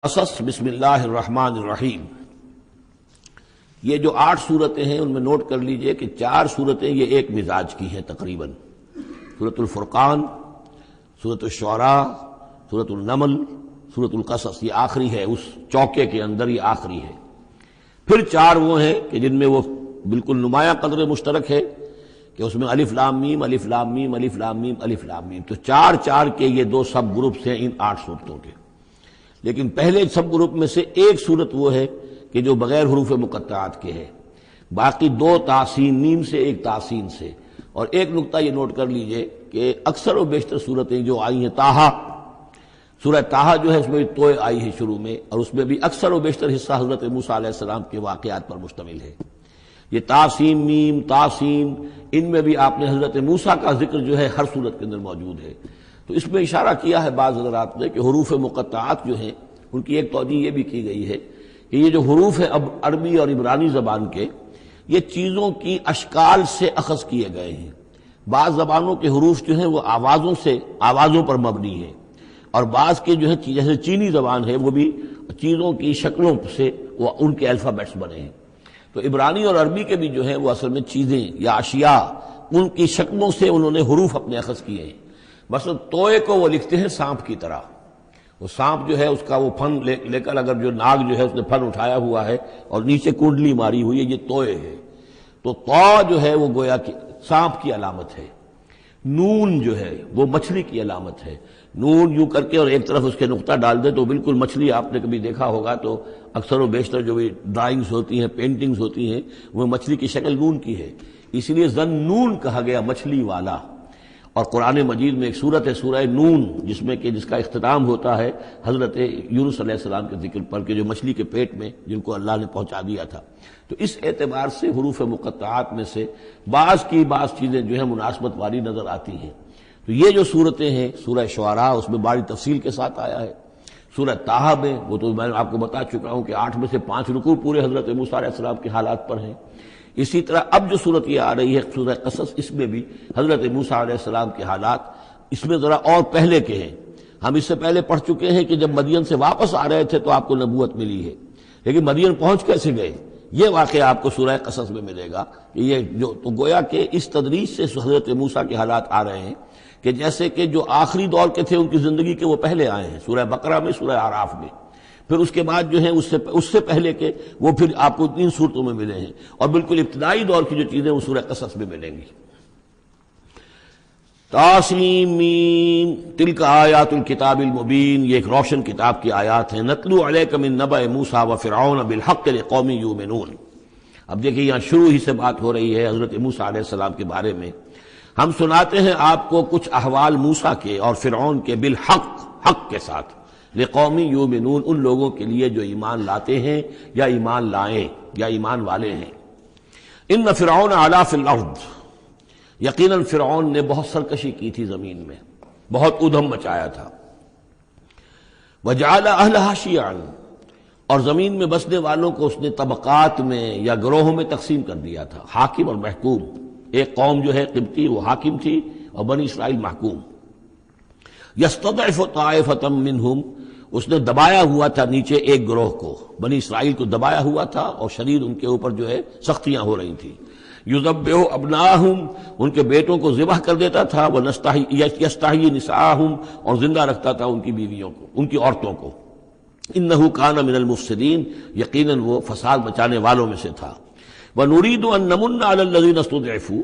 قصص بسم اللہ الرحمن الرحیم۔ یہ جو 8 صورتیں ہیں ان میں نوٹ کر لیجئے کہ 4 صورتیں یہ ایک مزاج کی ہیں تقریباً۔ سورۃ الفرقان، سورۃ الشعراء، سورۃ النمل، سورۃ القصص، یہ آخری ہے، اس چوکے کے اندر یہ آخری ہے۔ پھر 4 وہ ہیں کہ جن میں وہ بالکل نمایاں قدر مشترک ہے کہ اس میں الف لام میم الف لام میم الف لام میم الف لام میم، تو 4 کے یہ 2 سب گروپس ہیں ان 8 صورتوں کے۔ لیکن پہلے سب گروپ میں سے ایک صورت وہ ہے کہ جو بغیر حروف مقطعات کے ہے، باقی 2 تاسین میم سے، ایک تاسین سے۔ اور ایک نقطہ یہ نوٹ کر لیجئے کہ اکثر و بیشتر صورتیں جو آئی ہیں، طٰہٰ، سورہ طٰہٰ جو ہے اس میں توئے آئی ہے شروع میں، اور اس میں بھی اکثر و بیشتر حصہ حضرت موسیٰ علیہ السلام کے واقعات پر مشتمل ہے۔ یہ تاسین میم، تاسین، ان میں بھی آپ نے حضرت موسیٰ کا ذکر جو ہے ہر صورت کے اندر موجود ہے۔ تو اس میں اشارہ کیا ہے بعض حضرات نے کہ حروف مقطعات جو ہیں ان کی ایک توجہ یہ بھی کی گئی ہے کہ یہ جو حروف ہیں اب عربی اور عبرانی زبان کے، یہ چیزوں کی اشکال سے اخذ کیے گئے ہیں۔ بعض زبانوں کے حروف جو ہیں وہ آوازوں پر مبنی ہیں، اور بعض کے جو ہے جیسے چینی زبان ہے وہ بھی چیزوں کی شکلوں سے وہ ان کے الفابیٹس بنے ہیں۔ تو عبرانی اور عربی کے بھی جو ہیں وہ اصل میں چیزیں یا اشیاء، ان کی شکلوں سے انہوں نے حروف اپنے اخذ کیے ہیں۔ مثلا توئے کو وہ لکھتے ہیں سانپ کی طرح، وہ سانپ جو ہے اس کا وہ پھن لے کر، اگر جو ناگ جو ہے اس نے پھن اٹھایا ہوا ہے اور نیچے کنڈلی ماری ہوئی ہے، یہ توئے ہے۔ تو تو جو ہے وہ گویا کہ سانپ کی علامت ہے، نون جو ہے وہ مچھلی کی علامت ہے۔ نون یوں کر کے اور ایک طرف اس کے نقطہ ڈال دے تو بالکل مچھلی، آپ نے کبھی دیکھا ہوگا تو اکثر و بیشتر جو بھی ڈرائنگز ہوتی ہیں، پینٹنگز ہوتی ہیں، وہ مچھلی کی شکل نون کی ہے، اس لیے ذن نون کہا گیا، مچھلی والا۔ اور قرآن مجید میں ایک سورت ہے سورہ نون، جس کا اختتام ہوتا ہے حضرت یونس علیہ السلام کے ذکر پر کہ جو مچھلی کے پیٹ میں جن کو اللہ نے پہنچا دیا تھا۔ تو اس اعتبار سے حروف مقطعات میں سے بعض چیزیں جو ہیں مناسبت والی نظر آتی ہیں۔ تو یہ جو صورتیں ہیں، سورہ شعراء اس میں بڑی تفصیل کے ساتھ آیا ہے۔ سورہ طٰہٰ میں وہ تو میں آپ کو بتا چکا ہوں کہ 8 میں سے 5 رکوع پورے حضرت موسیٰ علیہ السلام کے حالات پر ہیں۔ اسی طرح اب جو صورت یہ آ رہی ہے سورہ قصص، اس میں بھی حضرت موسیٰ علیہ السلام کے حالات اس میں ذرا اور پہلے کے ہیں۔ ہم اس سے پہلے پڑھ چکے ہیں کہ جب مدین سے واپس آ رہے تھے تو آپ کو نبوت ملی ہے، لیکن مدین پہنچ کیسے گئے، یہ واقعہ آپ کو سورہ قصص میں ملے گا کہ یہ جو تو گویا کہ اس تدریج سے حضرت موسیٰ کے حالات آ رہے ہیں کہ جیسے کہ جو آخری دور کے تھے ان کی زندگی کے وہ پہلے آئے ہیں، سورہ بقرہ میں، سورہ اعراف میں، پھر اس کے بعد جو ہیں اس سے پہلے کے وہ پھر آپ کو 3 صورتوں میں ملے ہیں، اور بالکل ابتدائی دور کی جو چیزیں وہ سورہ قصص میں ملیں گی۔ طاسیم میم تلک آیات الکتاب المبین، یہ ایک روشن کتاب کی آیات ہیں۔ نتلو علیک من نبأ موسیٰ وفرعون بالحق لقوم یؤمنون۔ اب دیکھیں یہاں شروع ہی سے بات ہو رہی ہے حضرت موسیٰ علیہ السلام کے بارے میں۔ ہم سناتے ہیں آپ کو کچھ احوال موسیٰ کے اور فرعون کے، بالحق، حق کے ساتھ، لقوم یؤمنون، ان لوگوں کے لیے جو ایمان لاتے ہیں یا ایمان لائیں یا ایمان والے ہیں۔ ان فرعون علا فی الارض، یقیناً فرعون نے بہت سرکشی کی تھی زمین میں، بہت ادھم مچایا تھا۔ وجعل اہلہا شیعا، اور زمین میں بسنے والوں کو اس نے طبقات میں یا گروہوں میں تقسیم کر دیا تھا، حاکم اور محکوم۔ ایک قوم جو ہے قبطی وہ حاکم تھی اور بنی اسرائیل محکوم۔ یستضعف طائفۃ منہم، اس نے دبایا ہوا تھا نیچے ایک گروہ کو، بنی اسرائیل کو دبایا ہوا تھا اور شدید ان کے اوپر جو ہے سختیاں ہو رہی تھیں۔ یذبح ابناہم، ان کے بیٹوں کو ذبح کر دیتا تھا، یستحیی نساءہم، اور زندہ رکھتا تھا ان کی بیویوں کو، ان کی عورتوں کو۔ انہ کان من المفسدین، یقیناً وہ فساد مچانے والوں میں سے تھا۔ وَنُرِيدُ أَن نَّمُنَّ عَلَى الَّذِينَ اسْتُضْعِفُوا،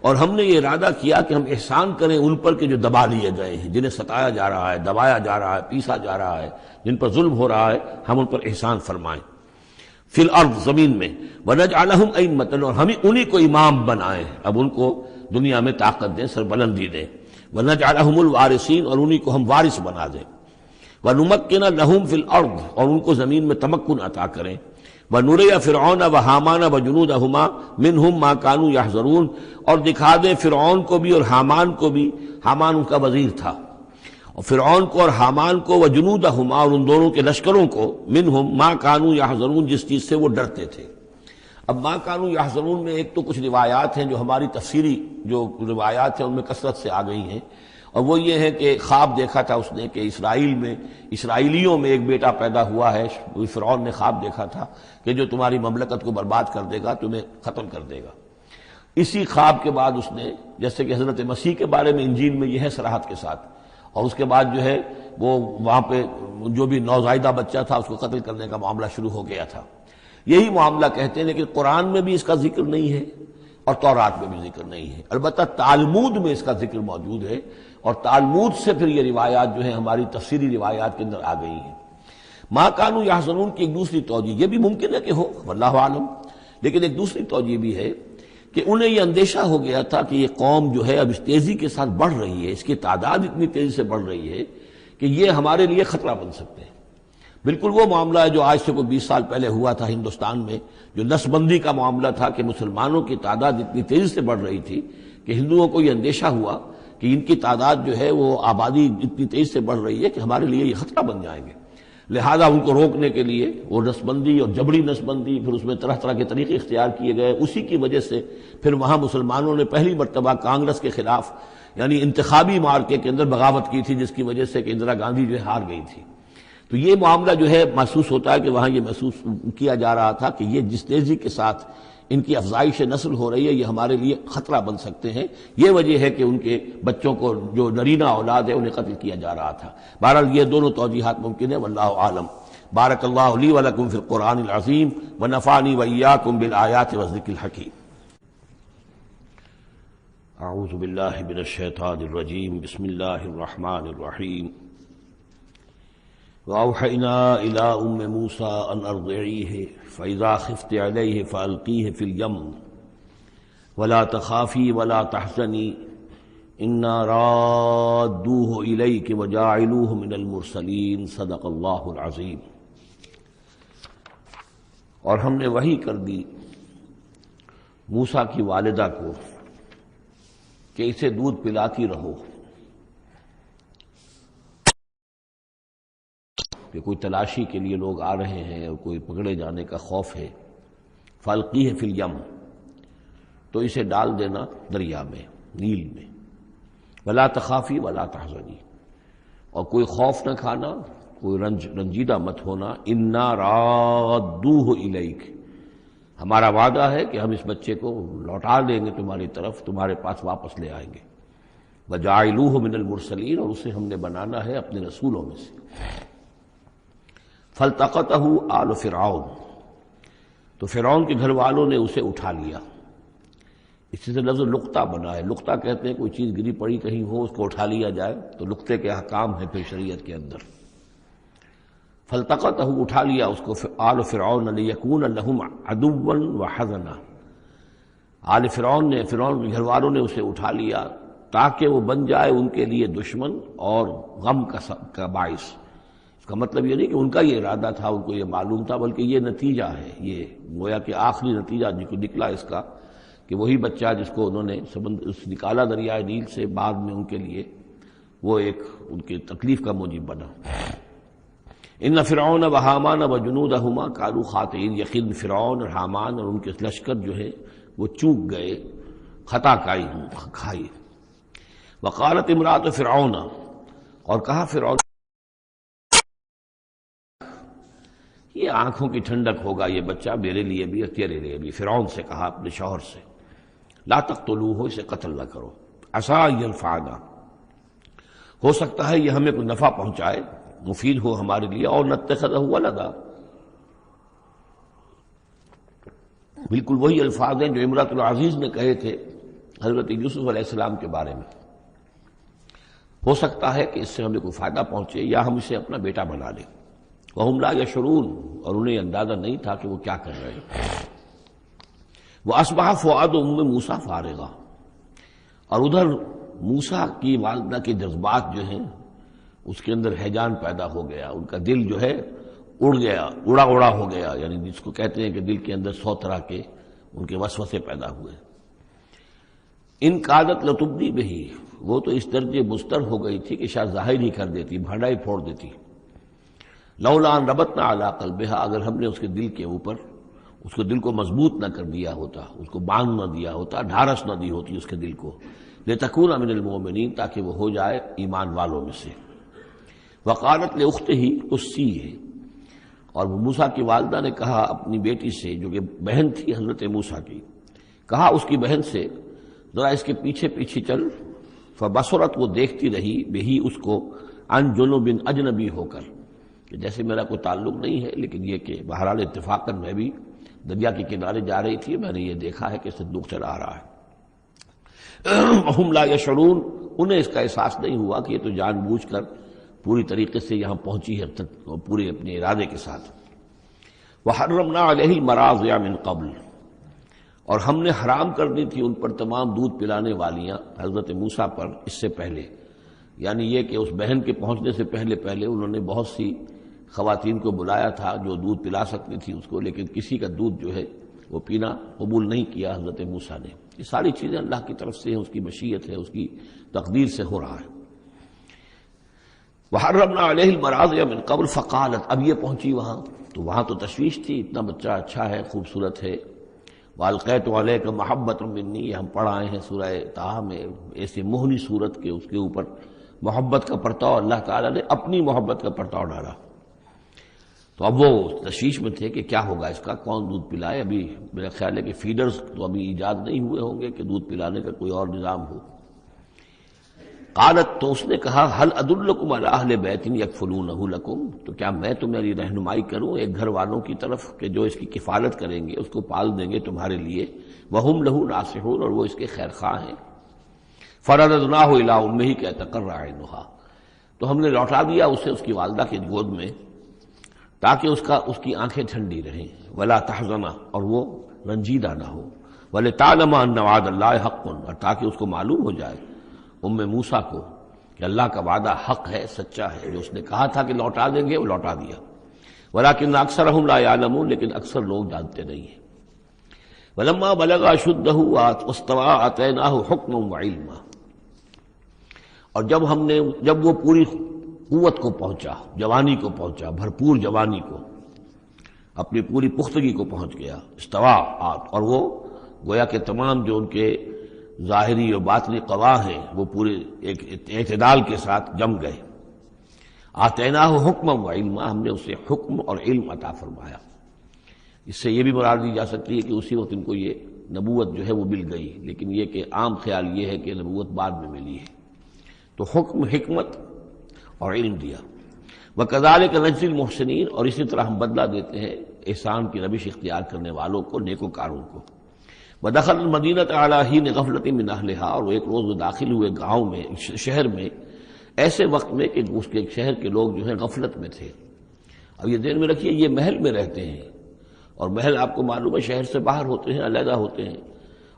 اور ہم نے یہ ارادہ کیا کہ ہم احسان کریں ان پر کہ جو دبا لیے گئے ہیں، جنہیں ستایا جا رہا ہے، دبایا جا رہا ہے، پیسا جا رہا ہے، جن پر ظلم ہو رہا ہے، ہم ان پر احسان فرمائیں۔ فی الارض، زمین میں، وَنَجْعَلَهُمْ أَئِمَّةً، اور ہم انہی کو امام بنائیں، اب ان کو دنیا میں طاقت دیں، سربلندی دیں۔ وَنَجْعَلَهُمُ الْوَارِثِينَ، اور انہی کو ہم وارث بنا دیں۔ وَنُمَكِّنَ لَهُمْ فِي الْأَرْضِ، اور ان کو زمین میں تمکن عطا کریں۔ وَنُرِيَ فِرْعَوْنَ وَحَامَانَ وَجُنُودَهُمَا مِنْهُمْ مَا كَانُوا يَحْذَرُونَ، اور دکھا دے فرعون کو بھی اور حامان کو بھی، حامان ان کا وزیر تھا، اور فرعون کو اور حامان کو، وجنودہما، اور ان دونوں کے لشکروں کو، منہم ما کانوا یحذرون، جس چیز سے وہ ڈرتے تھے۔ اب ما کانوا یحذرون میں ایک تو کچھ روایات ہیں جو ہماری تفسیری جو روایات ہیں ان میں کثرت سے آ گئی ہیں، اور وہ یہ ہے کہ خواب دیکھا تھا اس نے کہ اسرائیلیوں میں ایک بیٹا پیدا ہوا ہے. فرعون نے خواب دیکھا تھا کہ جو تمہاری مملکت کو برباد کر دے گا، تمہیں ختم کر دے گا. اسی خواب کے بعد اس نے، جیسے کہ حضرت مسیح کے بارے میں انجیل میں یہ ہے صراحت کے ساتھ، اور اس کے بعد جو ہے وہ وہاں پہ جو بھی نوزائیدہ بچہ تھا اس کو قتل کرنے کا معاملہ شروع ہو گیا تھا. یہی معاملہ کہتے ہیں، لیکن قرآن میں بھی اس کا ذکر نہیں ہے اور تورات میں بھی ذکر نہیں ہے. البتہ تالمود میں اس کا ذکر موجود ہے، اور تالمود سے پھر یہ روایات جو ہیں ہماری تفسیری روایات کے اندر آ گئی ہیں. ما کانوا یحزنون کی ایک دوسری توجہ یہ بھی ممکن ہے کہ ہو، واللہ عالم، لیکن ایک دوسری توجہ بھی ہے کہ انہیں یہ اندیشہ ہو گیا تھا کہ یہ قوم جو ہے اب اس تیزی کے ساتھ بڑھ رہی ہے، اس کی تعداد اتنی تیزی سے بڑھ رہی ہے کہ یہ ہمارے لیے خطرہ بن سکتے ہیں. بالکل وہ معاملہ ہے جو آج سے کوئی 20 سال پہلے ہوا تھا ہندوستان میں، جو نسل بندی کا معاملہ تھا کہ مسلمانوں کی تعداد اتنی تیزی سے بڑھ رہی تھی کہ ہندوؤں کو یہ اندیشہ ہوا کہ ان کی تعداد جو ہے وہ آبادی اتنی تیزی سے بڑھ رہی ہے کہ ہمارے لیے یہ خطرہ بن جائیں گے. لہذا ان کو روکنے کے لیے وہ نسل بندی اور جبری نسل بندی، پھر اس میں طرح طرح کے طریقے اختیار کیے گئے. اسی کی وجہ سے پھر وہاں مسلمانوں نے پہلی مرتبہ کانگریس کے خلاف یعنی انتخابی مارکے کے اندر بغاوت کی تھی، جس کی وجہ سے کہ اندرا گاندھی جو ہے ہار گئی تھی. تو یہ معاملہ جو ہے محسوس ہوتا ہے کہ وہاں یہ محسوس کیا جا رہا تھا کہ یہ جس تیزی کے ساتھ ان کی افزائش نسل ہو رہی ہے یہ ہمارے لیے خطرہ بن سکتے ہیں. یہ وجہ ہے کہ ان کے بچوں کو جو نرینہ اولاد ہے انہیں قتل کیا جا رہا تھا. بہرحال یہ دونوں توجیحات ممکن ہیں، واللہ عالم. بارک اللہ لی ولکم فی القرآن العظیم ونفعنی وإیاکم بالآیات والذکر الحکیم. اعوذ باللہ من الشیطان الرجیم، بسم اللہ الرحمن الرحیم. وأوحينا إلى أم موسى أن أرضعيه فإذا خفت عليه فألقيه في اليم ولا تخافي ولا تحزني إنا رادوه إليك وجاعلوه من المرسلين صدق الله العظيم. اور ہم نے وحی کر دی موسیٰ کی والدہ کو کہ اسے دودھ پلاتی رہو کہ کوئی تلاشی کے لیے لوگ آ رہے ہیں اور کوئی پکڑے جانے کا خوف ہے. فالقیہ فی الیم، تو اسے ڈال دینا دریا میں، نیل میں. ولا تخافی ولا تحزنی، اور کوئی خوف نہ کھانا، کوئی رنجیدہ مت ہونا. انا رادوہ الیک، ہمارا وعدہ ہے کہ ہم اس بچے کو لوٹا دیں گے تمہاری طرف، تمہارے پاس واپس لے آئیں گے. وجاعلوہ من المرسلین، اور اسے ہم نے بنانا ہے اپنے رسولوں میں سے. فالتقطہ آل فرعون، تو فرعون کے گھر والوں نے اسے اٹھا لیا. اسی سے لفظ لقطہ بنا ہے. لقطہ کہتے ہیں کوئی چیز گری پڑی کہیں ہو اس کو اٹھا لیا جائے، تو لقطے کے احکام ہیں پھر شریعت کے اندر. فالتقطہ، اٹھا لیا اس کو آل فرعون لیکون لہم عدوا وحزنا. آل فرعون کے گھر والوں نے اسے اٹھا لیا تاکہ وہ بن جائے ان کے لیے دشمن اور غم کا باعث. کا مطلب یہ نہیں کہ ان کا یہ ارادہ تھا، ان کو یہ معلوم تھا، بلکہ یہ نتیجہ ہے، یہ گویا کہ آخری نتیجہ جو نکلا اس کا کہ وہی بچہ جس کو انہوں نے نکالا دریائے نیل سے، بعد میں ان کے لیے وہ ایک ان کی تکلیف کا موجب بنا. ان فرعون و حامان و جنودہما کانوا خاطئین، یقین فرعون اور حامان اور ان کے لشکر جو ہے وہ چوک گئے، خطا کھائی. وقالت امرأۃ فرعون، اور کہا فرعون یہ آنکھوں کی ٹھنڈک ہوگا یہ بچہ میرے لیے بھی اور تیرے لیے بھی. فرعون سے کہا اپنے شوہر سے، لا تقتلوہ، اسے قتل نہ کرو. عسیٰ ان ینفعنا، ہو سکتا ہے یہ ہمیں کوئی نفع پہنچائے، مفید ہو ہمارے لیے. اور نتخذہ ولدا، بالکل وہی الفاظ ہیں جو امرأۃ العزیز نے کہے تھے حضرت یوسف علیہ السلام کے بارے میں. ہو سکتا ہے کہ اس سے ہمیں کوئی فائدہ پہنچے یا ہم اسے اپنا بیٹا بنا لیں. وَهُمْ لَا يَشْعُرُونَ، اور انہیں اندازہ نہیں تھا کہ وہ کیا کر رہے ہیں. وَأَصْبَحَ فُؤَادُ أُمِّ مُوسَىٰ فَارِغًا، اور ادھر موسیٰ کی والدہ کے جذبات جو ہیں اس کے اندر ہیجان پیدا ہو گیا، ان کا دل جو ہے اڑ گیا، اڑا ہو گیا، یعنی جس کو کہتے ہیں کہ دل کے اندر 100 طرح کے ان کے وسوسے پیدا ہوئے. ان کادت لتبدی بہی، وہ تو اس درجے مستر ہو گئی تھی کہ شاید ظاہر ہی کر دیتی، بھانڈا ہی پھوڑ دیتی. لولا ان ربطنا علی قلبہا، اگر ہم نے اس کے دل کے اوپر اس کو دل کو مضبوط نہ کر دیا ہوتا، اس کو باندھ نہ دیا ہوتا، ڈھارس نہ دی ہوتی اس کے دل کو. لتکون من المؤمنین، تاکہ وہ ہو جائے ایمان والوں میں سے۔ وقالت لاختہ قصیہ، اور موسیٰ کی والدہ نے کہا اپنی بیٹی سے جو کہ بہن تھی حضرت موسیٰ کی، کہا اس کی بہن سے ذرا اس کے پیچھے پیچھے چل۔ فبصرت، وہ دیکھتی رہی، بہی اس کو، عن جنب، اجنبی ہو کر، کہ جیسے میرا کوئی تعلق نہیں ہے، لیکن یہ کہ بہرحال اتفاقاً میں بھی دریا کے کنارے جا رہی تھی، میں نے یہ دیکھا ہے کہ صندوق چلا آ رہا ہے۔ وہم لا یشعرون، انہیں اس کا احساس نہیں ہوا کہ یہ تو جان بوجھ کر پوری طریقے سے یہاں پہنچی ہے، پورے اپنے ارادے کے ساتھ۔ وحرمنا علیہ المراضع من قبل، اور ہم نے حرام کر دی تھی ان پر تمام دودھ پلانے والیاں حضرت موسیٰ پر اس سے پہلے، یعنی یہ کہ اس بہن کے پہنچنے سے پہلے پہلے انہوں نے بہت سی خواتین کو بلایا تھا جو دودھ پلا سکتی تھی اس کو، لیکن کسی کا دودھ جو ہے وہ پینا قبول نہیں کیا حضرت موسیٰ نے۔ یہ ساری چیزیں اللہ کی طرف سے ہیں، اس کی مشیت ہے، اس کی تقدیر سے ہو رہا ہے۔ وحرمنا علیہ المراضع من قبل فقالت، اب یہ پہنچی وہاں تو وہاں تو تشویش تھی، اتنا بچہ اچھا ہے، خوبصورت ہے۔ والقیت علیک محبۃ منی، یہ ہم پڑھ آئے ہیں سورہ طٰہٰ میں، ایسی موہنی صورت کے اس کے اوپر محبت کا پرتاؤ اللہ تعالیٰ نے اپنی محبت کا پرتاؤ ڈالا۔ تو اب وہ تشویش میں تھے کہ کیا ہوگا اس کا، کون دودھ پلائے۔ ابھی میرا خیال ہے کہ فیڈرز تو ابھی ایجاد نہیں ہوئے ہوں گے کہ دودھ پلانے کا کوئی اور نظام ہو۔ قالت، تو اس نے کہا، هل ادلکم علی اہل بیت یکفلونہ لکم، تو کیا میں تمہاری رہنمائی کروں ایک گھر والوں کی طرف کہ جو اس کی کفالت کریں گے، اس کو پال دیں گے تمہارے لیے، وہم لہ ناصحون، اور وہ اس کے خیر خواہ ہیں۔ فرددناہ الی امہ کہ تقر عینہا، تو ہم نے لوٹا دیا اسے اس کی والدہ کی گود میں تاکہ اس کی آنکھیں ٹھنڈی رہیں، ولا تحزن، اور وہ رنجیدہ نہ ہو، ولتعلم ان وعد اللہ حق، اور تاکہ اس کو معلوم ہو جائے موسیٰ کو کہ اللہ کا وعدہ حق ہے، سچا ہے، جو اس نے کہا تھا کہ لوٹا دیں گے وہ لوٹا دیا۔ ولکن اکثرہم لا یعلمون، لیکن اکثر لوگ جانتے نہیں ہیں۔ ولما بلغ اشدہ واستوى آتیناہ حکما وعلما، اور جب وہ پوری قوت کو پہنچا، جوانی کو پہنچا، بھرپور جوانی کو، اپنی پوری پختگی کو پہنچ گیا، استوا، اور وہ گویا کہ تمام جو ان کے ظاہری اور باطنی قواہ ہیں وہ پورے ایک اعتدال کے ساتھ جم گئے۔ آتیناہ حکما وعلما، ہم نے اسے حکم اور علم عطا فرمایا۔ اس سے یہ بھی مراد دی جا سکتی ہے کہ اسی وقت ان کو یہ نبوت جو ہے وہ مل گئی، لیکن یہ کہ عام خیال یہ ہے کہ نبوت بعد میں ملی ہے۔ تو حکم، حکمت اور علم دیا۔ وَكَذَلِكَ نَجْزِي الْمُحْسِنِينَ، اور اسی طرح ہم بدلہ دیتے ہیں احسان کی روش اختیار کرنے والوں کو، نیکوکاروں کو۔ وَدَخَلَ الْمَدِينَةَ عَلَىٰ حِينِ غَفْلَةٍ مِّنْ أَهْلِهَا، اور ایک روز وہ داخل ہوئے گاؤں میں، شہر میں، ایسے وقت میں کہ اس کے شہر کے لوگ جو ہیں غفلت میں تھے۔ اب یہ ذہن میں رکھیے یہ محل میں رہتے ہیں، اور محل آپ کو معلوم ہے شہر سے باہر ہوتے ہیں، علیحدہ ہوتے ہیں،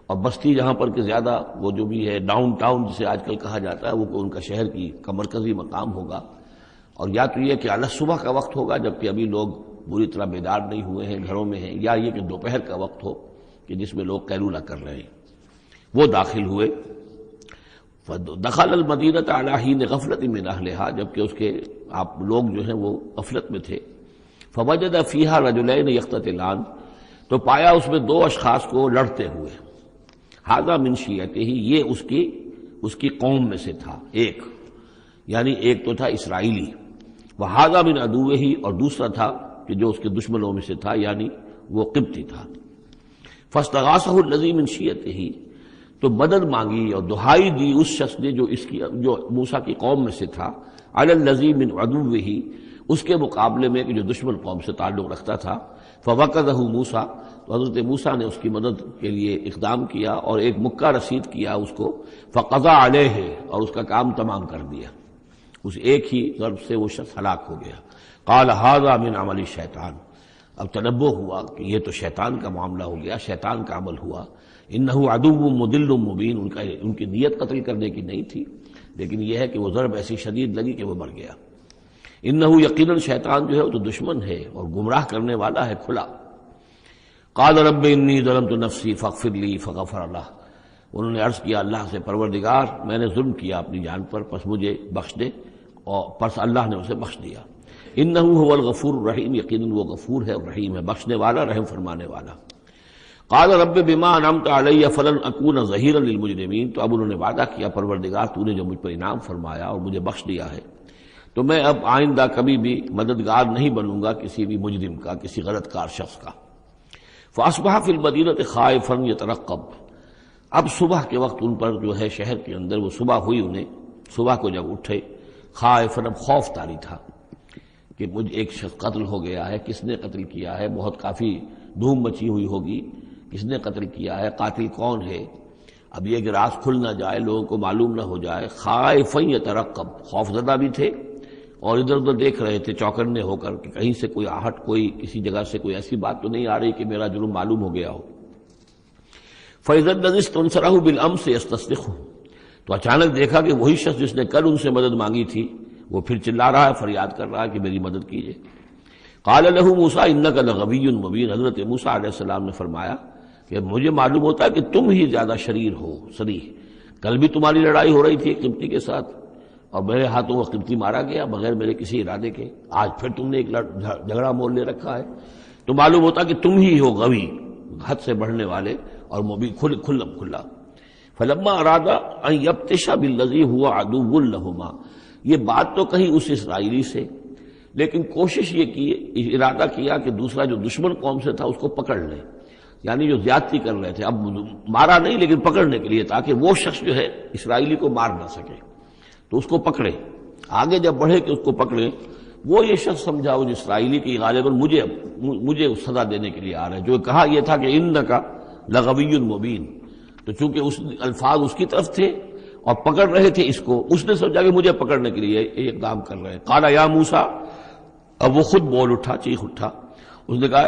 اور بستی جہاں پر کہ زیادہ وہ جو بھی ہے ڈاؤن ٹاؤن جسے آج کل کہا جاتا ہے، وہ ان کا شہر کا مرکزی مقام ہوگا، اور یا تو یہ کہ اعلیٰ صبح کا وقت ہوگا جبکہ ابھی لوگ پوری طرح بیدار نہیں ہوئے ہیں، گھروں میں ہیں، یا یہ کہ دوپہر کا وقت ہو کہ جس میں لوگ قیلولہ کر رہے ہیں۔ وہ داخل ہوئے، دخل المدینۃ علی حین غفلۃ من اہلہا، جبکہ اس کے آپ لوگ جو ہیں وہ غفلت میں تھے۔ فوجد فیہا رجلین یقتتلان، تو پایا اس میں دو اشخاص کو لڑتے ہوئے۔ ھذا من شیعتہ، یہ اس کی قوم میں سے تھا ایک، یعنی ایک تو تھا اسرائیلی، وھذا من عدوہ، اور دوسرا تھا کہ جو اس کے دشمنوں میں سے تھا، یعنی وہ قبطی تھا۔ فاستغاثہ الذی من شیعتہ، تو مدد مانگی اور دہائی دی اس شخص نے جو موسیٰ کی قوم میں سے تھا، علی الذی من عدوہ، اس کے مقابلے میں کہ جو دشمن قوم سے تعلق رکھتا تھا۔ فوقظہ موسیٰ، تو حضرت موسیٰ نے اس کی مدد کے لیے اقدام کیا اور ایک مکہ رسید کیا اس کو، فقضى علیہ، اور اس کا کام تمام کر دیا، اس ایک ہی ضرب سے وہ شخص ہلاک ہو گیا۔ قال ھذا من عمل الشیطان، اب تنبہ ہوا کہ یہ تو شیطان کا معاملہ ہو گیا، شیطان کا عمل ہوا۔ انہ عدو مضل مبین، ان کی نیت قتل کرنے کی نہیں تھی، لیکن یہ ہے کہ وہ ضرب ایسی شدید لگی کہ وہ مر گیا۔ انہ یقیناً شیطان جو ہے وہ تو دشمن ہے اور گمراہ کرنے والا ہے کھلا۔ قال رب انی ظلمت نفسی فاغفر لی فغفر لہ، انہوں نے عرض کیا اللہ سے، پروردگار میں نے ظلم کیا اپنی جان پر، پس مجھے بخش دے، اور پس اللہ نے اسے بخش دیا۔ انہ هو الغفور الرحیم، یقیناً وہ غفور ہے اور رحیم ہے، بخشنے والا، رحم فرمانے والا۔ قال رب بما انعمت علی فلن اکون ظہیرا للمجرمین، تو اب انہوں نے وعدہ کیا پروردگار تو نے جو مجھ پر انعام فرمایا اور مجھے بخش دیا ہے تو میں اب آئندہ کبھی بھی مددگار نہیں بنوں گا کسی بھی مجرم کا، کسی غلط کار شخص کا۔ فاصبح فی المدینۃ خائفا یترقب، اب صبح کے وقت ان پر جو ہے شہر کے اندر، وہ صبح ہوئی انہیں، صبح کو جب اٹھے خائفا، اب خوف طاری تھا کہ مجھ ایک شخص قتل ہو گیا ہے، کس نے قتل کیا ہے، بہت کافی دھوم مچی ہوئی ہوگی، کس نے قتل کیا ہے، قاتل کون ہے، اب یہ کہ راز کھل نہ جائے، لوگوں کو معلوم نہ ہو جائے۔ خائفا یترقب، خوف زدہ بھی تھے اور ادھر ادھر دیکھ رہے تھے چوکنے ہو کر کہ کہیں سے کوئی آہٹ، کوئی کسی جگہ سے کوئی ایسی بات تو نہیں آ رہی کہ میرا جرم معلوم ہو گیا ہو۔ فَإِذَا الَّذِي اسْتَنصَرَهُ بِالْأَمْسِ يَسْتَصْرِخُهُ، تو اچانک دیکھا کہ وہی شخص جس نے کل ان سے مدد مانگی تھی وہ پھر چلا رہا ہے، فریاد کر رہا ہے کہ میری مدد کیجیے۔ قال له موسیٰ انک لغوی مبین، حضرت موسیٰ علیہ السلام نے فرمایا کہ مجھے معلوم ہوتا ہے کہ تم ہی زیادہ شریر ہو، صریح، کل بھی تمہاری لڑائی ہو رہی تھی ایک قبطی کے ساتھ اور میرے ہاتھوں وہ قبطی مارا گیا بغیر میرے کسی ارادے کے، آج پھر تم نے ایک جھگڑا مول لے رکھا ہے، تو معلوم ہوتا کہ تم ہی ہو غوی، حد سے بڑھنے والے اور مبین، کھلم کھلا۔ فلما اراد ان یبطش بالذی هو عدو لہما، یہ بات تو کہی اس اسرائیلی سے، لیکن کوشش یہ کی، ارادہ کیا کہ دوسرا جو دشمن قوم سے تھا اس کو پکڑ لیں، یعنی جو زیادتی کر رہے تھے، اب مارا نہیں لیکن پکڑنے کے لیے، تاکہ وہ شخص جو ہے اسرائیلی کو مار نہ سکے تو اس کو پکڑے، آگے جب بڑھے کہ اس کو پکڑے، وہ یہ شخص سمجھا وہ اسرائیلی کی غالباً مجھے سزا دینے کے لیے آ رہا ہے، جو کہا یہ تھا کہ انک لغوی مبین، تو چونکہ اس الفاظ اس کی طرف تھے اور پکڑ رہے تھے اس کو، اس نے سمجھا کہ مجھے پکڑنے کے لیے یہ اقدام کر رہے ہیں۔ قال یا موسیٰ، اب وہ خود بول اٹھا، چیخ اٹھا، اس نے کہا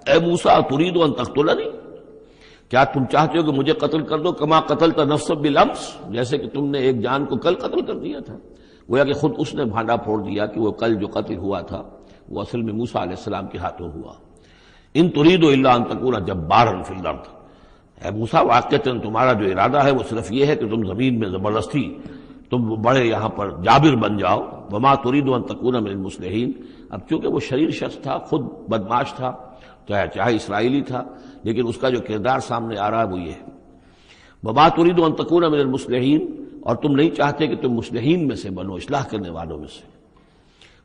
اے موسیٰ ترید ان تقتلنی، کیا تم چاہتے ہو کہ مجھے قتل کر دو، کما قتلت نفسا بالامس، جیسے کہ تم نے ایک جان کو کل قتل کر دیا تھا۔ گویا کہ خود اس نے بھانڈا پھوڑ دیا کہ وہ کل جو قتل ہوا تھا وہ اصل میں موسیٰ علیہ السلام کے ہاتھوں ہوا۔ ان ترید الا ان تکون جبارا فی الارض، اے موسیٰ واقعتاً تمہارا جو ارادہ ہے وہ صرف یہ ہے کہ تم زمین میں زبردستی تم بڑے یہاں پر جابر بن جاؤ، وما ترید ان تکون من المصلحین، اب چونکہ وہ شریر شخص تھا، خود بدمعاش تھا، چاہے اسرائیلی تھا، لیکن اس کا جو کردار سامنے آ رہا ہے وہ یہ ہے، وما ترید ان تکون من المصلحین، اور تم نہیں چاہتے کہ تم مصلحین میں سے بنو، اصلاح کرنے والوں میں سے۔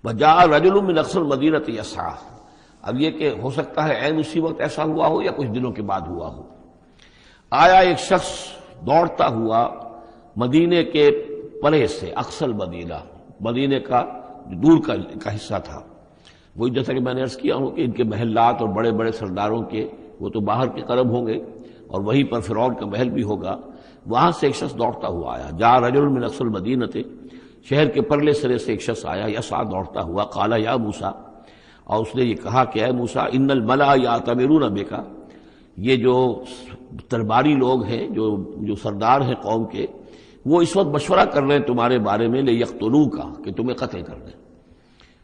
وجاء رجل من اقصى المدینۃ یسعی، اب یہ کہ ہو سکتا ہے عین اسی وقت ایسا ہوا ہو یا کچھ دنوں کے بعد ہوا ہو، آیا ایک شخص دوڑتا ہوا مدینے کے پرے سے، اقصى المدینہ، مدینے کا دور کا حصہ تھا، وہی جیسا کہ میں نے عرض کیا ہوں کہ ان کے محلات اور بڑے بڑے سرداروں کے وہ تو باہر کے قرب ہوں گے اور وہیں پر فرعون کا محل بھی ہوگا، وہاں سے ایک شخص دوڑتا ہوا آیا، جاء رجل من اقصى المدینۃ، شہر کے پرلے سرے سے ایک شخص آیا، یسعی، دوڑتا ہوا، قال یا موسیٰ، اور اس نے یہ کہا کہ اے موسیٰ ان الملأ یأتمرون بک، یہ جو درباری لوگ ہیں، جو سردار ہیں قوم کے، وہ اس وقت مشورہ کر رہے ہیں تمہارے بارے میں لیقتلوک، کہ تمہیں قتل کر دیں،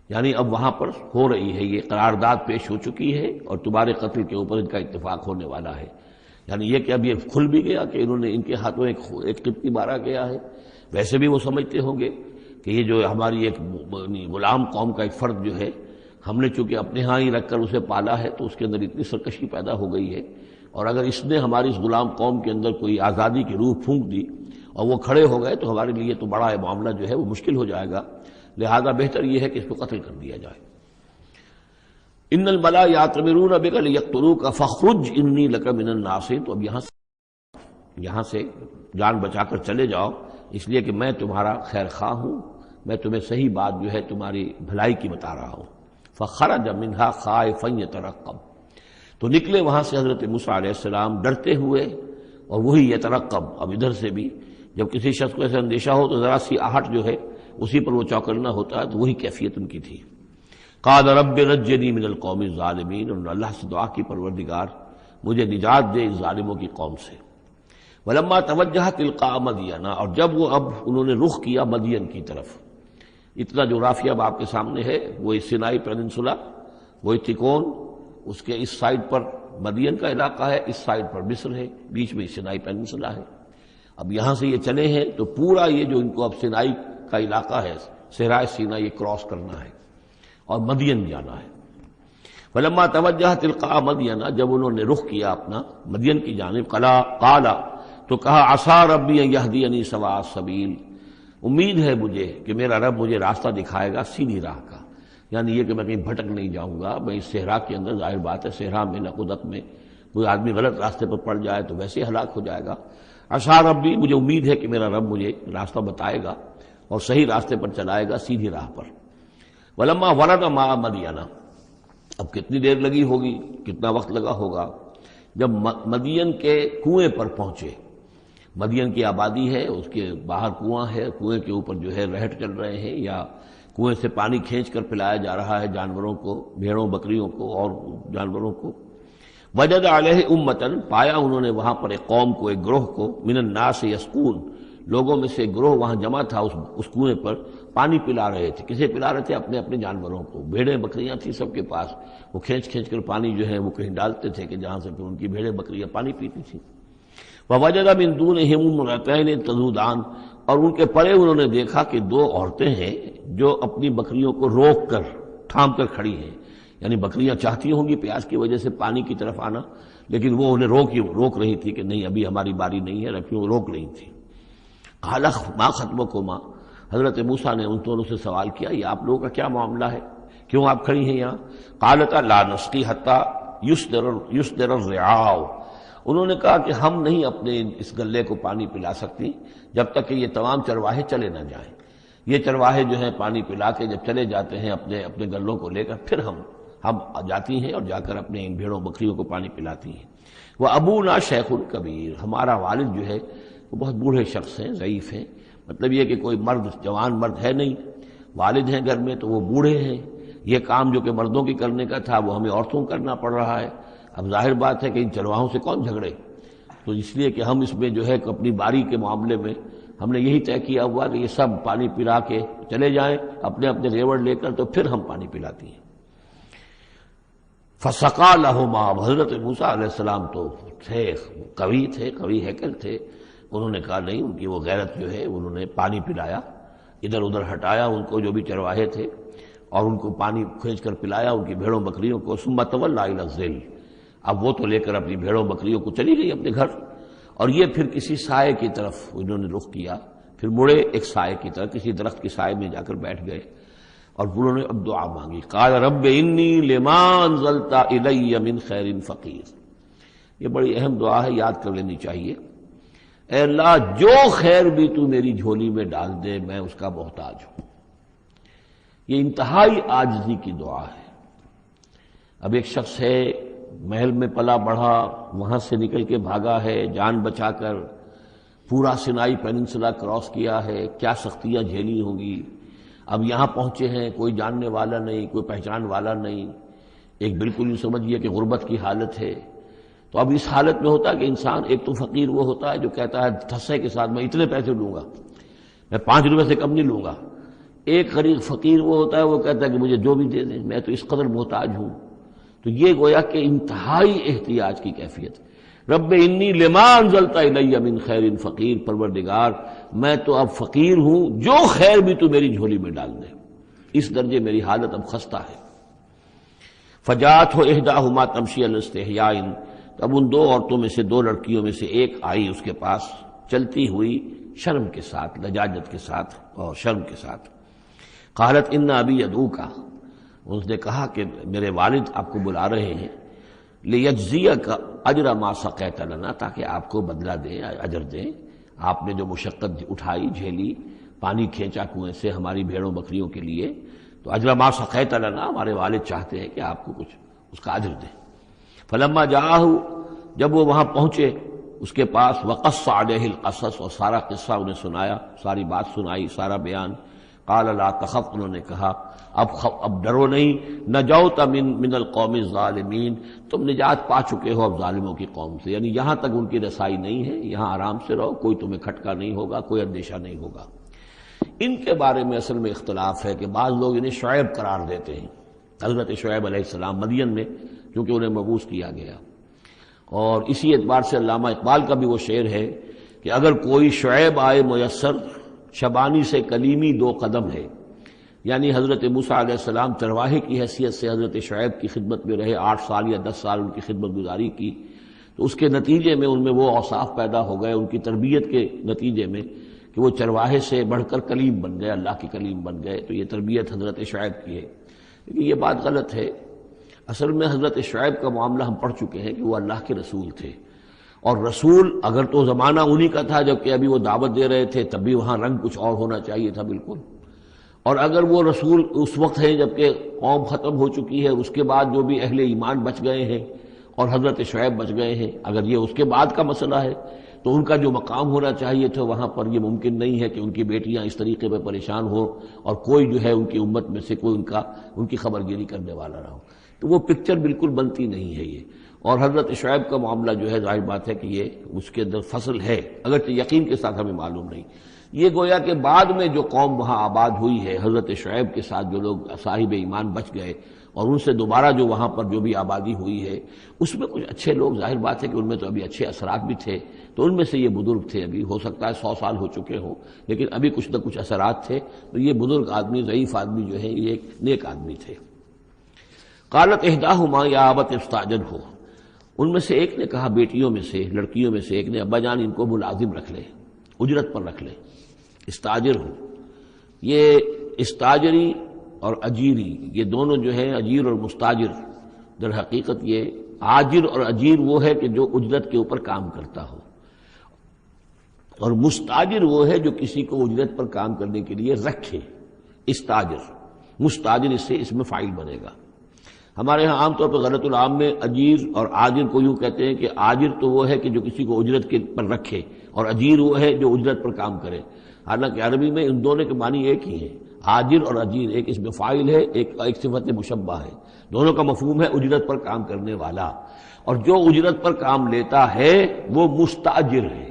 یعنی اب وہاں پر ہو رہی ہے، یہ قرارداد پیش ہو چکی ہے اور تمہارے قتل کے اوپر ان کا اتفاق ہونے والا ہے، یعنی یہ کہ اب یہ کھل بھی گیا کہ انہوں نے ان کے ہاتھوں ایک قبطی مارا گیا ہے۔ ویسے بھی وہ سمجھتے ہوں گے کہ یہ جو ہماری ایک غلام قوم کا ایک فرد جو ہے، ہم نے چونکہ اپنے ہاں ہی رکھ کر اسے پالا ہے تو اس کے اندر اتنی سرکشی پیدا ہو گئی ہے، اور اگر اس نے ہماری اس غلام قوم کے اندر کوئی آزادی کی روح پھونک دی اور وہ کھڑے ہو گئے تو ہمارے لیے تو بڑا معاملہ جو ہے وہ مشکل ہو جائے گا، لہذا بہتر یہ ہے کہ اس کو قتل کر دیا جائے۔ ان الملأ یأتمرون بک لیقتلوک فاخرج انی لک من الناصحین، تو اب یہاں سے جان بچا کر چلے جاؤ، اس لیے کہ میں تمہارا خیر خواہ ہوں، میں تمہیں صحیح بات جو ہے تمہاری بھلائی کی بتا رہا ہوں۔ فخرج منہا خائفا یترقب، تو نکلے وہاں سے حضرت موسیٰ علیہ السلام ڈرتے ہوئے، اور وہی یترقب، اب ادھر سے بھی جب کسی شخص کو ایسا اندیشہ ہو تو ذرا سی آہٹ جو ہے اسی پر وہ چوکنا ہوتا ہے، تو وہی کیفیت ان کی تھی۔ قال رب نجنی من القوم الظالمین، انہوں نے اللہ سے دعا کی پروردگار مجھے نجات دے اس ظالموں کی قوم سے۔ ولما توجہ تلقاء مدین، اور جب وہ اب انہوں نے رخ کیا مدین کی طرف، اتنا جغرافیہ اب آپ کے سامنے ہے، وہ سینائی پیننسولا، وہ تکون، اس کے اس سائڈ پر مدین کا علاقہ ہے، اس سائڈ پر مصر ہے، بیچ میں سینائی پیننسولا ہے۔ اب یہاں سے یہ چلے ہیں تو پورا یہ جو ان کو اب سینائی کا علاقہ ہے، صحرائے سینا، یہ کراس کرنا ہے اور مدین جانا ہے۔ فلما توجہ تلقاء مدین، جب انہوں نے رخ کیا اپنا مدین کی جانب، قال تو کہا عسیٰ ربی ان یہدینی سواء السبیل، امید ہے مجھے کہ میرا رب مجھے راستہ دکھائے گا سیدھی راہ کا، یعنی یہ کہ میں کہیں بھٹک نہیں جاؤں گا۔ میں اس صحرا کے اندر، ظاہر بات ہے صحرا میں نقودت میں کوئی آدمی غلط راستے پر پڑ جائے تو ویسے ہلاک ہو جائے گا۔ عسیٰ ربی، مجھے امید ہے کہ میرا رب مجھے راستہ بتائے گا اور صحیح راستے پر چلائے گا، سیدھی راہ پر۔ ولما ورد ماء مدین، اب کتنی دیر لگی ہوگی، کتنا وقت لگا ہوگا، جب مدین کے کنویں پر پہنچے۔ مدین کی آبادی ہے، اس کے باہر کنواں ہے، کنویں کے اوپر جو ہے رہٹ چل رہے ہیں، یا کنویں سے پانی کھینچ کر پلایا جا رہا ہے جانوروں کو، بھیڑوں بکریوں کو اور جانوروں کو۔ وجد علیہ امتن، پایا انہوں نے وہاں پر ایک قوم کو، ایک گروہ کو، من الناس یسقون، لوگوں میں سے ایک گروہ وہاں جمع تھا اس کنویں پر، پانی پلا رہے تھے۔ کسے پلا رہے تھے؟ اپنے اپنے جانوروں کو، بھیڑیں بکریاں تھیں سب کے پاس، وہ کھینچ کھینچ کر پانی جو ہے وہ کہیں ڈالتے تھے کہ جہاں سے پھر ان کی بھیڑیں بکریاں پانی پیتی تھیں۔ ووجد من دونہم امرأتین تذودان، اور ان کے پرے انہوں نے دیکھا کہ دو عورتیں ہیں جو اپنی بکریوں کو روک کر تھام کر کھڑی ہیں، یعنی بکریاں چاہتی ہوں گی پیاس کی وجہ سے پانی کی طرف آنا، لیکن وہ انہیں روک رہی تھی کہ نہیں ابھی ہماری باری نہیں ہے، رکھیوں روک رہی تھی۔ قال ما خطبکما، حضرت موسیٰ نے ان دونوں سے سوال کیا یہ آپ لوگوں کا کیا معاملہ ہے، کیوں آپ کھڑی ہیں یہاں؟ قالتا لا نسقی حتی یصدر الرعاء، انہوں نے کہا کہ ہم نہیں اپنے اس گلے کو پانی پلا سکتی جب تک کہ یہ تمام چرواہے چلے نہ جائیں۔ یہ چرواہے جو ہیں پانی پلا کے جب چلے جاتے ہیں اپنے گلوں کو لے کر، پھر ہم جاتی ہیں اور جا کر اپنے ان بھیڑوں بکریوں کو پانی پلاتی ہیں۔ وہ ابونا شیخ کبیر، ہمارا والد جو ہے وہ بہت بوڑھے شخص ہیں، ضعیف ہیں، مطلب یہ کہ کوئی مرد، جوان مرد ہے نہیں، والد ہیں گھر میں تو وہ بوڑھے ہیں، یہ کام جو کہ مردوں کی کرنے کا تھا وہ ہمیں عورتوں کو کرنا پڑ رہا ہے۔ اب ظاہر بات ہے کہ ان چرواہوں سے کون جھگڑے، تو اس لیے کہ ہم اس میں جو ہے اپنی باری کے معاملے میں ہم نے یہی طے کیا ہوا کہ یہ سب پانی پلا کے چلے جائیں اپنے اپنے ریوڑ لے کر، تو پھر ہم پانی پلاتی ہیں۔ فسقا لہما، حضرت موسیٰ علیہ السلام تو تھے قوی ہیکل تھے، انہوں نے کہا نہیں، ان کی وہ غیرت جو ہے، انہوں نے پانی پلایا، ادھر ادھر ہٹایا ان کو جو بھی چرواہے تھے، اور ان کو پانی کھینچ کر پلایا ان کی بھیڑوں بکریوں کو۔ ثم تولی الی الظل، اب وہ تو لے کر اپنی بھیڑوں بکریوں کو چلی گئی اپنے گھر، اور یہ پھر کسی سائے کی طرف انہوں نے رخ کیا، پھر مڑے ایک سائے کی طرف، کسی درخت کے سائے میں جا کر بیٹھ گئے، اور انہوں نے اب دعا مانگی۔ قال رب انی لما انزلت الی من خیر فقیر، یہ بڑی اہم دعا ہے، یاد کر لینی چاہیے۔ اے اللہ جو خیر بھی تو میری جھولی میں ڈال دے میں اس کا محتاج ہوں۔ یہ انتہائی عاجزی کی دعا ہے۔ اب ایک شخص ہے، محل میں پلا بڑھا، وہاں سے نکل کے بھاگا ہے جان بچا کر، پورا سینائی پیننسلا کراس کیا ہے، کیا سختیاں جھیلی ہوں گی، اب یہاں پہنچے ہیں، کوئی جاننے والا نہیں، کوئی پہچان والا نہیں، ایک بالکل یوں سمجھیے کہ غربت کی حالت ہے۔ تو اب اس حالت میں ہوتا ہے کہ انسان، ایک تو فقیر وہ ہوتا ہے جو کہتا ہے ٹھسے کے ساتھ میں اتنے پیسے لوں گا، میں 5 روپے سے کم نہیں لوں گا۔ ایک غریب فقیر وہ ہوتا ہے، وہ کہتا ہے کہ مجھے جو بھی دے دیں، میں تو اس قدر محتاج ہوں۔ تو یہ گویا کہ انتہائی احتیاج کی کیفیت۔ رب انی لما انزلت الی من خیر فقیر، پروردگار میں تو اب فقیر ہوں، جو خیر بھی تو میری جھولی میں ڈال دے، اس درجے میری حالت اب خستہ ہے۔ فجاءت احداہما تمشی علی استحیاء، اب ان 2 عورتوں میں سے 2 لڑکیوں میں سے ایک آئی اس کے پاس چلتی ہوئی شرم کے ساتھ، لجاجت کے ساتھ اور شرم کے ساتھ۔ قالت ان ابی یدعوک، اس نے کہا کہ میرے والد آپ کو بلا رہے ہیں، لیجزیک اجر ما سقیت لنا، تاکہ آپ کو بدلہ دیں، اجر دیں، آپ نے جو مشقت اٹھائی جھیلی، پانی کھینچا کنویں سے ہماری بھیڑوں بکریوں کے لیے، تو اجر ما سقیت لنا، ہمارے والد چاہتے ہیں کہ آپ کو کچھ اس کا اجر دیں۔ فلما جاءہ، جب وہ وہاں پہنچے اس کے پاس، وقص علیہ القصص، اور سارا قصہ انہیں سنایا، ساری بات سنائی، سارا بیان۔ قال لا تخف، انہوں نے کہا اب ڈرو نہیں، نجوت من القوم الظالمین، تم نجات پا چکے ہو اب ظالموں کی قوم سے، یعنی یہاں تک ان کی رسائی نہیں ہے، یہاں آرام سے رہو، کوئی تمہیں کھٹکا نہیں ہوگا، کوئی اندیشہ نہیں ہوگا۔ ان کے بارے میں اصل میں اختلاف ہے کہ بعض لوگ انہیں شعیب قرار دیتے ہیں، حضرت شعیب علیہ السلام مدین میں کیونکہ انہیں مبعوث کیا گیا، اور اسی اعتبار سے علامہ اقبال کا بھی وہ شعر ہے کہ اگر کوئی شعیب آئے میسر، شبانی سے کلیمی 2 قدم ہے، یعنی حضرت موسیٰ علیہ السلام چرواہے کی حیثیت سے حضرت شعیب کی خدمت میں رہے، 8 سال یا 10 سال ان کی خدمت گزاری کی، تو اس کے نتیجے میں ان میں وہ اوصاف پیدا ہو گئے، ان کی تربیت کے نتیجے میں کہ وہ چرواہے سے بڑھ کر کلیم بن گئے، اللہ کے کلیم بن گئے۔ تو یہ تربیت حضرت شعیب کی ہے، لیکن یہ بات غلط ہے۔ اصل میں حضرت شعیب کا معاملہ ہم پڑھ چکے ہیں کہ وہ اللہ کے رسول تھے، اور رسول اگر تو زمانہ انہی کا تھا جبکہ ابھی وہ دعوت دے رہے تھے، تب بھی وہاں رنگ کچھ اور ہونا چاہیے تھا بالکل، اور اگر وہ رسول اس وقت ہیں جبکہ قوم ختم ہو چکی ہے، اس کے بعد جو بھی اہل ایمان بچ گئے ہیں اور حضرت شعیب بچ گئے ہیں، اگر یہ اس کے بعد کا مسئلہ ہے تو ان کا جو مقام ہونا چاہیے تھا وہاں پر یہ ممکن نہیں ہے کہ ان کی بیٹیاں اس طریقے پہ پریشان ہو اور کوئی جو ہے ان کی امت میں سے کوئی ان کی خبر گیری کرنے والا نہ ہو۔ تو وہ پکچر بالکل بنتی نہیں ہے یہ۔ اور حضرت شعیب کا معاملہ جو ہے ظاہر بات ہے کہ یہ اس کے اندر فصل ہے، اگرچہ یقین کے ساتھ ہمیں معلوم نہیں۔ یہ گویا کہ بعد میں جو قوم وہاں آباد ہوئی ہے حضرت شعیب کے ساتھ، جو لوگ صاحب ایمان بچ گئے اور ان سے دوبارہ جو وہاں پر جو بھی آبادی ہوئی ہے، اس میں کچھ اچھے لوگ، ظاہر بات ہے کہ ان میں تو ابھی اچھے اثرات بھی تھے، تو ان میں سے یہ بزرگ تھے، ابھی ہو سکتا ہے 100 سال ہو چکے ہوں لیکن ابھی کچھ نہ کچھ اثرات تھے، تو یہ بزرگ آدمی، ضعیف آدمی جو ہے یہ ایک نیک آدمی تھے۔ قالت احداہما یا ابت استاجرہ، ان میں سے ایک نے کہا، بیٹیوں میں سے، لڑکیوں میں سے ایک نے، ابا جان ان کو ملازم رکھ لے، اجرت پر رکھ لے، استاجر ہو۔ یہ استاجری اور اجیری یہ دونوں جو ہیں، اجیر اور مستاجر، در حقیقت یہ آجر اور اجیر وہ ہے کہ جو اجرت کے اوپر کام کرتا ہو، اور مستاجر وہ ہے جو کسی کو اجرت پر کام کرنے کے لیے رکھے۔ استاجر، مستاجر اس سے اس میں فاعل بنے گا۔ ہمارے ہاں عام طور پر غلط العام میں اجیر اور آجر کو یوں کہتے ہیں کہ آجر تو وہ ہے کہ جو کسی کو اجرت کے پر رکھے، اور اجیر وہ ہے جو اجرت پر کام کرے، حالانکہ عربی میں ان دونوں کے معنی ایک ہی ہیں۔ آجر اور اجیر، ایک اس میں فاعل ہے، ایک صفت مشبہ ہے، دونوں کا مفہوم ہے اجرت پر کام کرنے والا، اور جو اجرت پر کام لیتا ہے وہ مستاجر ہے۔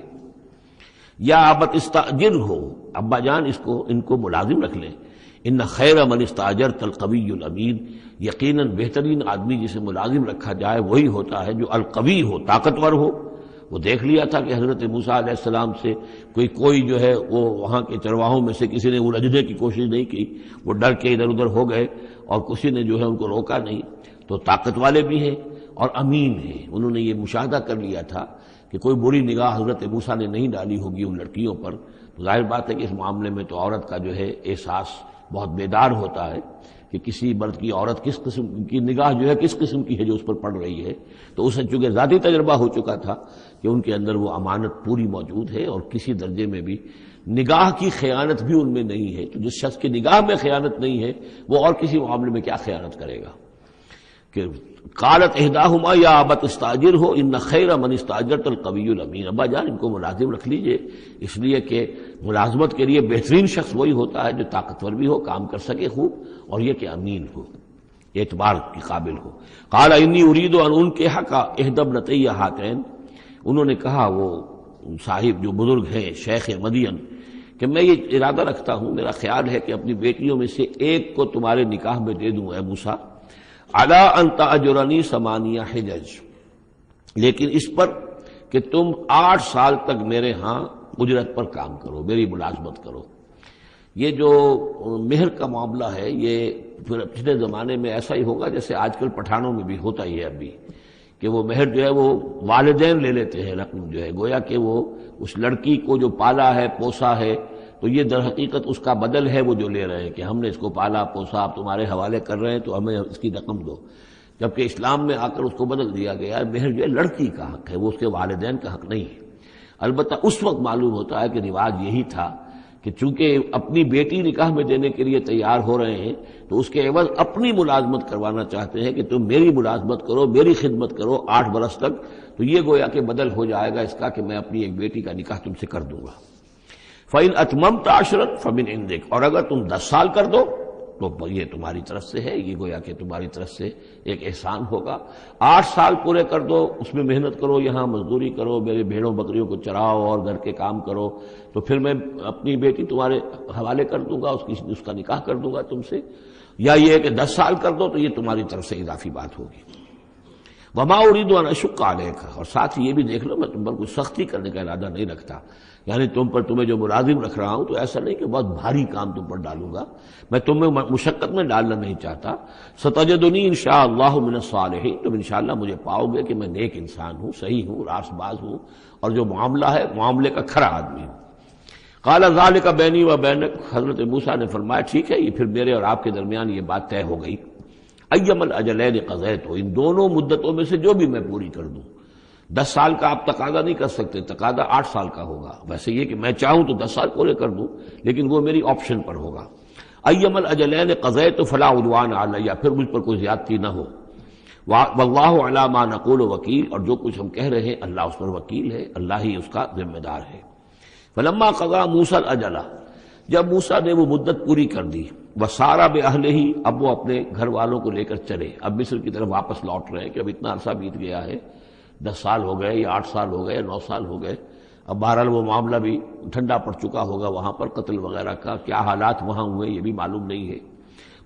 یا ابت استاجر ہو، ابا جان ان کو ملازم رکھ لیں۔ ان خیر من استاجرت القوی الامین، یقیناً بہترین آدمی جسے ملازم رکھا جائے وہی ہوتا ہے جو القوی ہو، طاقتور ہو۔ وہ دیکھ لیا تھا کہ حضرت موسیٰ علیہ السلام سے کوئی جو ہے وہ وہاں کے چرواہوں میں سے کسی نے الجھنے کی کوشش نہیں کی، وہ ڈر کے ادھر ادھر ہو گئے اور کسی نے جو ہے ان کو روکا نہیں۔ تو طاقت والے بھی ہیں اور امین ہیں، انہوں نے یہ مشاہدہ کر لیا تھا کہ کوئی بری نگاہ حضرت موسیٰ نے نہیں ڈالی ہوگی ان لڑکیوں پر۔ تو ظاہر بات ہے کہ اس معاملے میں تو عورت کا جو ہے احساس بہت بیدار ہوتا ہے کہ کسی مرد کی عورت کس قسم کی نگاہ جو ہے کس قسم کی ہے جو اس پر پڑ رہی ہے۔ تو اسے چونکہ ذاتی تجربہ ہو چکا تھا کہ ان کے اندر وہ امانت پوری موجود ہے اور کسی درجے میں بھی نگاہ کی خیانت بھی ان میں نہیں ہے۔ تو جس شخص کی نگاہ میں خیانت نہیں ہے وہ اور کسی معاملے میں کیا خیانت کرے گا؟ کہ قالت احداہما یا ابت استاجر ہو ان خیر من استاجرت القوی الامین، ابا جان ان کو ملازم رکھ لیجئے، اس لیے کہ ملازمت کے لیے بہترین شخص وہی ہوتا ہے جو طاقتور بھی ہو، کام کر سکے خوب، اور یہ کہ امین ہو، اعتبار کے قابل ہو۔ قال انی ارید ان انکحک احدی ابنتی ہاتین، انہوں نے کہا وہ صاحب جو بزرگ ہیں شیخ مدین کہ میں یہ ارادہ رکھتا ہوں، میرا خیال ہے کہ اپنی بیٹیوں میں سے ایک کو تمہارے نکاح میں دے دوں اے موسیٰ، علی ان تأجرنی 8 حجج، لیکن اس پر کہ تم 8 سال تک میرے ہاں اجرت پر کام کرو، میری ملازمت کرو۔ یہ جو مہر کا معاملہ ہے یہ پچھلے زمانے میں ایسا ہی ہوگا جیسے آج کل پٹھانوں میں بھی ہوتا ہی ہے ابھی، کہ وہ مہر جو ہے وہ والدین لے لیتے ہیں رقم جو ہے، گویا کہ وہ اس لڑکی کو جو پالا ہے پوسا ہے تو یہ در حقیقت اس کا بدل ہے وہ جو لے رہے ہیں کہ ہم نے اس کو پالا پوسا، آپ تمہارے حوالے کر رہے ہیں تو ہمیں اس کی رقم دو، جبکہ اسلام میں آ کر اس کو بدل دیا گیا ہے، مہر جو ہے لڑکی کا حق ہے، وہ اس کے والدین کا حق نہیں ہے۔ البتہ اس وقت معلوم ہوتا ہے کہ رواج یہی تھا کہ چونکہ اپنی بیٹی نکاح میں دینے کے لیے تیار ہو رہے ہیں تو اس کے عوض اپنی ملازمت کروانا چاہتے ہیں کہ تم میری ملازمت کرو، میری خدمت کرو 8 برس تک، تو یہ گویا کہ بدل ہو جائے گا اس کا کہ میں اپنی ایک بیٹی کا نکاح تم سے کر دوں گا۔ فَإِنْ أَتْمَمْتَ 10 فَمِنْ عِنْدِكَ، اور اگر تم 10 سال کر دو تو یہ تمہاری طرف سے ہے، یہ گویا کہ تمہاری طرف سے ایک احسان ہوگا۔ 8 سال پورے کر دو، اس میں محنت کرو، یہاں مزدوری کرو، میرے بھیڑوں بکریوں کو چراؤ اور گھر کے کام کرو، تو پھر میں اپنی بیٹی تمہارے حوالے کر دوں گا، اس کا نکاح کر دوں گا تم سے۔ یا یہ کہ 10 سال کر دو تو یہ تمہاری طرف سے اضافی بات ہوگی۔ وما اريد ان اشق عليك، اور ساتھ ہی یہ بھی دیکھ لو میں تم پر کوئی سختی کرنے کا ارادہ نہیں رکھتا یعنی تمہیں جو ملازم رکھ رہا ہوں تو ایسا نہیں کہ بہت بھاری کام تم پر ڈالوں گا، میں تمہیں مشقت میں ڈالنا نہیں چاہتا۔ ستجدنی انشاءاللہ من الصالحین، تم انشاءاللہ مجھے پاؤ گے کہ میں نیک انسان ہوں، صحیح ہوں، راست باز ہوں، اور جو معاملہ ہے معاملے کا کھرا آدمی ہوں۔ قال ذلک بینی و بینک، حضرت موسیٰ نے فرمایا ٹھیک ہے، یہ پھر میرے اور آپ کے درمیان یہ بات طے ہو گئی۔ ایم الاجلین قضیت، ان دونوں مدتوں میں سے جو بھی میں پوری کر دوں۔ 10 سال کا آپ تقاضا نہیں کر سکتے، تقاضا 8 سال کا ہوگا، ویسے یہ کہ میں چاہوں تو 10 سال پورے کر دوں، لیکن وہ میری آپشن پر ہوگا۔ ایم الاجلین قضیت فلا عدوان علی، پھر مجھ پر کوئی زیادتی نہ ہو۔ واللہ علی ما نقول وکیل، اور جو کچھ ہم کہہ رہے ہیں اللہ اس پر وکیل ہے، اللہ ہی اس کا ذمہ دار ہے۔ فلما قضا موسیٰ الاجل، جب موسیٰ نے وہ مدت پوری کر دی، وسارا باہلہ، اب وہ اپنے گھر والوں کو لے کر چلے، اب مصر کی طرف واپس لوٹ رہے ہیں کہ اب اتنا عرصہ بیت گیا ہے، 10 سال ہو گئے یا 8 سال ہو گئے یا 9 سال ہو گئے، اب بہرحال وہ معاملہ بھی ٹھنڈا پڑ چکا ہوگا، وہاں پر قتل وغیرہ کا کیا حالات وہاں ہوئے یہ بھی معلوم نہیں ہے۔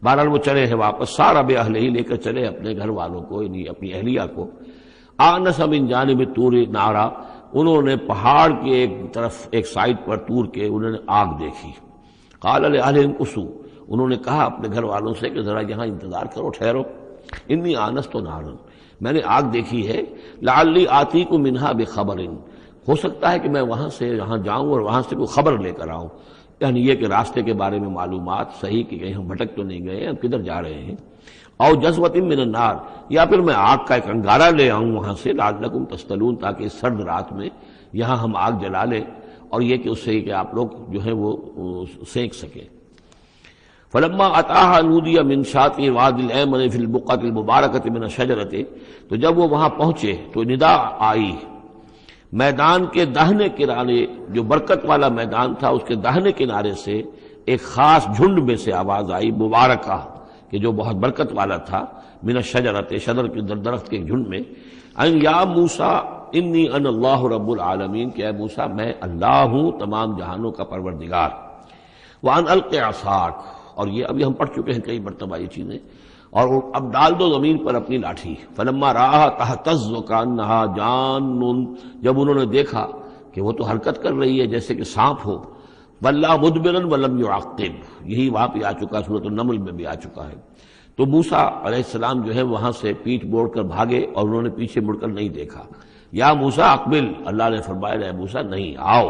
بہرحال وہ چلے ہیں واپس، سارا باہلہ لے کر چلے اپنے گھر والوں کو، یعنی اپنی اہلیہ کو۔ آنس من جانب طور نارا، انہوں نے پہاڑ کے ایک طرف ایک سائڈ پر طور کے انہوں نے آگ دیکھی۔ قال لأہلہم کثوا، انہوں نے کہا اپنے گھر والوں سے کہ ذرا یہاں انتظار کرو، ٹھہرو، انی آنست نارا، میں نے آگ دیکھی ہے، لعلی آتیکم منہا بخبر، ہو سکتا ہے کہ میں وہاں سے یہاں جاؤں اور وہاں سے کوئی خبر لے کر آؤں، یعنی یہ کہ راستے کے بارے میں معلومات صحیح کہ کہیں ہم بھٹک تو نہیں گئے، ہم کدھر جا رہے ہیں۔ او جذوۃ من النار، یا پھر میں آگ کا ایک انگارہ لے آؤں وہاں سے، لعلکم تصطلون، تاکہ اس سرد رات میں یہاں ہم آگ جلا لیں، اور یہ کہ اس سے کہ آپ لوگ جو ہے وہ سینک سکیں۔ فلما اتاها نودی من شاطئ الوادی الایمن فی البقعۃ المبارکۃ من الشجرۃ، تو جب وہ وہاں پہنچے تو ندا آئی، میدان کے داہنے کنارے، جو برکت والا میدان تھا اس کے داہنے کنارے سے ایک خاص جھنڈ میں سے آواز آئی، مبارکہ، کہ جو بہت برکت والا تھا، من الشجرۃ، شجر کے درخت کے جھنڈ میں، ان یا موسیٰ انی انا اللہ رب العالمین، کہ اے موسیٰ میں اللہ ہوں تمام جہانوں کا پروردگار۔ وان الق عصاک، اور یہ ابھی ہم پڑھ چکے ہیں کئی مرتبہ یہ چیزیں، اور اب ڈال دو زمین پر اپنی لاٹھی۔ فلما رآہا تہتز کانہا جان، جب انہوں نے دیکھا کہ وہ تو حرکت کر رہی ہے جیسے کہ سانپ ہو، ولا مدبرا ولم يعقب، یہی وہاں پہ آ چکا، سورۃ النمل میں بھی آ چکا ہے۔ تو موسیٰ علیہ السلام جو ہے وہاں سے پیٹھ موڑ کر بھاگے اور انہوں نے پیچھے مڑ کر نہیں دیکھا۔ یا موسیٰ اقبل، اللہ نے فرمایا اے موسیٰ نہیں، آؤ،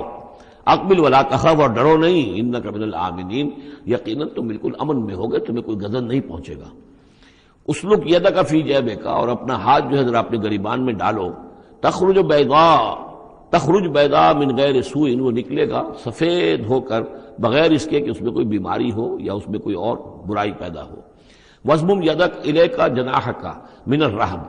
اقبل ولا تخف، اور ڈرو نہیں، انک من الآمنین، یقیناً تم بالکل امن میں ہوگے، تمہیں کوئی غضب نہیں پہنچے گا۔ اسلک یدک فی جیبک، اور اپنا ہاتھ جو ہے ذرا اپنے گریبان میں ڈالو، تخرج بیضاء من غیر سوء، وہ نکلے گا سفید ہو کر بغیر اس کے کہ اس میں کوئی بیماری ہو یا اس میں کوئی اور برائی پیدا ہو۔ وضمم یدک الیک جناحک من الرحم،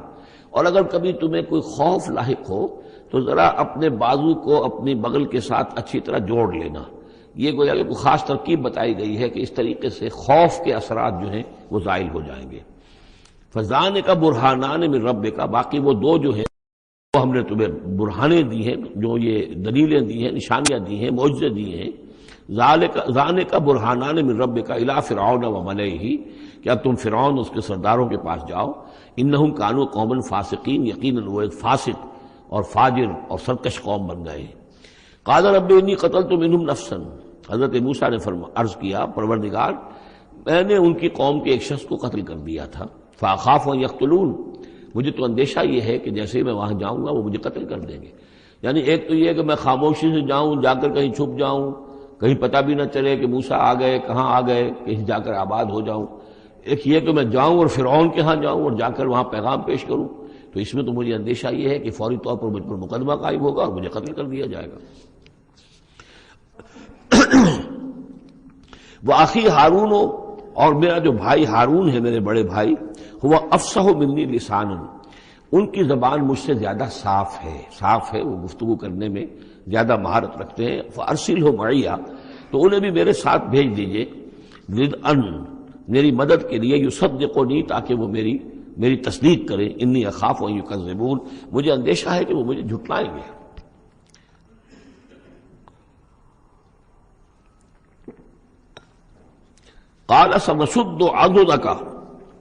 اور اگر کبھی تمہیں کوئی خوف لاحق ہو تو ذرا اپنے بازو کو اپنی بغل کے ساتھ اچھی طرح جوڑ لینا۔ یہ گویا کہ کوئی خاص ترکیب بتائی گئی ہے کہ اس طریقے سے خوف کے اثرات جو ہیں وہ زائل ہو جائیں گے۔ فذانک برہانان من ربک، باقی وہ دو جو ہیں وہ ہم نے تمہیں برہانے دی ہیں، جو یہ دلیلیں دی ہیں، نشانیاں دی ہیں، معجزے دیے ہیں۔ ذانک برہانان من ربک الی فرعون وملئہ، کہ اب تم فرعون اس کے سرداروں کے پاس جاؤ، انہم کانوا قوما فاسقین، یقیناً وہ ایک فاسق اور فاجر اور سرکش قوم بن گئے۔ قال رب انی قتلت منہم نفسا، حضرت موسیٰ نے عرض کیا پروردگار میں نے ان کی قوم کے ایک شخص کو قتل کر دیا تھا، فاخاف ان یقتلون، مجھے تو اندیشہ یہ ہے کہ جیسے ہی میں وہاں جاؤں گا وہ مجھے قتل کر دیں گے۔ یعنی ایک تو یہ کہ میں خاموشی سے جاؤں، جا کر کہیں چھپ جاؤں، کہیں پتہ بھی نہ چلے کہ موسیٰ آ گئے، کہاں آ گئے، کہیں جا کر آباد ہو جاؤں۔ ایک یہ کہ میں جاؤں اور فرعون کے ہاں جاؤں اور جا کر وہاں پیغام پیش کروں، تو اس میں تو مجھے اندیشہ یہ ہے کہ فوری طور پر مجھ پر مقدمہ قائم ہوگا اور مجھے قتل کر دیا جائے گا۔ وآخی ہارون، اور میرا جو بھائی ہارون ہے، میرے بڑے بھائی، ہوا افصح منی لسانا، ان کی زبان مجھ سے زیادہ صاف ہے، وہ گفتگو کرنے میں زیادہ مہارت رکھتے ہیں۔ فارسلہ معی، تو انہیں بھی میرے ساتھ بھیج دیجئے، ردءً، میری مدد کے لیے، یصدقونی، تاکہ وہ میری تصدیق کریں، انی اخاف ان یکذبون، مجھے اندیشہ ہے کہ وہ مجھے جھٹلائیں گے۔ قال سنشد عضدک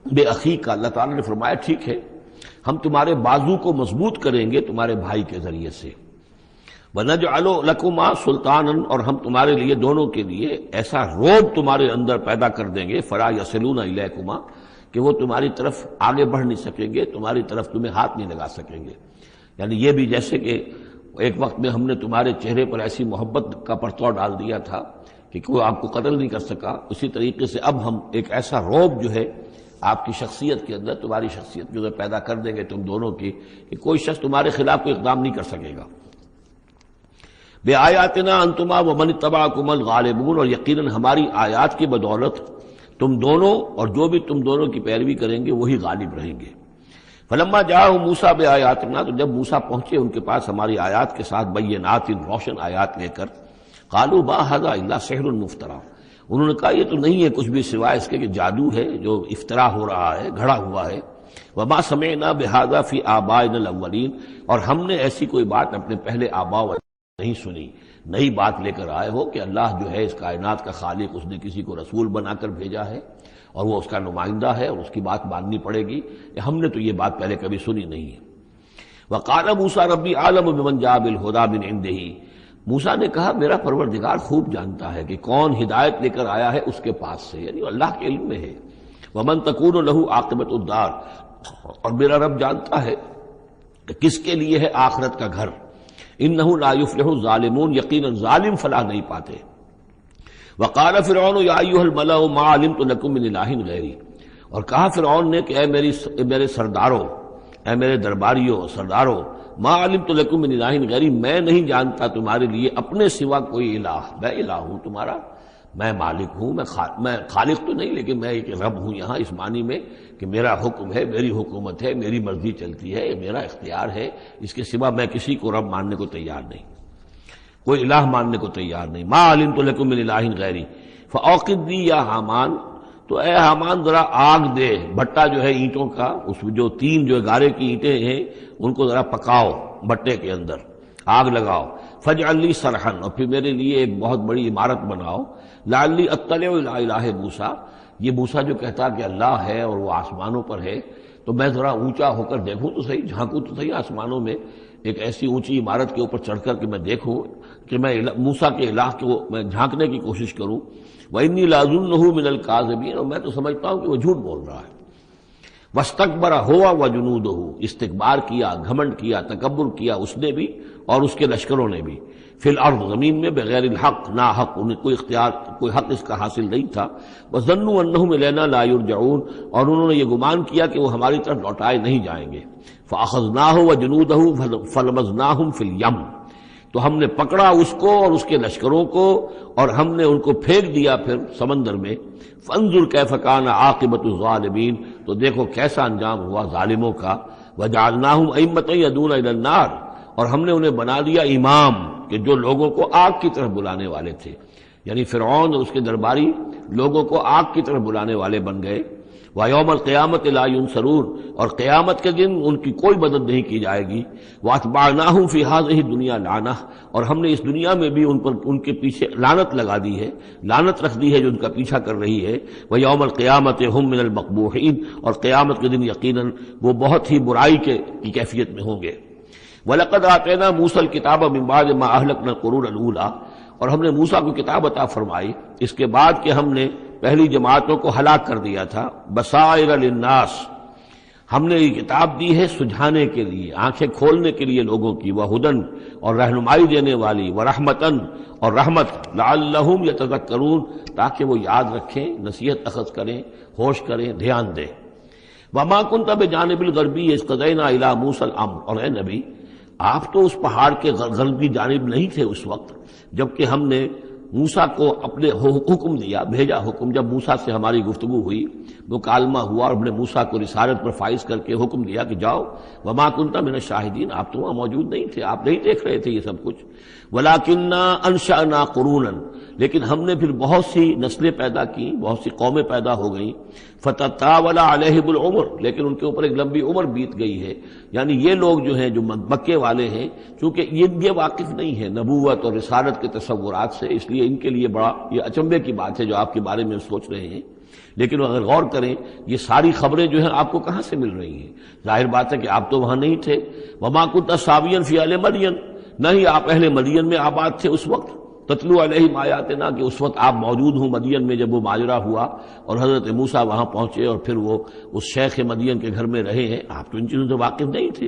باخیک، اللہ تعالیٰ نے فرمایا ٹھیک ہے، ہم تمہارے بازو کو مضبوط کریں گے تمہارے بھائی کے ذریعے سے۔ وَنَجْعَلُ لَكُمَا سُلْطَانًا، اور ہم تمہارے لیے دونوں کے لیے ایسا روب تمہارے اندر پیدا کر دیں گے، فَلَا يَصِلُونَ إِلَيْكُمَا، کہ وہ تمہاری طرف آگے بڑھ نہیں سکیں گے، تمہاری طرف تمہیں ہاتھ نہیں لگا سکیں گے۔ یعنی یہ بھی جیسے کہ ایک وقت میں ہم نے تمہارے چہرے پر ایسی محبت کا پرتو ڈال دیا تھا کہ کوئی آپ کو قتل نہیں کر سکا، اسی طریقے سے اب ہم ایک ایسا روب جو ہے آپ کی شخصیت کے اندر، تمہاری شخصیت جو ہے پیدا کر دیں گے تم دونوں کی، کہ کوئی شخص تمہارے خلاف کوئی اقدام نہیں کر سکے گا۔ بِآیاتنا انتما ومن اتبعکم الغالبون، اور یقیناً ہماری آیات کی بدولت تم دونوں اور جو بھی تم دونوں کی پیروی کریں گے وہی غالب رہیں گے۔ فلما جاءهم موسیٰ بآیاتنا، تو جب موسیٰ پہنچے ان کے پاس ہماری آیات کے ساتھ، بینات، روشن آیات لے کر، قالوا ما ھذا الا سحر مفترى، انہوں نے کہا یہ تو نہیں ہے کچھ بھی سوائے اس کے کہ جادو ہے جو افطرا ہو رہا ہے، گھڑا ہوا ہے۔ وما سمعنا بھذا فی آبائنا الاولین، اور ہم نے ایسی کوئی بات اپنے پہلے آباء نہیں سنی۔ نئی بات لے کر آئے ہو کہ اللہ جو ہے اس کائنات کا خالق، اس نے کسی کو رسول بنا کر بھیجا ہے اور وہ اس کا نمائندہ ہے اور اس کی بات ماننی پڑے گی، ہم نے تو یہ بات پہلے کبھی سنی نہیں ہے۔ وقال موسیٰ ربی اعلم بمن جاء بالہدی من عنده، موسیٰ نے کہا میرا پروردگار خوب جانتا ہے کہ کون ہدایت لے کر آیا ہے اس کے پاس سے، یعنی اللہ کے علم میں ہے۔ ومن تکون له عاقبۃ الدار، اور میرا رب جانتا ہے کہ کس کے لیے ہے آخرت کا گھر۔ انہ لا یفلح الظالمون، یقیناً ظالم فلاح نہیں پاتے۔ وقال فرعون یا ایھا الملأ ما علمت لکم من الہ غیری، اور کہا فرعون نے کہ اے میرے سرداروں، اے میرے درباریوں سرداروں، ما علمت لکم من الہ غیری، میں نہیں جانتا تمہارے لیے اپنے سوا کوئی الہ، میں الہ ہوں تمہارا، میں مالک ہوں، میں خالق تو نہیں لیکن میں ایک رب ہوں یہاں، اس معنی میں کہ میرا حکم ہے، میری حکومت ہے، میری مرضی چلتی ہے، میرا اختیار ہے، اس کے سوا میں کسی کو رب ماننے کو تیار نہیں، کوئی الہ ماننے کو تیار نہیں۔ ما علمت لکم من الہ غیری فاوقد لی یا حامان، تو اے حامان ذرا آگ دے، بھٹا جو ہے اینٹوں کا، اس میں جو تین جو گارے کی اینٹیں ہیں ان کو ذرا پکاؤ بھٹے کے اندر، آگ لگاؤ، فاجعل لی صرحا، اور پھر میرے لیے ایک بہت بڑی عمارت بناؤ، لعلی اطلع الی الہ موسیٰ، یہ موسیٰ جو کہتا کہ اللہ ہے اور وہ آسمانوں پر ہے، تو میں ذرا اونچا ہو کر دیکھوں تو صحیح، جھانکوں تو صحیح آسمانوں میں، ایک ایسی اونچی عمارت کے اوپر چڑھ کر کہ میں دیکھوں کہ میں موسیٰ کے الہ کو میں جھانکنے کی کوشش کروں۔ وَإِنِّي لَأَظُنُّهُ مِنَ الْكَاذِبِينَ، اور میں تو سمجھتا ہوں کہ وہ جھوٹ بول رہا ہے۔ وَاسْتَكْبَرَ هُوَ وَجُنُودُهُ، استکبار کیا، گھمنڈ کیا، تکبر کیا اس نے بھی اور اس کے لشکروں نے بھی، فی الارض، زمین میں، بغیر الحق، نا حق، انہیں کوئی اختیار، کوئی حق اس کا حاصل نہیں تھا۔ وَظَنُّوا أَنَّهُمْ إِلَيْنَا لَا يُرْجَعُونَ، اور انہوں نے یہ گمان کیا کہ وہ ہماری طرف لوٹائے نہیں جائیں گے۔ فَأَخَذْنَاهُ وَجُنُودَهُ فَلَمَزْنَاهُمْ فِي الْيَمِّ، تو ہم نے پکڑا اس کو اور اس کے لشکروں کو اور ہم نے ان کو پھینک دیا پھر سمندر میں۔ فانظر کیف کان عاقبۃ الظالمین، تو دیکھو کیسا انجام ہوا ظالموں کا۔ وجعلناہم ائمۃ یدعون الی النار، اور ہم نے انہیں بنا دیا امام کہ جو لوگوں کو آگ کی طرف بلانے والے تھے، یعنی فرعون اور اس کے درباری لوگوں کو آگ کی طرف بلانے والے بن گئے۔ وَيَوْمَ الْقِيَامَةِ لَا يُنصَرُونَ، اور قیامت کے دن ان کی کوئی مدد نہیں کی جائے گی۔ وَأَتْبَعْنَاهُمْ فِي هَذِهِ الدُّنْيَا لَعْنَةً، اور ہم نے اس دنیا میں بھی ان کے پیچھے لعنت لگا دی ہے، لعنت رکھ دی ہے جو ان کا پیچھا کر رہی ہے۔ وَيَوْمَ الْقِيَامَةِ هُمْ مِنَ الْمَقْبُوحِينَ، اور قیامت کے دن یقیناً وہ بہت ہی برائی کی کیفیت میں ہوں گے۔ وَلَقَدْ آتَيْنَا مُوسَى الْكِتَابَ مِن بَعْدِ مَا أَهْلَكْنَا الْقُرُونَ الْأُولَىٰ، اور ہم نے موسیٰ کو کتاب عطا فرمائی اس کے بعد کہ ہم نے پہلی جماعتوں کو ہلاک کر دیا تھا۔ بصائر للناس، ہم نے یہ کتاب دی ہے سجھانے کے لیے، آنکھیں کھولنے کے لیے لوگوں کی، وہدن، اور رہنمائی دینے والی، ورحمتن، اور رحمت، لعلہم یتذکرون، تاکہ وہ یاد رکھیں، نصیحت اخذ کریں، ہوش کریں، دھیان دیں۔ وما کنت بجانب الغربی اذ قضینا الی موسیٰ الامر، اور اے نبی آپ تو اس پہاڑ کے غربی جانب نہیں تھے اس وقت جبکہ ہم نے موسیٰ کو اپنے حکم دیا، بھیجا حکم، جب موسیٰ سے ہماری گفتگو ہوئی، مکالمہ ہوا، اور ہم نے موسیٰ کو رسالت پر فائز کر کے حکم دیا کہ جاؤ۔ وما کنت من الشاہدین، آپ تو وہاں موجود نہیں تھے، آپ نہیں دیکھ رہے تھے یہ سب کچھ۔ ولکننا انشأنا قرونا، لیکن ہم نے پھر بہت سی نسلیں پیدا کی، بہت سی قومیں پیدا ہو گئیں۔ فتطاول علیہم العمر، لیکن ان کے اوپر ایک لمبی عمر بیت گئی ہے، یعنی یہ لوگ جو ہیں جو مکے والے ہیں، چونکہ یہ واقف نہیں ہے نبوت اور رسالت کے تصورات سے، اس لیے ان کے لیے بڑا یہ اچنبے کی بات ہے جو آپ کے بارے میں سوچ رہے ہیں۔ لیکن اگر غور کریں یہ ساری خبریں جو ہیں آپ کو کہاں سے مل رہی ہیں؟ ظاہر بات ہے کہ آپ تو وہاں نہیں تھے۔ وما کنت ساویا فی اہل مدین، نہ ہی آپ اہل مدین میں آباد تھے اس وقت، تتلو علیہم آیاتنا، کہ اس وقت آپ موجود ہوں مدین میں جب وہ ماجرا ہوا اور حضرت موسیٰ وہاں پہنچے اور پھر وہ اس شیخ مدین کے گھر میں رہے ہیں، آپ تو ان چیزوں سے واقف نہیں تھے.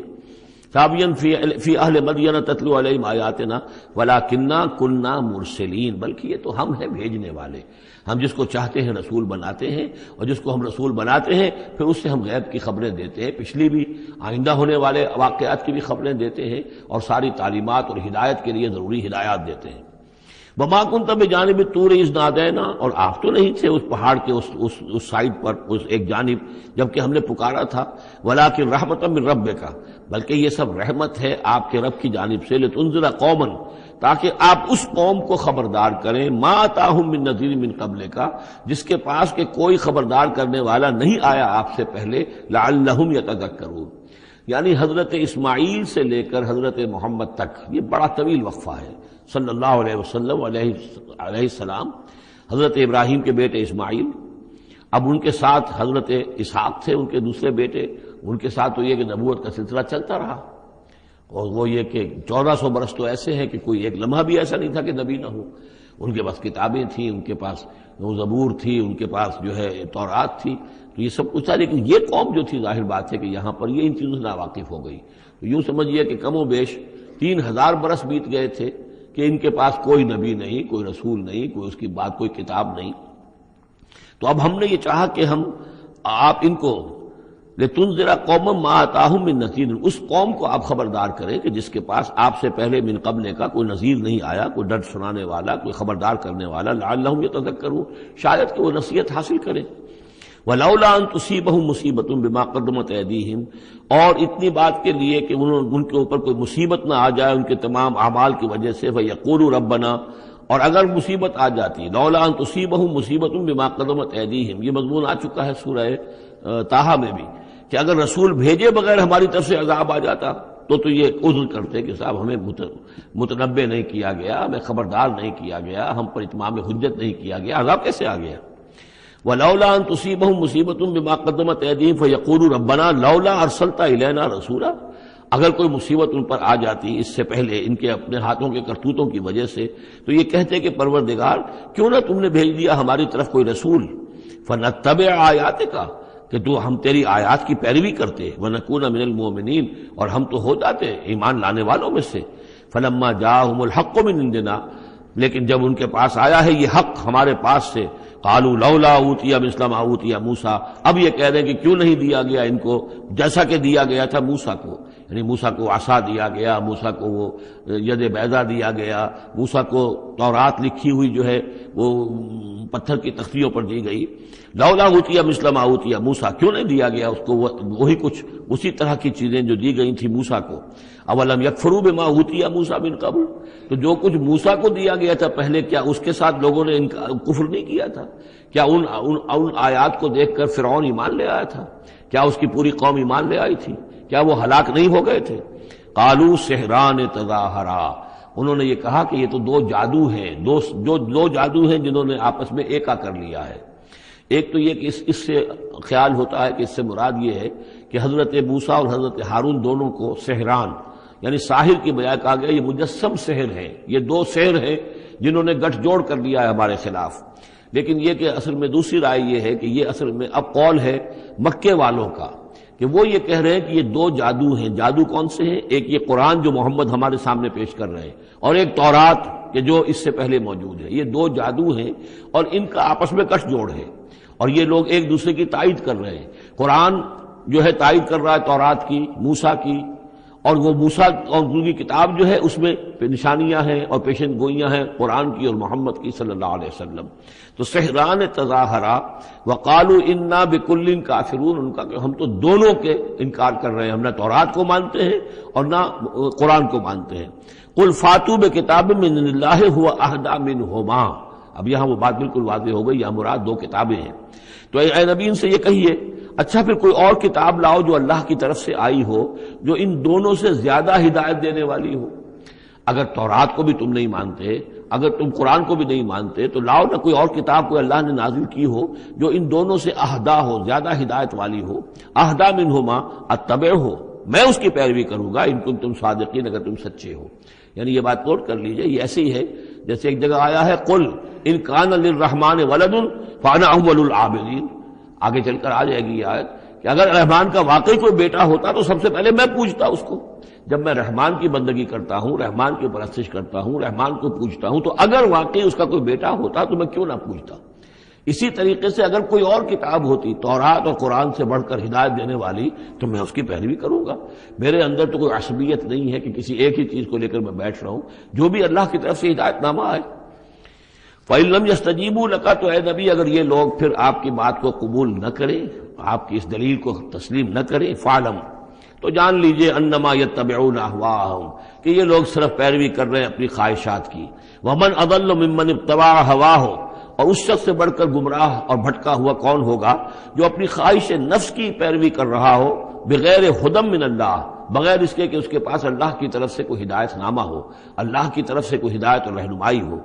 ثابین فی اہل مدین تتلو علیہم آیاتنا ولکننا کننا مرسلین، بلکہ یہ تو ہم ہیں بھیجنے والے. ہم جس کو چاہتے ہیں رسول بناتے ہیں، اور جس کو ہم رسول بناتے ہیں پھر اس سے ہم غیب کی خبریں دیتے ہیں، پچھلی بھی آئندہ ہونے والے واقعات کی بھی خبریں دیتے ہیں، اور ساری تعلیمات اور ہدایت کے لیے ضروری ہدایات دیتے ہیں. وما كنت بجانب الطور اذ نادینا، اور آپ تو نہیں تھے اس پہاڑ کے اس سائڈ پر، اس ایک جانب جبکہ ہم نے پکارا تھا. ولکن رحمۃ من ربک، بلکہ یہ سب رحمت ہے آپ کے رب کی جانب سے. لتنذر قوما، تاکہ آپ اس قوم کو خبردار کریں، ما اتاہم من نذیر من قبلک، جس کے پاس کہ کوئی خبردار کرنے والا نہیں آیا آپ سے پہلے. لعلہم یتذکرون، یعنی حضرت اسماعیل سے لے کر حضرت محمد تک یہ بڑا طویل وقفہ ہے. صلی اللہ علیہ وسلم علیہ السلام، حضرت ابراہیم کے بیٹے اسماعیل، اب ان کے ساتھ حضرت اسحاق تھے ان کے دوسرے بیٹے، ان کے ساتھ تو یہ کہ نبوت کا سلسلہ چلتا رہا. اور وہ یہ کہ 1400 برس تو ایسے ہیں کہ کوئی ایک لمحہ بھی ایسا نہیں تھا کہ نبی نہ ہو. ان کے پاس کتابیں تھیں، ان کے پاس زبور تھی، ان کے پاس جو ہے تورات تھی، تو یہ سب کچھ تھا. لیکن یہ قوم جو تھی، ظاہر بات ہے کہ یہاں پر یہ ان چیزوں سے ناواقف ہو گئی. تو یوں سمجھیے کہ کم و بیش 3000 برس بیت گئے تھے کہ ان کے پاس کوئی نبی نہیں، کوئی رسول نہیں، کوئی اس کی بات کوئی کتاب نہیں. تو اب ہم نے یہ چاہا کہ ہم آپ ان کو لتنذر قوما ما اتاہم من نذیر، اس قوم کو آپ خبردار کریں کہ جس کے پاس آپ سے پہلے من قبل کا کوئی نذیر نہیں آیا، کوئی ڈر سنانے والا، کوئی خبردار کرنے والا. لعلہم یتذکرون، شاید کہ وہ نصیحت حاصل کریں. ولولا ان تصیبہم مصیبۃ بما قدمت ایدیہم، اور اتنی بات کے لیے کہ ان کے اوپر کوئی مصیبت نہ آ جائے ان کے تمام اعمال کی وجہ سے. فیقولوا ربنا، اور اگر مصیبت آ جاتی، لولا ان تصیبہم مصیبۃ بما قدمت ایدیہم، یہ مضمون آ چکا ہے سورہ طٰہٰ میں بھی، کہ اگر رسول بھیجے بغیر ہماری طرف سے عذاب آ جاتا تو یہ عذر کرتے کہ صاحب ہمیں متنبع نہیں کیا گیا، ہمیں خبردار نہیں کیا گیا، ہم پر اتمام حجت نہیں کیا گیا، عذاب کیسے آ گیا. وَلَوْلَا أَن تُصِيبَهُم مُّصِيبَةٌ بِمَا قَدَّمَتْ أَيْدِيهِمْ فَيَقُولُوا رَبَّنَا لَوْلَا أَرْسَلْتَ إِلَيْنَا رَسُولًا، اگر کوئی مصیبت ان پر آ جاتی اس سے پہلے ان کے اپنے ہاتھوں کے کرتوتوں کی وجہ سے، تو یہ کہتے کہ پروردگار کیوں نہ تم نے بھیج دیا ہماری طرف کوئی رسول. فَنَتَّبِعَ آيَاتِكَ، کہ تو ہم تیری آیات کی پیروی کرتے. وَنَكُونَ مِنَ الْمُؤْمِنِينَ، اور ہم تو ہو جاتے ایمان لانے والوں میں سے. فَلَمَّا جَاءَهُمُ الْحَقُّ مِنْ عِندِنَا، لیکن جب ان کے پاس آیا ہے یہ حق ہمارے پاس سے، قالوا لولا اوتي مثل ما اوتي موسیٰ، اب یہ کہہ رہے ہیں کہ کیوں نہیں دیا گیا ان کو جیسا کہ دیا گیا تھا موسیٰ کو. یعنی موسیٰ کو عصا دیا گیا، موسیٰ کو وہ ید بیضا دیا گیا، موسیٰ کو تورات لکھی ہوئی جو ہے وہ پتھر کی تختیوں پر دی گئی. لولا اوتي مثل ما اوتي موسیٰ، کیوں نہیں دیا گیا اس کو وہی کچھ اسی طرح کی چیزیں جو دی گئی تھی موسیٰ کو. اولم یکفروا بما اوتي موسیٰ من قبل، تو جو کچھ موسیٰ کو دیا گیا تھا پہلے، کیا اس کے ساتھ لوگوں نے کفر نہیں کیا تھا؟ کیا ان آیات کو دیکھ کر فرعون ایمان لے آیا تھا؟ کیا اس کی پوری قوم ایمان لے آئی تھی؟ کیا وہ ہلاک نہیں ہو گئے تھے؟ قالوا سحران تظاہرا، انہوں نے یہ کہا کہ یہ تو دو جادو ہیں، دو جادو ہیں جنہوں نے آپس میں ایکا کر لیا ہے. ایک تو یہ کہ اس سے خیال ہوتا ہے کہ اس سے مراد یہ ہے کہ حضرت موسیٰ اور حضرت ہارون دونوں کو سحران یعنی ساحر کی بجائے کہا گیا یہ مجسم سحر ہیں، یہ دو سحر ہیں جنہوں نے گٹھ جوڑ کر لیا ہے ہمارے خلاف. لیکن یہ کہ اصل میں دوسری رائے یہ ہے کہ یہ اصل میں اب قول ہے مکے والوں کا کہ وہ یہ کہہ رہے ہیں کہ یہ دو جادو ہیں. جادو کون سے ہیں؟ ایک یہ قرآن جو محمد ہمارے سامنے پیش کر رہے ہیں، اور ایک تورات کہ جو اس سے پہلے موجود ہے. یہ دو جادو ہیں اور ان کا آپس میں گٹھ جوڑ ہے، اور یہ لوگ ایک دوسرے کی تائید کر رہے ہیں. قرآن جو ہے تائید کر رہا ہے تورات کی، موسیٰ کی، اور وہ موسیٰ اور ان کی کتاب جو ہے اس میں نشانیاں ہیں اور پیشن گوئیاں ہیں قرآن کی اور محمد کی صلی اللہ علیہ وسلم. تو سحران تظاہرا وقالوا انا بکل کافرون، ان کا کہ ہم تو دونوں کے انکار کر رہے ہیں، ہم نہ تورات کو مانتے ہیں اور نہ قرآن کو مانتے ہیں. قل فاتوا بکتاب من اللہ هو اہدی منہما، اب یہاں وہ بات بالکل واضح ہو گئی، یہاں مراد دو کتابیں ہیں. تو اے نبی ان سے یہ کہیے اچھا پھر کوئی اور کتاب لاؤ جو اللہ کی طرف سے آئی ہو، جو ان دونوں سے زیادہ ہدایت دینے والی ہو. اگر تورات کو بھی تم نہیں مانتے، اگر تم قرآن کو بھی نہیں مانتے، تو لاؤ نہ کوئی اور کتاب کوئی اللہ نے نازل کی ہو جو ان دونوں سے اہدا ہو، زیادہ ہدایت والی ہو. اہدا منہما اتبع ہو، میں اس کی پیروی کروں گا ان کنتم صادقین، اگر تم سچے ہو۔ یعنی یہ بات نوٹ کر لیجئے، یہ ایسی ہے جیسے ایک جگہ آیا ہے قل ان کان للرحمن ولد فانا اول العابدین، آگے چل کر آ جائے گی یہ آیت کہ اگر رحمان کا واقعی کوئی بیٹا ہوتا تو سب سے پہلے میں پوجتا اس کو۔ جب میں رحمان کی بندگی کرتا ہوں، رحمان کی پرستش کرتا ہوں، رحمان کو پوجتا ہوں، تو اگر واقعی اس کا کوئی بیٹا ہوتا تو میں کیوں نہ پوجتا۔ اسی طریقے سے اگر کوئی اور کتاب ہوتی تورات اور قرآن سے بڑھ کر ہدایت دینے والی تو میں اس کی پیروی کروں گا۔ میرے اندر تو کوئی عصبیت نہیں ہے کہ کسی ایک ہی چیز کو لے کر میں بیٹھ رہا ہوں، جو بھی اللہ کی طرف سے ہدایت نامہ آئے۔ فَإِن لَّمْ يَسْتَجِيبُوا لَكَ، تو اے نبی اگر یہ لوگ پھر آپ کی بات کو قبول نہ کریں، آپ کی اس دلیل کو تسلیم نہ کریں، فَاعْلَمْ، تو جان لیجئے انما یتبعون اہواءہم، کہ یہ لوگ صرف پیروی کر رہے ہیں اپنی خواہشات کی۔ ومن اضل ممن اتبع ہواہ، اور اس شخص سے بڑھ کر گمراہ اور بھٹکا ہوا کون ہوگا جو اپنی خواہش نفس کی پیروی کر رہا ہو، بغیر ہدی من اللہ، بغیر اس کے کہ اس کے پاس اللہ کی طرف سے کوئی ہدایت نامہ ہو، اللہ کی طرف سے کوئی ہدایت اور رہنمائی ہو۔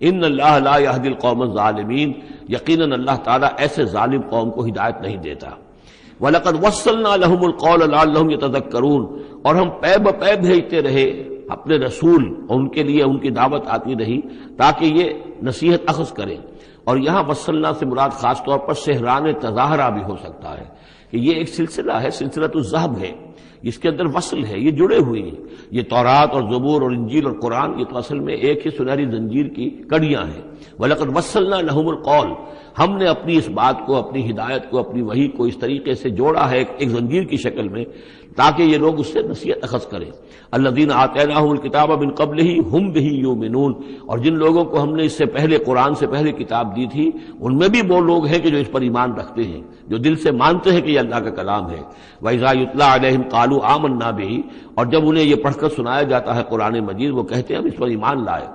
ان اللہ لا یہدی القوم الظالمین، یقیناً اللہ تعالیٰ ایسے ظالم قوم کو ہدایت نہیں دیتا۔ وَلَقَدْ وَصَّلْنَا لَهُمُ الْقَوْلَ لَعَلَّهُمْ يَتَذَكَّرُونَ، اور ہم پے بپے بھیجتے رہے اپنے رسول، اور ان کے لیے ان کی دعوت آتی رہی تاکہ یہ نصیحت اخذ کریں۔ اور یہاں وصلنا سے مراد خاص طور پر سہران تظاہرہ بھی ہو سکتا ہے کہ یہ ایک سلسلہ ہے، سلسلۃ الذہب ہے، اس کے اندر وصل ہے، یہ جڑے ہوئے ہیں۔ یہ تورات اور زبور اور انجیل اور قرآن، یہ تو اصل میں ایک ہی سنہری زنجیر کی کڑیاں ہیں۔ وَلَقَدْ وَصَّلْنَا لَهُمُ الْقَوْلَ، ہم نے اپنی اس بات کو، اپنی ہدایت کو، اپنی وحی کو اس طریقے سے جوڑا ہے ایک زنجیر کی شکل میں تاکہ یہ لوگ اس سے نصیحت اخذ کریں۔ الذین آتیناہم الکتاب من قبلہ ہم بہ یؤمنون، اور جن لوگوں کو ہم نے اس سے پہلے قرآن سے پہلے کتاب دی تھی ان میں بھی وہ لوگ ہیں کہ جو اس پر ایمان رکھتے ہیں، جو دل سے مانتے ہیں کہ یہ اللہ کا کلام ہے۔ وَإِذَا يُتْلَىٰ عَلَيْهِمْ قَالُوا آمَنَّا بِهِ، اور جب انہیں یہ پڑھ کر سنایا جاتا ہے قرآن مجید، وہ کہتے ہیں ہم اس پر ایمان لائے۔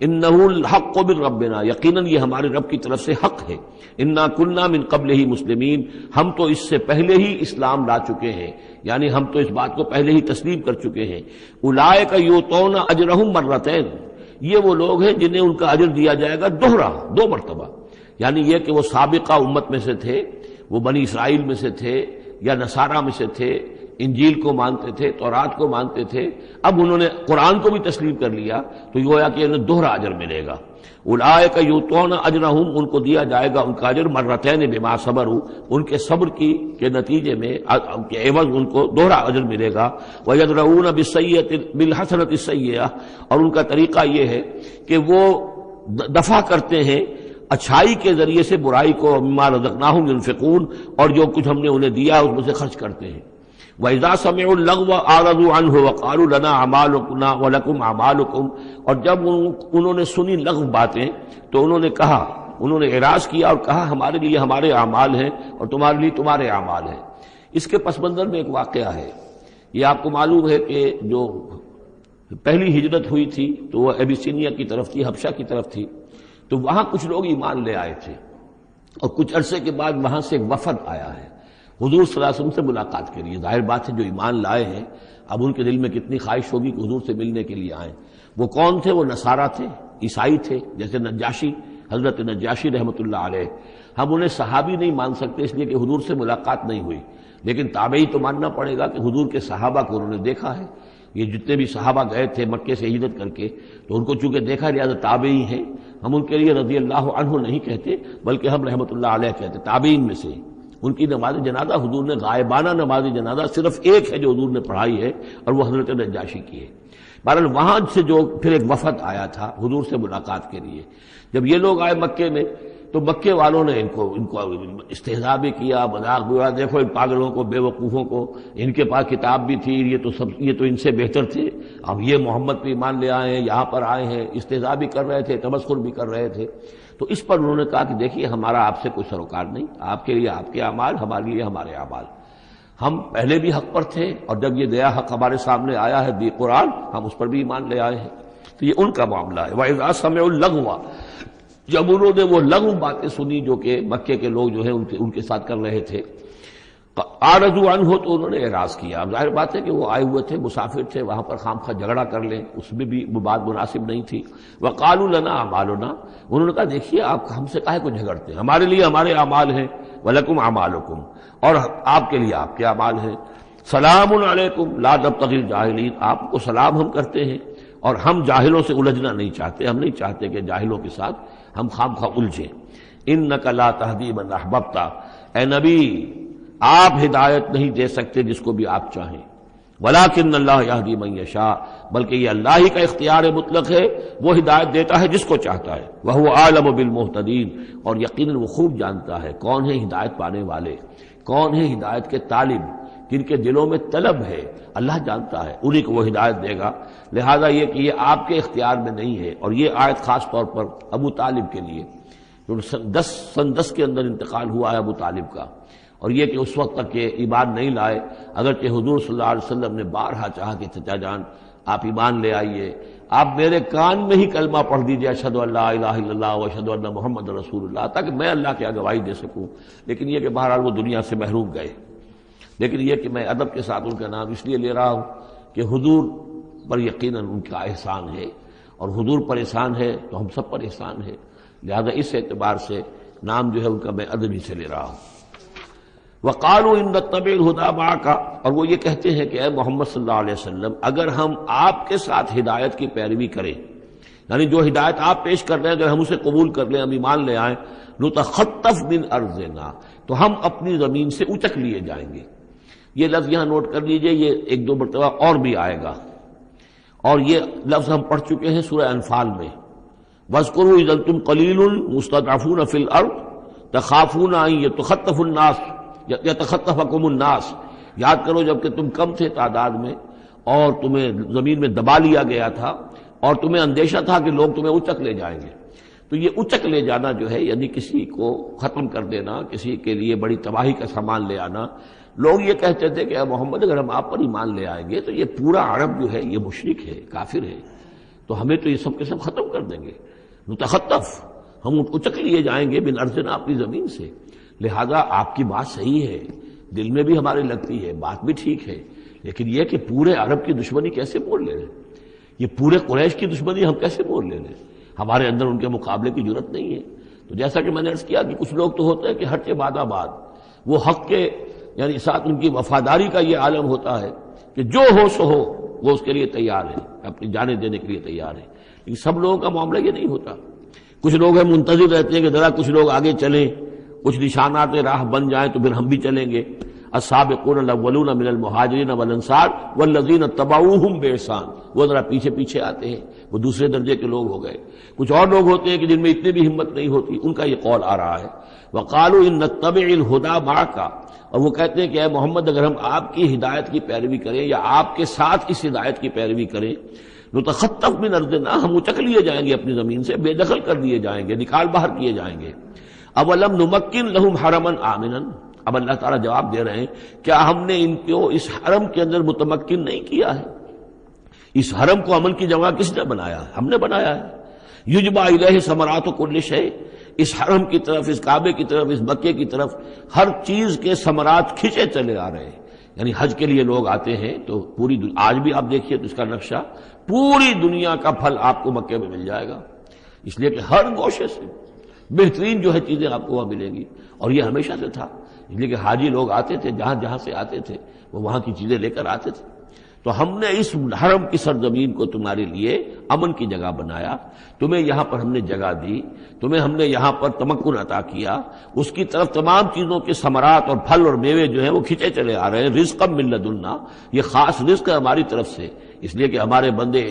انہ الحق من ربنا، یقیناً یہ ہمارے رب کی طرف سے حق ہے۔ انا کنا من قبلہ مسلمین، ہم تو اس سے پہلے ہی اسلام لا چکے ہیں، یعنی ہم تو اس بات کو پہلے ہی تسلیم کر چکے ہیں۔ اولئک یؤتون اجرہم مرتین، یہ وہ لوگ ہیں جنہیں ان کا اجر دیا جائے گا دوہرا، دو مرتبہ، یعنی یہ کہ وہ سابقہ امت میں سے تھے، وہ بنی اسرائیل میں سے تھے یا نصارہ میں سے تھے، انجیل کو مانتے تھے، تورات کو مانتے تھے، اب انہوں نے قرآن کو بھی تسلیم کر لیا تو یہ گویا کہ انہیں دوہرا اجر ملے گا۔ اولئک یؤتون اجرہم، ان کو دیا جائے گا ان کا اجر مرتین بما صبروا، ان کے صبر کے نتیجے میں کے عوض ان کو دوہرا اجر ملے گا۔ ویدرؤون بالحسنۃ السیئۃ، اور ان کا طریقہ یہ ہے کہ وہ دفع کرتے ہیں اچھائی کے ذریعے سے برائی کو، مما رزقناہم ينفقون، اور جو کچھ ہم نے انہیں دیا اس میں سے خرچ کرتے ہیں۔ وَإِذَا سَمِعُوا اللَّغْوَ أَعْرَضُوا عَنْهُ وَقَالُوا لَنَا أَعْمَالُنَا وَلَكُمْ أَعْمَالُكُمْ، اور جب انہوں نے سنی لغو باتیں تو انہوں نے کہا، انہوں نے اعراض کیا اور کہا ہمارے لیے ہمارے اعمال ہیں اور تمہارے لیے تمہارے اعمال ہیں۔ اس کے پس منظر میں ایک واقعہ ہے، یہ آپ کو معلوم ہے کہ جو پہلی ہجرت ہوئی تھی تو وہ ابیسینیا کی طرف تھی، حبشہ کی طرف تھی، تو وہاں کچھ لوگ ایمان لے آئے تھے، اور کچھ عرصے کے بعد وہاں سے ایک وفد آیا ہے حضور صلی اللہ علیہ وسلم سے ملاقات کے لیے۔ ظاہر بات ہے جو ایمان لائے ہیں اب ان کے دل میں کتنی خواہش ہوگی کہ حضور سے ملنے کے لیے آئیں۔ وہ کون تھے؟ وہ نصارہ تھے، عیسائی تھے، جیسے نجاشی، حضرت نجاشی رحمۃ اللہ علیہ۔ ہم انہیں صحابی نہیں مان سکتے اس لیے کہ حضور سے ملاقات نہیں ہوئی، لیکن تابعی تو ماننا پڑے گا کہ حضور کے صحابہ کو انہوں نے دیکھا ہے۔ یہ جتنے بھی صحابہ گئے تھے مکے سے ہجرت کر کے تو ان کو چونکہ دیکھا، لہٰذا تابعی ہیں، ہم ان کے لیے رضی اللہ عنہ نہیں کہتے بلکہ ہم رحمۃ اللہ علیہ کہتے، تابعین میں سے۔ ان کی نماز جنازہ حضور نے غائبانہ نماز جنازہ صرف ایک ہے جو حضور نے پڑھائی ہے اور وہ حضرت نجاشی کی ہے۔ بہرحال وہاں سے جو پھر ایک وفد آیا تھا حضور سے ملاقات کے لیے، جب یہ لوگ آئے مکے میں تو مکے والوں نے ان کو استہزاء بھی کیا، مذاق بھی ہوا، دیکھو ان پاگلوں کو، بے وقوفوں کو، ان کے پاس کتاب بھی تھی، یہ تو ان سے بہتر تھے، اب یہ محمد پہ ایمان لے آئے ہیں، یہاں پر آئے ہیں، استہزاء بھی کر رہے تھے، تمسخر بھی کر رہے تھے۔ تو اس پر انہوں نے کہا کہ دیکھیے ہمارا آپ سے کوئی سروکار نہیں، آپ کے لیے آپ کے اعمال، ہمارے لیے ہمارے اعمال، ہم پہلے بھی حق پر تھے اور جب یہ نیا حق ہمارے سامنے آیا ہے دی قرآن، ہم اس پر بھی ایمان لے آئے ہیں۔ تو یہ ان کا معاملہ ہے۔ وَإِذَا سَمِعُوا اللَّغْوَ، جب انہوں نے وہ لغو باتیں سنی جو کہ مکے کے لوگ جو ہیں ان کے ساتھ کر رہے تھے، اعرضوا عنہ، تو انہوں نے اعراض کیا۔ اب ظاہر بات ہے کہ وہ آئے ہوئے تھے، مسافر تھے، وہاں پر خامخواہ جھگڑا کر لیں اس میں بھی وہ بات مناسب نہیں تھی۔ وقالوا لنا اعمالنا، انہوں نے کہا دیکھیے آپ ہم سے کاہے کو جھگڑتے ہیں، ہمارے لیے ہمارے اعمال ہیں، ولکم اعمالکم، اور آپ کے لیے آپ کے اعمال ہیں۔ سلام علیکم لا نبتغی الجاہلین، آپ کو سلام ہم کرتے ہیں اور ہم جاہلوں سے الجھنا نہیں چاہتے، ہم نہیں چاہتے کہ جاہلوں کے ساتھ ہم خام خواہ الجھیں۔ انک لا تہدی من احببت، اے نبی آپ ہدایت نہیں دے سکتے جس کو بھی آپ چاہیں، ولیکن اللہ یہدی من یشاء، بلکہ یہ اللہ ہی کا اختیار مطلق ہے، وہ ہدایت دیتا ہے جس کو چاہتا ہے، وہو اعلم بالمہتدین، اور یقیناً وہ خوب جانتا ہے کون ہے ہدایت پانے والے، کون ہے ہدایت کے طالب، جن کے دلوں میں طلب ہے، اللہ جانتا ہے، انہی کو وہ ہدایت دے گا۔ لہذا یہ کہ یہ آپ کے اختیار میں نہیں ہے، اور یہ آیت خاص طور پر ابو طالب کے لیے، جو سن 10 کے اندر انتقال ہوا ہے ابو طالب کا، اور یہ کہ اس وقت تک یہ ایمان نہیں لائے، اگرچہ حضور صلی اللہ علیہ وسلم نے بارہا چاہا کہ چچا جان آپ ایمان لے آئیے، آپ میرے کان میں ہی کلمہ پڑھ دیجیے اشہد ان لا الہ الا اللہ و اشہد ان محمد رسول اللہ، تاکہ میں اللہ کی گواہی دے سکوں، لیکن یہ کہ بہرحال وہ دنیا سے محروم گئے۔ لیکن یہ کہ میں ادب کے ساتھ ان کا نام اس لیے لے رہا ہوں کہ حضور پر یقیناً ان کا احسان ہے، اور حضور پر احسان ہے تو ہم سب پر احسان ہے، لہذا اس اعتبار سے نام جو ہے ان کا میں ادب ہی سے لے رہا ہوں۔ وقالوا ان نتبع الہدی معک، اور وہ یہ کہتے ہیں کہ اے محمد صلی اللہ علیہ وسلم اگر ہم آپ کے ساتھ ہدایت کی پیروی کریں، یعنی جو ہدایت آپ پیش کر رہے ہیں اگر ہم اسے قبول کر لیں، ہم ایمان لے آئیں، نتخطف من ارضنا، تو ہم اپنی زمین سے اچک لیے جائیں گے۔ یہ لفظ یہاں نوٹ کر لیجئے، یہ ایک دو مرتبہ اور بھی آئے گا، اور یہ لفظ ہم پڑھ چکے ہیں سورہ انفال میں، وَاذْكُرُوا إِذْ أَنْتُمْ قَلِيلٌ مُسْتَضْعَفُونَ فِي الْأَرْضِ تَخَافُونَ أَنْ يَتَخَطَّفَ النَّاسُ يَتَخَطَّفَكُمُ النَّاسُ، یاد کرو جب کہ تم کم تھے تعداد میں اور تمہیں زمین میں دبا لیا گیا تھا اور تمہیں اندیشہ تھا کہ لوگ تمہیں اچک لے جائیں گے۔ تو یہ اچک لے جانا جو ہے یعنی کسی کو ختم کر دینا، کسی کے لیے بڑی تباہی کا سامان لے آنا۔ لوگ یہ کہتے تھے کہ اے محمد اگر ہم آپ پر ایمان لے آئیں گے تو یہ پورا عرب جو ہے یہ مشرک ہے، کافر ہے، تو ہمیں تو یہ سب کے سب ختم کر دیں گے، نتخطف، ہم اچک لیے جائیں گے من ارضنا، اپنی زمین سے۔ لہذا آپ کی بات صحیح ہے، دل میں بھی ہمارے لگتی ہے، بات بھی ٹھیک ہے، لیکن یہ کہ پورے عرب کی دشمنی کیسے مول لے رہے ہیں، یہ پورے قریش کی دشمنی ہم کیسے مول لے رہے ہیں، ہمارے اندر ان کے مقابلے کی جرت نہیں ہے۔ تو جیسا کہ میں نے عرض کیا کہ کچھ لوگ تو ہوتے ہیں کہ ہر کے بعد آباد، وہ حق کے یعنی ساتھ ان کی وفاداری کا یہ عالم ہوتا ہے کہ جو ہو سو ہو وہ اس کے لیے تیار ہے، اپنی جانیں دینے کے لیے تیار ہے، لیکن سب لوگوں کا معاملہ یہ نہیں ہوتا۔ کچھ لوگ ہیں منتظر رہتے ہیں کہ ذرا کچھ لوگ آگے چلیں، کچھ نشانات راہ بن جائیں تو پھر ہم بھی چلیں گے۔ السابقون الاولون من المہاجرین والانصار والذین اتبعوہم باحسان، وہ ذرا پیچھے پیچھے آتے ہیں، وہ دوسرے درجے کے لوگ ہو گئے۔ کچھ اور لوگ ہوتے ہیں کہ جن میں اتنی بھی ہمت نہیں ہوتی، ان کا یہ قول آ رہا ہے، وقالوا ان نتبع الہدی معک، اور وہ کہتے ہیں کہ اے محمد اگر ہم آپ کی ہدایت کی پیروی کریں یا آپ کے ساتھ اس ہدایت کی پیروی کریں، نتخطف من ارضنا، ہم اچک لیے جائیں گے اپنی زمین سے، بے دخل کر دیے جائیں گے، نکال باہر کیے جائیں گے۔ اولم نمکن لہم حرما آمنا، اب اللہ تعالیٰ جواب دے رہے ہیں کیا ہم نے ان کو اس حرم کے اندر متمکن نہیں کیا ہے؟ اس حرم کو عمل کی جگہ کس نے بنایا ہے؟ ہم نے بنایا ہے۔ یجبا الیہ ثمرات کل شیء، اس حرم کی طرف، اس کعبے کی طرف، اس مکے کی طرف ہر چیز کے ثمرات کھینچے چلے آ رہے ہیں۔ یعنی حج کے لیے لوگ آتے ہیں تو پوری آج بھی آپ دیکھیے تو اس کا نقشہ، پوری دنیا کا پھل آپ کو مکے میں مل جائے گا، اس لیے کہ ہر گوشے سے بہترین جو ہے چیزیں آپ کو وہاں ملیں گی، اور یہ ہمیشہ سے تھا، اس لیے کہ حاجی لوگ آتے تھے، جہاں جہاں سے آتے تھے وہ وہاں کی چیزیں لے کر آتے تھے۔ تو ہم نے اس حرم کی سرزمین کو تمہارے لیے امن کی جگہ بنایا، تمہیں یہاں پر ہم نے جگہ دی، تمہیں ہم نے یہاں پر تمکن عطا کیا، اس کی طرف تمام چیزوں کے ثمرات اور پھل اور میوے جو ہیں وہ کھینچے چلے آ رہے ہیں۔ رزقا من لدنا، یہ خاص رزق ہے ہماری طرف سے، اس لیے کہ ہمارے بندے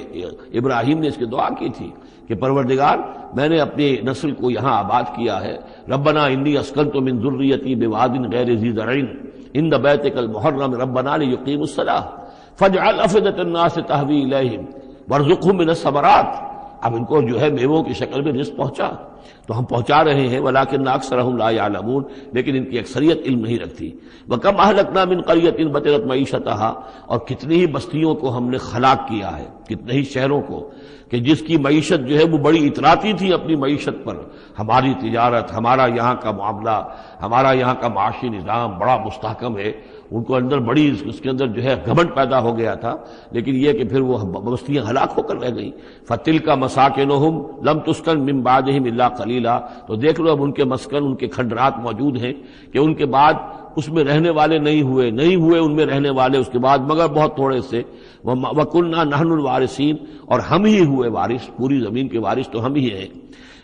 ابراہیم نے اس کی دعا کی تھی کہ پروردگار میں نے اپنی نسل کو یہاں آباد کیا ہے، ربنا انی اسکنت من ذریتی بواد غیر ذی زرع عند بیتک المحرم ربنا لیقیموا الصلاۃ فاجعل افئدۃ الناس تہوی الیہم وارزقہم من الثمرات۔ اب ان کو جو ہے میووں کی شکل میں رزق پہنچا تو ہم پہنچا رہے ہیں، ولکن اکثرہم لا یعلمون، لیکن ان کی اکثریت علم نہیں رکھتی۔ وکم اہلکنا من قریۃ بطرت معیشتہا، اور کتنی ہی بستیوں کو ہم نے ہلاک کیا ہے، کتنے ہی شہروں کو کہ جس کی معیشت جو ہے وہ بڑی اتراتی تھی اپنی معیشت پر، ہماری تجارت، ہمارا یہاں کا معاملہ، ہمارا یہاں کا معاشی نظام بڑا مستحکم ہے، ان کو اندر بڑی اس کے اندر جو ہے گھمنڈ پیدا ہو گیا تھا، لیکن یہ کہ پھر وہ بستیاں ہلاک ہو کر رہ گئیں۔ فَتِلْكَ مَسَاكِنُهُمْ لَمْ تُسْكَنْ مِنْ بَعْدِهِمْ إِلَّا قَلِيلًا، تو دیکھ لو اب ان کے مسکن، ان کے کھنڈرات موجود ہیں کہ ان کے بعد اس میں رہنے والے نہیں ہوئے ان میں رہنے والے اس کے بعد مگر بہت تھوڑے سے، وَكُنَّا نَحْنُ الْوَارِثِينَ، اور ہم ہی ہوئے وارث، پوری زمین کے وارث تو ہم ہی ہیں۔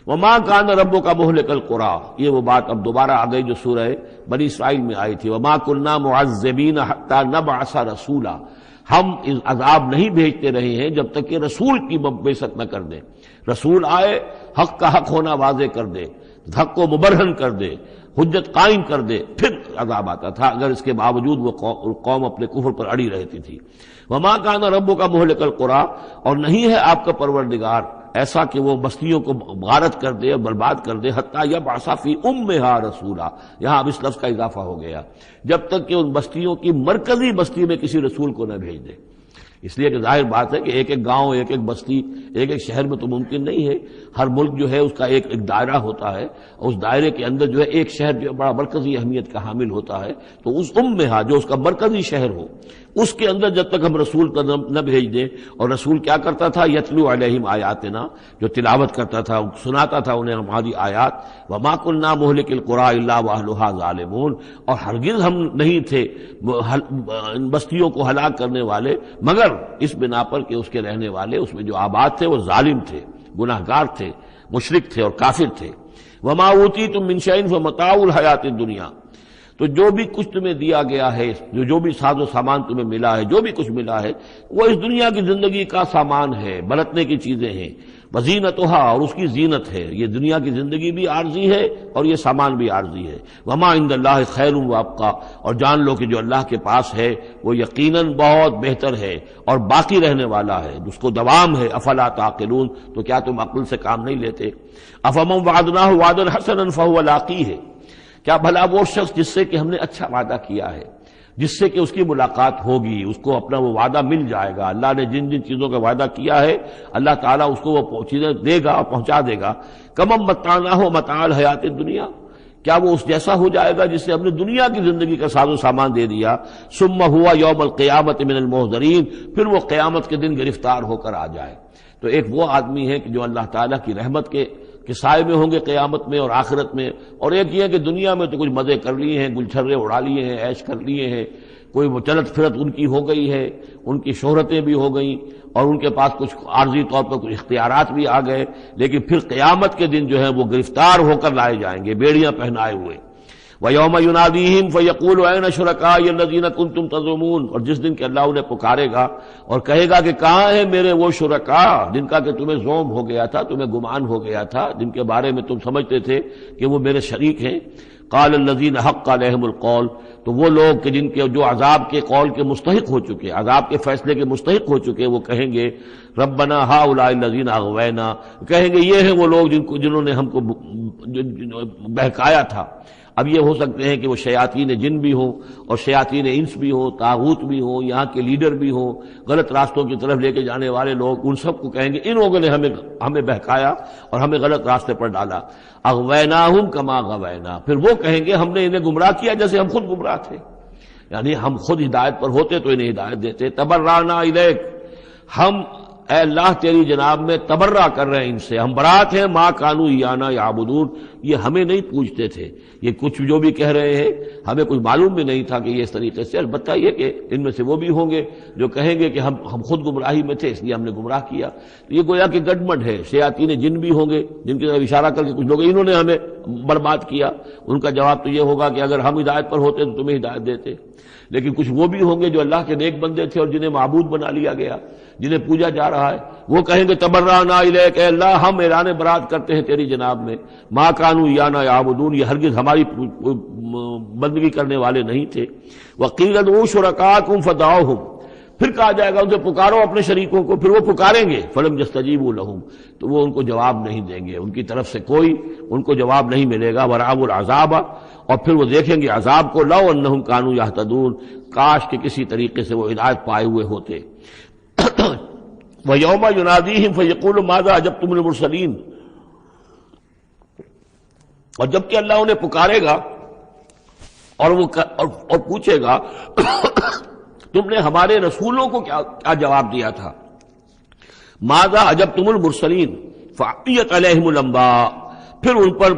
وَمَا كَانَ رَبُّكَ مُهْلِكَ الْقُرَىٰ، یہ وہ بات اب دوبارہ آ گئی جو سورہ بنی اسرائیل میں آئی تھی، وَمَا كُنَّا مُعَذِّبِينَ حَتَّىٰ نَبْعَثَ رَسُولًا، ہم عذاب نہیں بھیجتے رہے ہیں جب تک کہ رسول کی بعثت نہ کر دیں، رسول آئے حق کا حق ہونا واضح کر دے، حق کو مبرہن کر دے، حجت قائم کر دے، پھر عذاب آتا تھا، اگر اس کے باوجود وہ قوم اپنے کفر پر اڑی رہتی تھی۔ وما کان ربک مہلک القری، اور نہیں ہے آپ کا پروردگار ایسا کہ وہ بستیوں کو غارت کر دے اور برباد کر دے، حتیٰ یبعث فی امہا رسولا، یہاں اب اس لفظ کا اضافہ ہو گیا، جب تک کہ ان بستیوں کی مرکزی بستی میں کسی رسول کو نہ بھیج دے۔ اس لیے کہ ظاہر بات ہے کہ ایک ایک گاؤں، ایک ایک بستی، ایک ایک شہر میں تو ممکن نہیں ہے، ہر ملک جو ہے اس کا ایک دائرہ ہوتا ہے، اور اس دائرے کے اندر جو ہے ایک شہر جو بڑا مرکزی اہمیت کا حامل ہوتا ہے، تو اس امہا جو اس کا مرکزی شہر ہو، اس کے اندر جب تک ہم رسول نہ بھیج دیں، اور رسول کیا کرتا تھا، یتلو علیہم آیاتنا، جو تلاوت کرتا تھا، سناتا تھا انہیں ہماری آیات، وما کنا مہلک القری الا واہلھا ظالمون، اور ہرگز ہم نہیں تھے بستیوں کو ہلاک کرنے والے مگر اس بنا پر کہ اس کے رہنے والے اس میں جو آباد تھے وہ ظالم تھے، گناہگار تھے، مشرک تھے اور کافر تھے۔ وما اوتیتم من شیء فمتاع الحیات الدنیا، تو جو بھی کچھ تمہیں دیا گیا ہے، جو بھی ساز و سامان تمہیں ملا ہے، جو بھی کچھ ملا ہے، وہ اس دنیا کی زندگی کا سامان ہے، برتنے کی چیزیں ہیں، وزینتھا، اور اس کی زینت ہے، یہ دنیا کی زندگی بھی عارضی ہے اور یہ سامان بھی عارضی ہے۔ وما عند اللہ خیر وابقیٰ، اور جان لو کہ جو اللہ کے پاس ہے وہ یقیناً بہت بہتر ہے اور باقی رہنے والا ہے، اس کو دوام ہے۔ افلا تعقلون، تو کیا تم عقل سے کام نہیں لیتے؟ افمن وعدناہ وعدا حسنا فہو لاقیہ، کیا بھلا وہ شخص جس سے کہ ہم نے اچھا وعدہ کیا ہے، جس سے کہ اس کی ملاقات ہوگی، اس کو اپنا وہ وعدہ مل جائے گا، اللہ نے جن جن چیزوں کا وعدہ کیا ہے اللہ تعالیٰ اس کو وہ چیزیں دے گا اور پہنچا دے گا۔ کمم متعناہ متاع الحیات الدنیا، کیا وہ اس جیسا ہو جائے گا جس سے ہم نے دنیا کی زندگی کا ساز و سامان دے دیا؟ ثم ہوا یوم القیامت من المحضرین، پھر وہ قیامت کے دن گرفتار ہو کر آ جائے۔ تو ایک وہ آدمی ہے کہ جو اللہ تعالیٰ کی رحمت کے سائے میں ہوں گے قیامت میں اور آخرت میں، اور ایک یہ ہے کہ دنیا میں تو کچھ مزے کر لیے ہیں، گلچھرے اڑا لیے ہیں، عیش کر لیے ہیں، کوئی وہ چلت پھرت ان کی ہو گئی ہے، ان کی شہرتیں بھی ہو گئیں اور ان کے پاس کچھ عارضی طور پر کچھ اختیارات بھی آ گئے، لیکن پھر قیامت کے دن جو ہے وہ گرفتار ہو کر لائے جائیں گے بیڑیاں پہنائے ہوئے۔ وَيَوْمَ يُنَادِيهِمْ فَيَقُولُ أَيْنَ شُرَكَائِيَ الَّذِينَ كُنتُمْ تَزْعُمُونَ، اور جس دن کہ اللہ انہیں پکارے گا اور کہے گا کہ کہاں ہیں میرے وہ شرکا جن کا کہ تمہیں زوم ہو گیا تھا، تمہیں گمان ہو گیا تھا، جن کے بارے میں تم سمجھتے تھے کہ وہ میرے شریک ہیں۔ قال الذین حق علیہم القول، تو وہ لوگ کہ جن کے جو عذاب کے قول کے مستحق ہو چکے، عذاب کے فیصلے کے مستحق ہو چکے، وہ کہیں گے ربنا ہؤلاء الذین اغوینا، کہیں گے یہ ہیں وہ لوگ جنہوں نے ہم کو بہکایا تھا۔ اب یہ ہو سکتے ہیں کہ وہ شیاطین جن بھی ہوں اور شیاطین انس بھی ہوں، طاغوت بھی ہوں، یہاں کے لیڈر بھی ہوں، غلط راستوں کی طرف لے کے جانے والے لوگ، ان سب کو کہیں گے ان لوگوں نے ہمیں بہکایا اور ہمیں غلط راستے پر ڈالا۔ اغویناہم کما غوینا، پھر وہ کہیں گے ہم نے انہیں گمراہ کیا جیسے ہم خود گمراہ تھے، یعنی ہم خود ہدایت پر ہوتے تو انہیں ہدایت دیتے۔ تبرأنا الیک، ہم اے اللہ تیری جناب میں تبرہ کر رہے ہیں ان سے، ہم برات ہیں، ما کانوا ایانا یعبدون، یہ ہمیں نہیں پوجتے تھے، یہ کچھ جو بھی کہہ رہے ہیں ہمیں کچھ معلوم بھی نہیں تھا کہ یہ اس طریقے سے، البتہ یہ کہ ان میں سے وہ بھی ہوں گے جو کہیں گے کہ ہم خود گمراہی میں تھے اس لیے ہم نے گمراہ کیا۔ تو یہ گویا کہ گڈمڈ ہے، شیاطین جن بھی ہوں گے جن کی طرف اشارہ کر کے کچھ لوگ انہوں نے ہمیں برباد کیا، ان کا جواب تو یہ ہوگا کہ اگر ہم ہدایت پر ہوتے تو تمہیں ہدایت دیتے۔ لیکن کچھ وہ بھی ہوں گے جو اللہ کے نیک بندے تھے اور جنہیں معبود بنا لیا گیا، جنہیں پوجا جا رہا ہے، وہ کہیں گے تبرأنا الیک، اے اللہ ہم اعلان برات کرتے ہیں تیری جناب میں، ما کانوا ایانا یعبدون، یہ ہرگز ہماری بندگی کرنے والے نہیں تھے۔ وقیل ادعوا شرکاءکم فدعوہم، پھر کہا جائے گا ان سے پکارو اپنے شریکوں کو، پھر وہ پکاریں گے، فلم یستجیبوا لہم، تو وہ ان کو جواب نہیں دیں گے، ان کی طرف سے کوئی ان کو جواب نہیں ملے گا۔ ورأوا العذاب، اور پھر وہ دیکھیں گے عذاب کو، لو انہم کانوا یہتدون، کاش کہ کسی طریقے سے وہ ہدایت پائے ہوئے ہوتے۔ وَيَوْمَ يُنَادِيهِمْ فَيَقُولُ مَاذَا أَجَبْتُمُ الْمُرْسَلِينَ، اور جبکہ اللہ انہیں پکارے گا اور پوچھے گا تم نے ہمارے رسولوں کو کیا جواب دیا تھا، ماذا اجبتم المرسلین فعمیت علیہم الانباء، پھر ان پر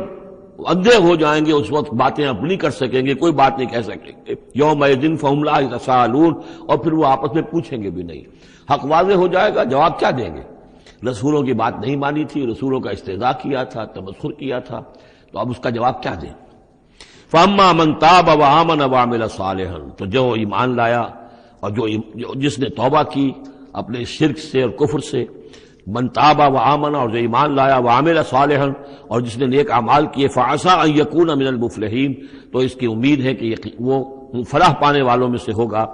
اندھے ہو جائیں گے، اس وقت باتیں اب نہیں کر سکیں گے، کوئی بات نہیں کہہ سکیں گے. یومئذ فہم لا یتساءلون، اور پھر وہ آپس میں پوچھیں گے بھی نہیں. حق واضح ہو جائے گا، جواب کیا دیں گے؟ رسولوں کی بات نہیں مانی تھی، رسولوں کا استہزاء کیا تھا، تمسخر کیا تھا، تو اب اس کا جواب کیا دیں؟ فَأَمَّا مَن تَابَ وَآمَنَ وَعَمِلَ صَالِحًا، تو جو ایمان لایا اور جس نے توبہ کی اپنے شرک سے اور کفر سے، من تاب و آمن، اور جو ایمان لایا، وعمل صالحا، اور جس نے نیک اعمال کیے، فعسى ان یکون من المفلحین، تو اس کی امید ہے کہ وہ فلاح پانے والوں میں سے ہوگا.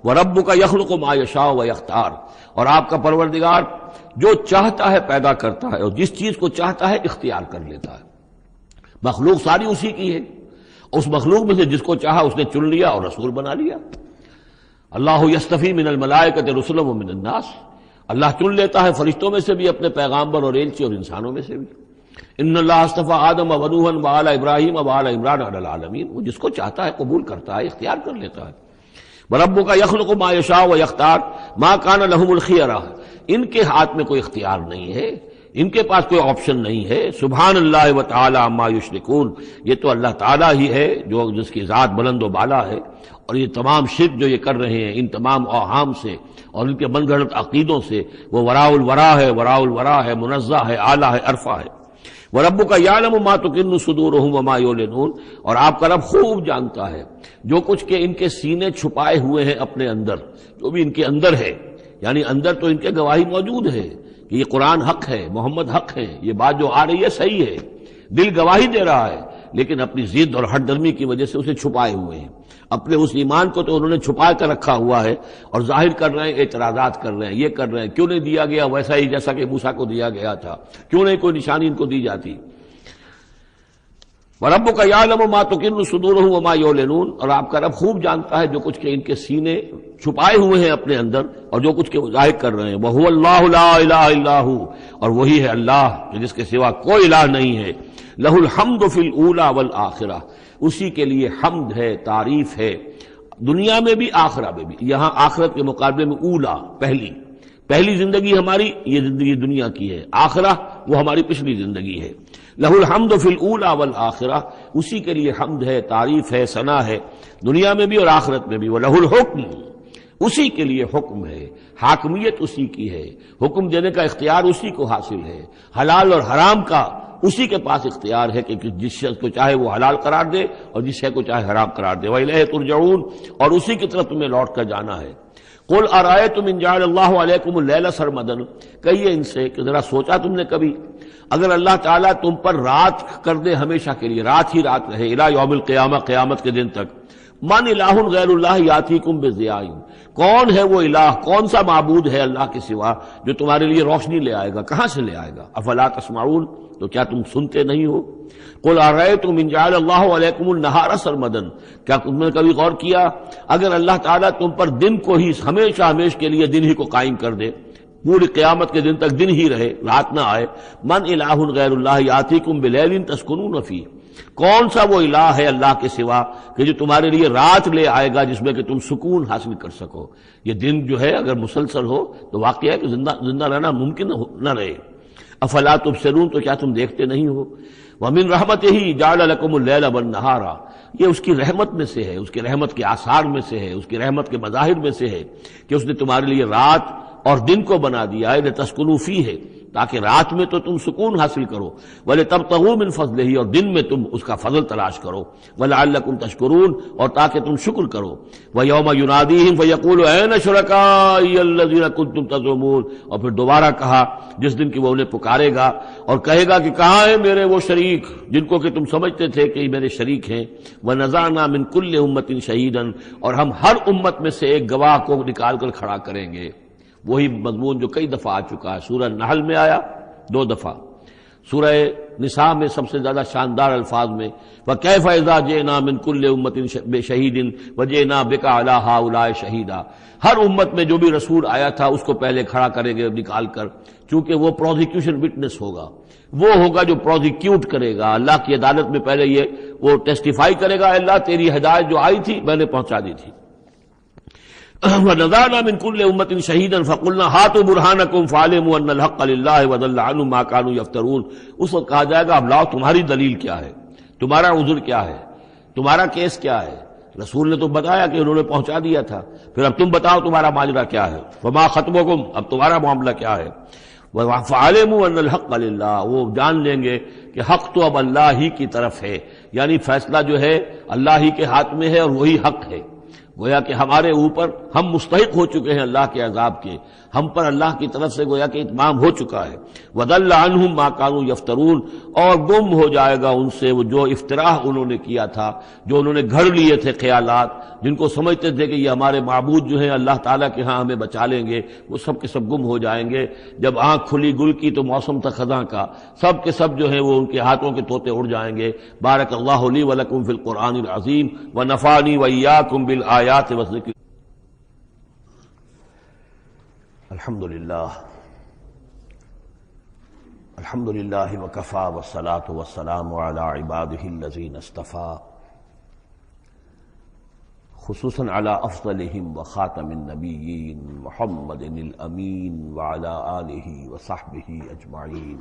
وربک یخلق ما یشاء ویختار، اور آپ کا پروردگار جو چاہتا ہے پیدا کرتا ہے، اور جس چیز کو چاہتا ہے اختیار کر لیتا ہے. مخلوق ساری اسی کی ہے، اس مخلوق میں سے جس کو چاہا اس نے چن لیا اور رسول بنا لیا. اللہ یصطفی من الملائکۃ رسلا ومن الناس، اللہ چن لیتا ہے فرشتوں میں سے بھی اپنے پیغامبر اور ایلچی، اور انسانوں میں سے بھی. ان اللہ اصطفیٰ آدم و نوحا وآل ابراہیم وآل عمران علی العالمین، وہ جس کو چاہتا ہے قبول کرتا ہے، اختیار کر لیتا ہے. وربک یخلق ما یشاء ویختار ما کان لهم الخیرہ، ان کے ہاتھ میں کوئی اختیار نہیں ہے، ان کے پاس کوئی آپشن نہیں ہے. سبحان اللہ وتعالی عما یشرکون، یہ تو اللہ تعالیٰ ہی ہے جو جس کی ذات بلند و بالا ہے، اور یہ تمام شرک جو یہ کر رہے ہیں ان تمام اوہام سے اور ان کے من گھڑت عقیدوں سے، وہ وراء الورا ہے، وراء الورا ہے، منزہ ہے، اعلیٰ ہے، عرفہ ہے. وَرَبُّكَ يَعْلَمُ مَا تُكِنُّ صُدُورُهُمْ وَمَا يُعْلِنُونَ، اور آپ کا رب خوب جانتا ہے جو کچھ کہ ان کے سینے چھپائے ہوئے ہیں اپنے اندر، جو بھی ان کے اندر ہے. یعنی اندر تو ان کے گواہی موجود ہے کہ یہ قرآن حق ہے، محمد حق ہے، یہ بات جو آ رہی ہے صحیح ہے، دل گواہی دے رہا ہے، لیکن اپنی ضد اور ہٹ درمی کی وجہ سے اسے چھپائے ہوئے ہیں. اپنے اس ایمان کو تو انہوں نے چھپا کر رکھا ہوا ہے، اور ظاہر کر رہے ہیں، اعتراضات کر رہے ہیں، یہ کر رہے ہیں کیوں نہیں دیا گیا ویسا ہی جیسا کہ موسیٰ کو دیا گیا تھا، کیوں نہیں کوئی نشانی ان کو دی جاتی. وَرَبُّكَ يَعْلَمُ مَا تُكِنُّ صُدُورُهُمْ وَمَا يُعْلِنُونَ، اور آپ کا رب خوب جانتا ہے جو کچھ کہ ان کے سینے چھپائے ہوئے ہیں اپنے اندر، اور جو کچھ کہ ظاہر کر رہے ہیں. وَهُوَ اللَّهُ لَا إِلَٰهَ إِلَّا هُوَ، اور وہی ہے اللہ جس کے سوا کوئی الہ نہیں ہے. لَهُ الْحَمْدُ فِي الْأُولَىٰ وَالْآخِرَةِ، اسی کے لیے حمد ہے، تعریف ہے، دنیا میں بھی آخرہ میں بھی. یہاں آخرت کے مقابلے میں اولا، پہلی زندگی ہماری یہ زندگی دنیا کی ہے، آخرہ وہ ہماری پچھلی زندگی ہے. لہ الحمد فی الاولی والآخرہ، اسی کے لیے حمد ہے، تعریف ہے، ثنا ہے، دنیا میں بھی اور آخرت میں بھی. وَلَهُ الْحُکْمُ، اسی کے لیے حکم ہے، حاکمیت اسی کی ہے، حکم دینے کا اختیار اسی کو حاصل ہے، حلال اور حرام کا اسی کے پاس اختیار ہے کہ جس شخص کو چاہے وہ حلال قرار دے اور جس شے کو چاہے حرام قرار دے. وَإِلَيْهِ تُرْجَعُونَ، اور اسی کی طرف تمہیں لوٹ کر جانا ہے. قُلْ أَرَأَيْتُمْ إِنْ جَعَلَ اللَّهُ عَلَيْكُمُ اللَّيْلَ سَرْمَدًا، کہیے ان سے کہ ذرا سوچا تم نے کبھی اگر اللہ تعالیٰ تم پر رات کر دے ہمیشہ کے لیے، رات ہی رات رہے، الی یوم القیامہ، قیامت کے دن تک. من الہ غیر اللہ یاتیکم بضیاء، کون ہے وہ الہ، کون سا معبود ہے اللہ کے سوا جو تمہارے لیے روشنی لے آئے گا، کہاں سے لے آئے گا؟ افلا تسمعون، تو کیا تم سنتے نہیں ہو؟ قل ارأیتم ان جعل اللہ علیکم النہار سرمدا، کیا تم نے کبھی غور کیا اگر اللہ تعالیٰ تم پر دن کو ہی ہمیشہ ہمیش کے لیے دن ہی کو قائم کر دے، پوری قیامت کے دن تک دن ہی رہے، رات نہ آئے. من الہ غیر اللہ یاتیکم بلیل تسکنون فیہ، کون سا وہ الہ ہے اللہ کے سوا کہ جو تمہارے لیے رات لے آئے گا جس میں کہ تم سکون حاصل کر سکو. یہ دن جو ہے اگر مسلسل ہو تو واقعہ ہے کہ زندہ رہنا ممکن نہ رہے. افلا تبصرون، تو کیا تم دیکھتے نہیں ہو؟ ومن رحمتہ جعل لکم اللیل والنہار، یہ اس کی رحمت میں سے ہے، اس کی رحمت کے آثار میں سے ہے، اس کی رحمت کے مظاہر میں سے ہے کہ اس نے تمہارے لیے رات اور دن کو بنا دیا ہے. لتسکنوا فیہ، تاکہ رات میں تو تم سکون حاصل کرو، وَلِتَبْتَغُوا مِنْ فَضْلِهِ، اور دن میں تم اس کا فضل تلاش کرو، وَلَعَلَّكُمْ تَشْكُرُونَ، اور تاکہ تم شکر کرو. وَيَوْمَ يُنَادِيهِمْ فَيَقُولُ أَيْنَ شُرَكَائِيَ الَّذِينَ كُنتُمْ تَزْعُمُونَ، اور پھر دوبارہ کہا جس دن کہ وہ انہیں پکارے گا اور کہے گا کہ کہاں ہیں میرے وہ شریک جن کو کہ تم سمجھتے تھے کہ میرے شریک ہیں. وَنَزَعْنَا مِنْ كُلِّ أُمَّةٍ شَهِيدًا، اور ہم ہر امت میں سے ایک گواہ کو نکال کر کھڑا کریں گے. وہی مضمون جو کئی دفعہ آ چکا ہے، سورہ نحل میں آیا 2 دفعہ، سورہ نساء میں سب سے زیادہ شاندار الفاظ میں وَكَيْفَ إِذَا جِئْنَا مِنْ كُلِّ أُمَّةٍ بِشَهِيدٍ وَجِئْنَا بِكَ عَلَىٰ هَٰؤُلَاءِ شَهِيدًا، ہر امت میں جو بھی رسول آیا تھا اس کو پہلے کھڑا کریں گے نکال کر، چونکہ وہ پروزیکیوشن وٹنس ہوگا، وہ ہوگا جو پروزیکیوٹ کرے گا اللہ کی عدالت میں. پہلے یہ وہ ٹیسٹیفائی کرے گا اللہ تیری ہدایت جو آئی تھی میں نے پہنچا دی تھی. وَنَزَعْنَا مِنْ كُلِّ أُمَّةٍ شَهِيدًا فَقُلْنَا هَاتُوا بُرْهَانَكُمْ فَعَلِمُوا أَنَّ الْحَقَّ لِلَّهِ وَضَلَّ عَنْهُمْ مَا كَانُوا يَفْتَرُونَ. اس وقت کہا جائے گا اب لاؤ تمہاری دلیل کیا ہے، تمہارا عذر کیا ہے، تمہارا کیس کیا ہے؟ رسول نے تو بتایا کہ انہوں نے پہنچا دیا تھا، پھر اب تم بتاؤ تمہارا ماجرا کیا ہے، فما خطبکم، اب تمہارا معاملہ کیا ہے؟ فعلموا ان الحق للہ، وہ جان لیں گے کہ حق تو اب اللہ ہی کی طرف ہے، یعنی فیصلہ جو ہے اللہ ہی کے ہاتھ میں ہے اور وہی حق ہے۔ گویا کہ ہمارے اوپر ہم مستحق ہو چکے ہیں اللہ کے عذاب کے، ہم پر اللہ کی طرف سے گویا کہ اتمام ہو چکا ہے۔ وَضَلَّ عَنْهُمْ مَا كَانُوا يَفْتَرُونَ، اور گم ہو جائے گا ان سے وہ جو افتراء انہوں نے کیا تھا، جو انہوں نے گھڑ لیے تھے خیالات، جن کو سمجھتے تھے کہ یہ ہمارے معبود جو ہیں اللہ تعالیٰ کے ہاں ہمیں بچا لیں گے، وہ سب کے سب گم ہو جائیں گے۔ جب آنکھ کھلی گل کی تو موسم تھا خزاں کا، سب کے سب جو ہیں وہ ان کے ہاتھوں کے طوطے اڑ جائیں گے۔ بارک اللہ لی ولکم فی القرآن العظیم ونفعنی وإیاکم بالآیات والذکر۔ الحمدللہ وکفی والصلاۃ والسلام علی عبادہ الذین اصطفیٰ، خصوصاً علی افضلہم وخاتم النبیین محمد الامین وعلی آلہ وصحبہ اجمعین۔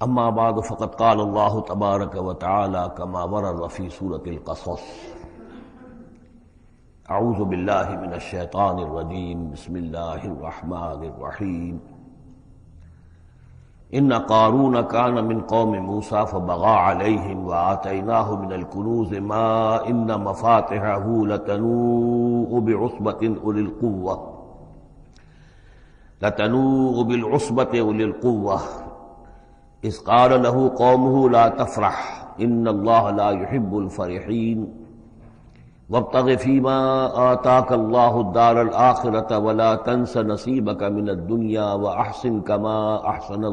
اما بعد فقد قال اللہ تبارک وتعالی کما ورد فی سورۃ القصص، اعوذ باللہ من الشیطان الرجیم، بسم اللہ الرحمن الرحیم۔ ان قارون کان من قوم موسیٰ فبغى علیہم وآتیناہ من الکنوز ما ان مفاتحہ لتنوء بعصبۃ أولی القوة اذ قال له قومه لا تفرح ان اللہ لا يحب الفرحین وابتغ فيما آتاك الله الدار الآخرة ولا تنس نصيبك من الدنيا وأحسن كما أحسن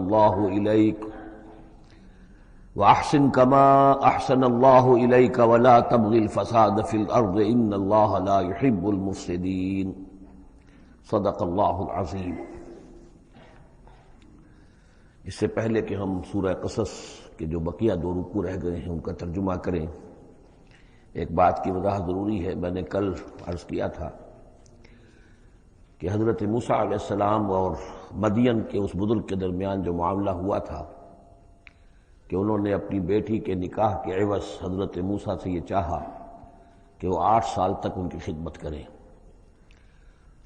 الله إليك ولا تبغ الفساد في الأرض إن الله لا يحب المفسدين۔ صدق اللہ العظیم۔ اس سے پہلے کہ ہم سورہ قصص کے جو بقیہ دو رکوع رہ گئے ہیں ان کا ترجمہ کریں، ایک بات کی وضاحت ضروری ہے۔ میں نے کل عرض کیا تھا کہ حضرت موسیٰ علیہ السلام اور مدین کے اس بزرگ کے درمیان جو معاملہ ہوا تھا کہ انہوں نے اپنی بیٹی کے نکاح کے عوض حضرت موسیٰ سے یہ چاہا کہ وہ 8 سال تک ان کی خدمت کریں،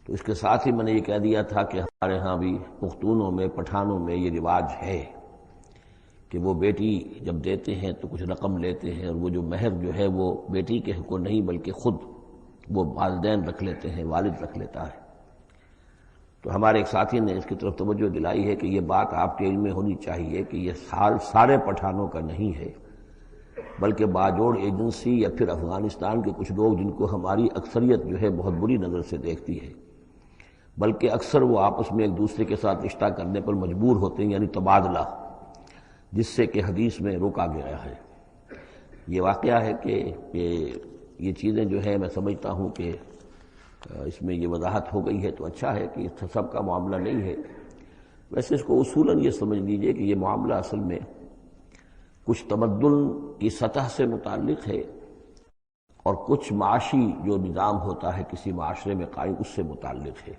تو اس کے ساتھ ہی میں نے یہ کہہ دیا تھا کہ ہمارے ہاں بھی پختونوں میں، پٹھانوں میں یہ رواج ہے کہ وہ بیٹی جب دیتے ہیں تو کچھ رقم لیتے ہیں، اور وہ جو مہر جو ہے وہ بیٹی کے حق کو نہیں بلکہ خود وہ والدین رکھ لیتے ہیں، والد رکھ لیتا ہے۔ تو ہمارے ایک ساتھی نے اس کی طرف توجہ دلائی ہے کہ یہ بات آپ کے علم میں ہونی چاہیے کہ یہ حال سارے پٹھانوں کا نہیں ہے، بلکہ باجوڑ ایجنسی یا پھر افغانستان کے کچھ لوگ جن کو ہماری اکثریت جو ہے بہت بری نظر سے دیکھتی ہے، بلکہ اکثر وہ آپس میں ایک دوسرے کے ساتھ رشتہ کرنے پر مجبور ہوتے ہیں، یعنی تبادلہ، جس سے کہ حدیث میں روکا گیا ہے۔ یہ واقعہ ہے کہ یہ چیزیں جو ہے میں سمجھتا ہوں کہ اس میں یہ وضاحت ہو گئی ہے تو اچھا ہے کہ اس سب کا معاملہ نہیں ہے۔ ویسے اس کو اصولاً یہ سمجھ لیجئے کہ یہ معاملہ اصل میں کچھ تمدن کی سطح سے متعلق ہے اور کچھ معاشی جو نظام ہوتا ہے کسی معاشرے میں قائم اس سے متعلق ہے۔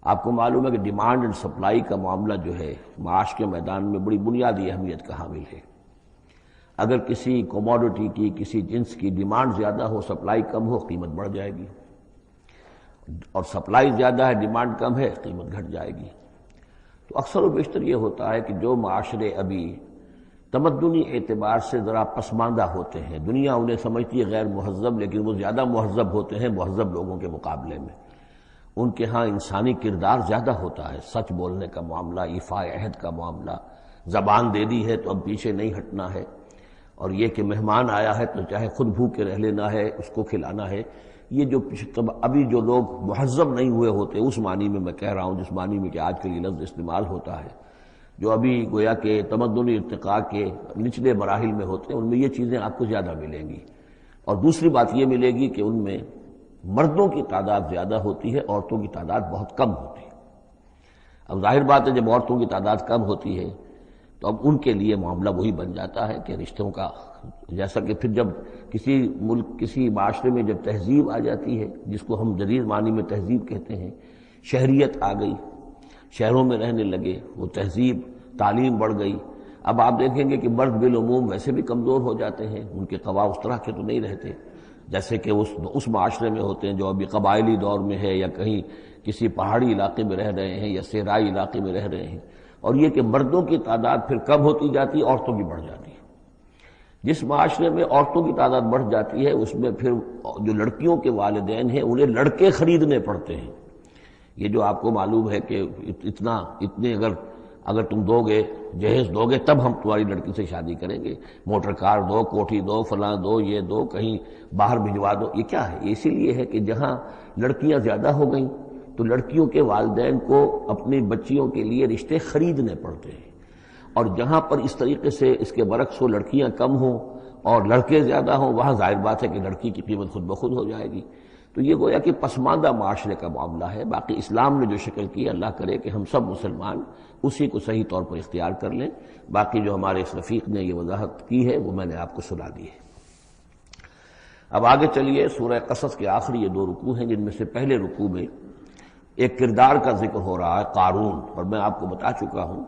آپ کو معلوم ہے کہ ڈیمانڈ اینڈ سپلائی کا معاملہ جو ہے معاش کے میدان میں بڑی بنیادی اہمیت کا حامل ہے۔ اگر کسی کوموڈٹی کی، کسی جنس کی ڈیمانڈ زیادہ ہو، سپلائی کم ہو، قیمت بڑھ جائے گی، اور سپلائی زیادہ ہے، ڈیمانڈ کم ہے، قیمت گھٹ جائے گی۔ تو اکثر و بیشتر یہ ہوتا ہے کہ جو معاشرے ابھی تمدنی اعتبار سے ذرا پسماندہ ہوتے ہیں، دنیا انہیں سمجھتی ہے غیر مہذب، لیکن وہ زیادہ مہذب ہوتے ہیں مہذب لوگوں کے مقابلے میں۔ ان کے ہاں انسانی کردار زیادہ ہوتا ہے، سچ بولنے کا معاملہ، ایفاء عہد کا معاملہ، زبان دے دی ہے تو اب پیچھے نہیں ہٹنا ہے، اور یہ کہ مہمان آیا ہے تو چاہے خود بھوکے رہ لینا ہے، اس کو کھلانا ہے۔ یہ جو ابھی جو لوگ مہذب نہیں ہوئے ہوتے، اس معنی میں میں کہہ رہا ہوں جس معنی میں کہ آج کل یہ لفظ استعمال ہوتا ہے، جو ابھی گویا کہ تمدنی ارتقاء کے نچلے مراحل میں ہوتے ہیں، ان میں یہ چیزیں آپ کو زیادہ ملیں گی۔ اور دوسری بات یہ ملے گی کہ ان میں مردوں کی تعداد زیادہ ہوتی ہے، عورتوں کی تعداد بہت کم ہوتی ہے۔ اب ظاہر بات ہے جب عورتوں کی تعداد کم ہوتی ہے تو اب ان کے لیے معاملہ وہی بن جاتا ہے کہ رشتوں کا، جیسا کہ پھر جب کسی ملک، کسی معاشرے میں جب تہذیب آ جاتی ہے، جس کو ہم جدید معنی میں تہذیب کہتے ہیں، شہریت آ گئی، شہروں میں رہنے لگے، وہ تہذیب، تعلیم بڑھ گئی، اب آپ دیکھیں گے کہ مرد بالعموم ویسے بھی کمزور ہو جاتے ہیں، ان کے قوا اس طرح کے تو نہیں رہتے جیسے کہ اس معاشرے میں ہوتے ہیں جو ابھی قبائلی دور میں ہے، یا کہیں کسی پہاڑی علاقے میں رہ رہے ہیں یا صحرائی علاقے میں رہ رہے ہیں۔ اور یہ کہ مردوں کی تعداد پھر کم ہوتی جاتی ہے، عورتوں کی بڑھ جاتی ہے۔ جس معاشرے میں عورتوں کی تعداد بڑھ جاتی ہے اس میں پھر جو لڑکیوں کے والدین ہیں انہیں لڑکے خریدنے پڑتے ہیں۔ یہ جو آپ کو معلوم ہے کہ اتنے اگر تم دو گے، جہیز دو گے تب ہم تمہاری لڑکی سے شادی کریں گے، موٹر کار دو، کوٹھی دو، فلاں دو، یہ دو، کہیں باہر بھجوا دو۔ یہ کیا ہے؟ اسی لیے ہے کہ جہاں لڑکیاں زیادہ ہو گئیں تو لڑکیوں کے والدین کو اپنی بچیوں کے لیے رشتے خریدنے پڑتے ہیں، اور جہاں پر اس طریقے سے اس کے برعکس ہو، لڑکیاں کم ہوں اور لڑکے زیادہ ہوں، وہاں ظاہر بات ہے کہ لڑکی کی قیمت خود بخود ہو جائے گی۔ تو یہ گویا کہ پسماندہ معاشرے کا معاملہ ہے۔ باقی اسلام نے جو شکل کی، اللہ کرے کہ ہم سب مسلمان اسی کو صحیح طور پر اختیار کر لیں۔ باقی جو ہمارے اس رفیق نے یہ وضاحت کی ہے وہ میں نے آپ کو سنا دی ہے۔ اب آگے چلیے، سورہ قصص کے آخری یہ 2 رکوع ہیں جن میں سے پہلے رکوع میں ایک کردار کا ذکر ہو رہا ہے، قارون، اور میں آپ کو بتا چکا ہوں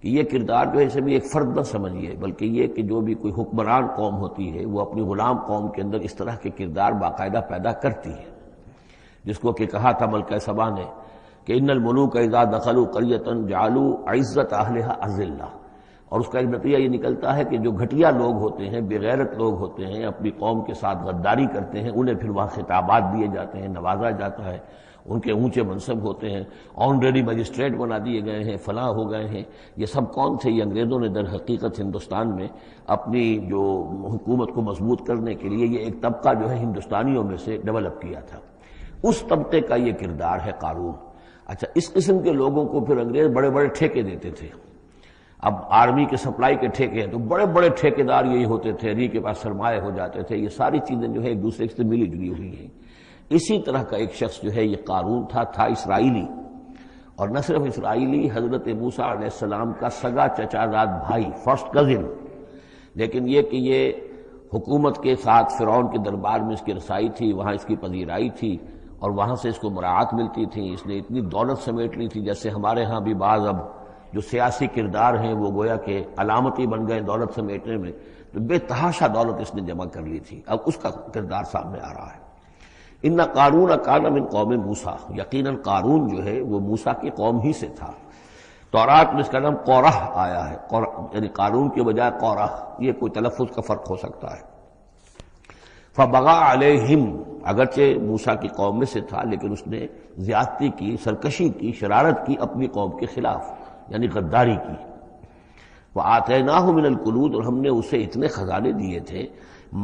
کہ یہ کردار جو ہے اسے بھی ایک فرد نہ سمجھیے، بلکہ یہ کہ جو بھی کوئی حکمران قوم ہوتی ہے وہ اپنی غلام قوم کے اندر اس طرح کے کردار باقاعدہ پیدا کرتی ہے، جس کو کہ کہا تھا ملکہ سبا نے کہ ان الملوک اذا دخلوا قریۃ جعلوا عزت اہلھا اذلہ، اور اس کا ایک نتیجہ یہ نکلتا ہے کہ جو گھٹیا لوگ ہوتے ہیں، بے غیرت لوگ ہوتے ہیں، اپنی قوم کے ساتھ غداری کرتے ہیں، انہیں پھر وہاں خطابات دیے جاتے ہیں، نوازا جاتا ہے، ان کے اونچے منصب ہوتے ہیں، آنریری مجسٹریٹ بنا دیے گئے ہیں، فلاں ہو گئے ہیں۔ یہ سب کون تھے؟ یہ انگریزوں نے در حقیقت ہندوستان میں اپنی جو حکومت کو مضبوط کرنے کے لیے یہ ایک طبقہ جو ہے ہندوستانیوں میں سے ڈیولپ کیا تھا، اس طبقے کا یہ کردار ہے قارون۔ اچھا، اس قسم کے لوگوں کو پھر انگریز بڑے بڑے ٹھیکے دیتے تھے۔ اب آرمی کے سپلائی کے ٹھیکے ہیں تو بڑے بڑے ٹھیکیدار یہی ہوتے تھے، ری کے پاس سرمایہ ہو جاتے تھے۔ یہ ساری چیزیں جو ہے ایک دوسرے سے ملی جلی ہوئی ہیں۔ اسی طرح کا ایک شخص جو ہے یہ قارون تھا اسرائیلی، اور نہ صرف اسرائیلی، حضرت موسیٰ علیہ السلام کا سگا چچا زاد بھائی، فرسٹ کزن، لیکن یہ کہ یہ حکومت کے ساتھ فرعون کے دربار میں اس کی رسائی تھی، وہاں اس کی پذیرائی تھی، اور وہاں سے اس کو مراعات ملتی تھی۔ اس نے اتنی دولت سمیٹ لی تھی، جیسے ہمارے ہاں بھی بعض اب جو سیاسی کردار ہیں وہ گویا کہ علامتی بن گئے دولت سمیٹنے میں، تو بے تحاشا دولت اس نے جمع کر لی تھی۔ اب اس کا کردار سامنے آ رہا ہے۔ ان قارون کان من قوم موسیٰ، یقیناً قارون جو ہے وہ موسیٰ کی قوم ہی سے تھا۔ تورات میں اس کا نام قورح آیا ہے، یعنی قارون کے بجائے قورح، یہ کوئی تلفظ کا فرق ہو سکتا ہے۔ فبغى علیہم، اگرچہ موسیٰ کی قوم میں سے تھا لیکن اس نے زیادتی کی، سرکشی کی، شرارت کی اپنی قوم کے خلاف، یعنی غداری کی۔ وآتیناہ من الکنوز، اور ہم نے اسے اتنے خزانے دیے تھے،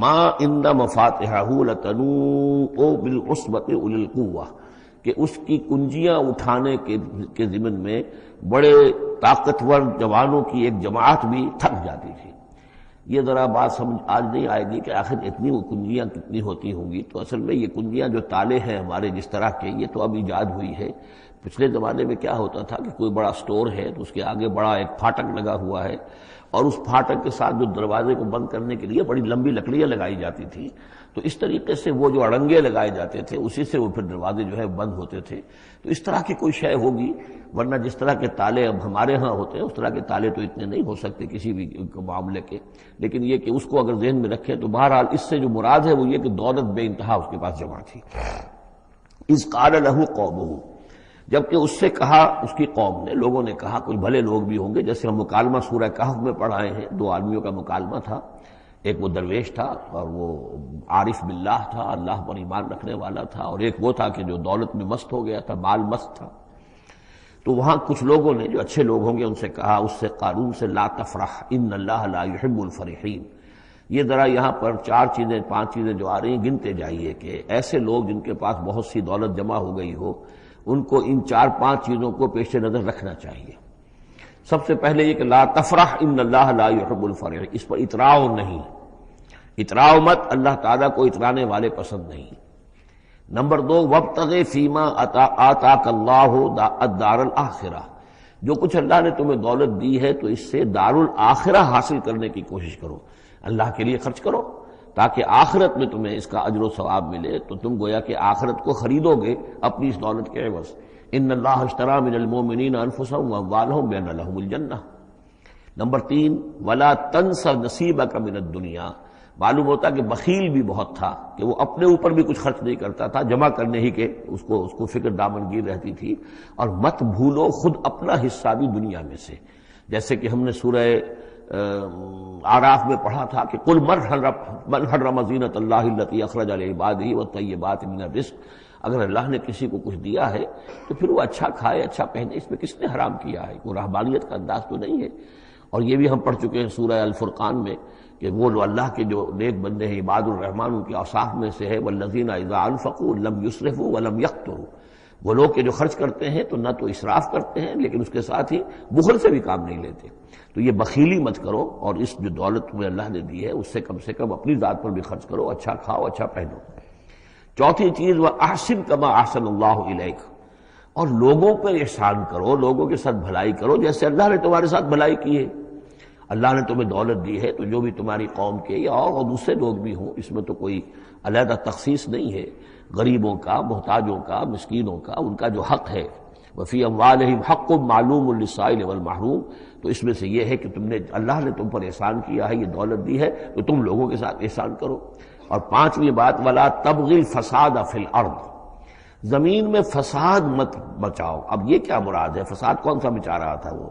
ما ان مفاتحہ لتنوء بالعصبۃ اولي القوہ، کہ اس کی کنجیاں اٹھانے کے ضمن میں بڑے طاقتور جوانوں کی ایک جماعت بھی تھک جاتی تھی۔ یہ ذرا بات سمجھ آج نہیں آئے گی کہ آخر اتنی وہ کنجیاں کتنی ہوتی ہوں گی، تو اصل میں یہ کنجیاں جو تالے ہیں ہمارے جس طرح کے، یہ تو اب ایجاد ہوئی ہے۔ پچھلے زمانے میں کیا ہوتا تھا کہ کوئی بڑا سٹور ہے تو اس کے آگے بڑا ایک پھاٹک لگا ہوا ہے، اور اس پھاٹک کے ساتھ جو دروازے کو بند کرنے کے لیے بڑی لمبی لکڑیاں لگائی جاتی تھیں، تو اس طریقے سے وہ جو اڑنگے لگائے جاتے تھے اسی سے وہ پھر دروازے جو ہے بند ہوتے تھے۔ تو اس طرح کی کوئی شے ہوگی، ورنہ جس طرح کے تالے اب ہمارے ہاں ہوتے ہیں اس طرح کے تالے تو اتنے نہیں ہو سکتے کسی بھی معاملے کے۔ لیکن یہ کہ اس کو اگر ذہن میں رکھیں تو بہرحال اس سے جو مراد ہے وہ یہ کہ دولت بے انتہا اس کے پاس جمع تھی۔ اذ قال له قومه، جبکہ اس سے کہا اس کی قوم نے، لوگوں نے کہا، کچھ بھلے لوگ بھی ہوں گے، جیسے ہم مکالمہ سورہ کہف میں پڑھائے ہیں، 2 آدمیوں کا مکالمہ تھا، ایک وہ درویش تھا اور وہ عارف باللہ تھا، اللہ پر ایمان رکھنے والا تھا، اور ایک وہ تھا کہ جو دولت میں مست ہو گیا تھا، مال مست تھا۔ تو وہاں کچھ لوگوں نے جو اچھے لوگ ہوں گے ان سے کہا، اس سے قارون سے، لا تفرح ان اللہ لا يحب الفرحین۔ یہ ذرا یہاں پر 4 چیزیں 5 چیزیں جو آ رہی ہیں گنتے جائیے کہ ایسے لوگ جن کے پاس بہت سی دولت جمع ہو گئی ہو ان کو ان 4-5 چیزوں کو پیش نظر رکھنا چاہیے۔ سب سے پہلے یہ کہ لا تفرح ان اللہ لا يحب الفرح، اس پر اتراؤ نہیں، اتراؤ مت، اللہ تعالیٰ کو اترانے والے پسند نہیں۔ نمبر 2، وابتغ فیما آتاک اللہ الدار الآخرہ، جو کچھ اللہ نے تمہیں دولت دی ہے تو اس سے دار الآخرہ حاصل کرنے کی کوشش کرو، اللہ کے لیے خرچ کرو تاکہ آخرت میں تمہیں اس کا اجر و ثواب ملے، تو تم گویا کہ آخرت کو خریدو گے اپنی اس دولت کے عوض۔ ان اللہ اشتری من المؤمنین انفسهم واموالهم بان لهم الجنہ۔ نمبر 3 ولا تنس نصیبک من الدنیا، معلوم ہوتا کہ بخیل بھی بہت تھا کہ وہ اپنے اوپر بھی کچھ خرچ نہیں کرتا تھا، جمع کرنے ہی کے اس کو فکر دامنگیر رہتی تھی. اور مت بھولو خود اپنا حصہ بھی دنیا میں سے، جیسے کہ ہم نے سورہ اعراف میں پڑھا تھا کہ قل من حرم زینۃ اللہ التی اخرج لعبادہ والطیبات من الرزق، اگر اللہ نے کسی کو کچھ دیا ہے تو پھر وہ اچھا کھائے اچھا پہنے، اس میں کس نے حرام کیا ہے؟ کوئی رہبانیت کا انداز تو نہیں ہے. اور یہ بھی ہم پڑھ چکے ہیں سورہ الفرقان میں کہ وہ اللہ کے جو نیک بندے ہیں عباد الرحمن، ان کے اوصاف میں سے ہے والذین اذا انفقوا لم یسرفوا ولم یقتروا، وہ لوگ کہ جو خرچ کرتے ہیں تو نہ تو اسراف کرتے ہیں لیکن اس کے ساتھ ہی بخل سے بھی کام نہیں لیتے. تو یہ بخیلی مت کرو، اور اس جو دولت تمہیں اللہ نے دی ہے اس سے کم اپنی ذات پر بھی خرچ کرو، اچھا کھاؤ اچھا پہنو. چوتھی چیز وَأَحْسِنْ كَمَا أَحْسَنَ اللَّهُ إِلَيْكَ، اور لوگوں پر احسان کرو، لوگوں کے ساتھ بھلائی کرو جیسے اللہ نے تمہارے ساتھ بھلائی کی ہے. اللہ نے تمہیں دولت دی ہے تو جو بھی تمہاری قوم کے یا اور دوسرے لوگ بھی ہوں، اس میں تو کوئی علیحدہ تخصیص نہیں ہے، غریبوں کا، محتاجوں کا، مسکینوں کا، ان کا جو حق ہے وفی اموالہم حق معلوم للسائل والمحروم، تو اس میں سے یہ ہے کہ اللہ نے تم پر احسان کیا ہے، یہ دولت دی ہے تو تم لوگوں کے ساتھ احسان کرو. اور پانچویں بات ولا تبغی الفساد فی الارض، زمین میں فساد مت بچاؤ. اب یہ کیا مراد ہے؟ فساد کون سا مچا رہا تھا؟ وہ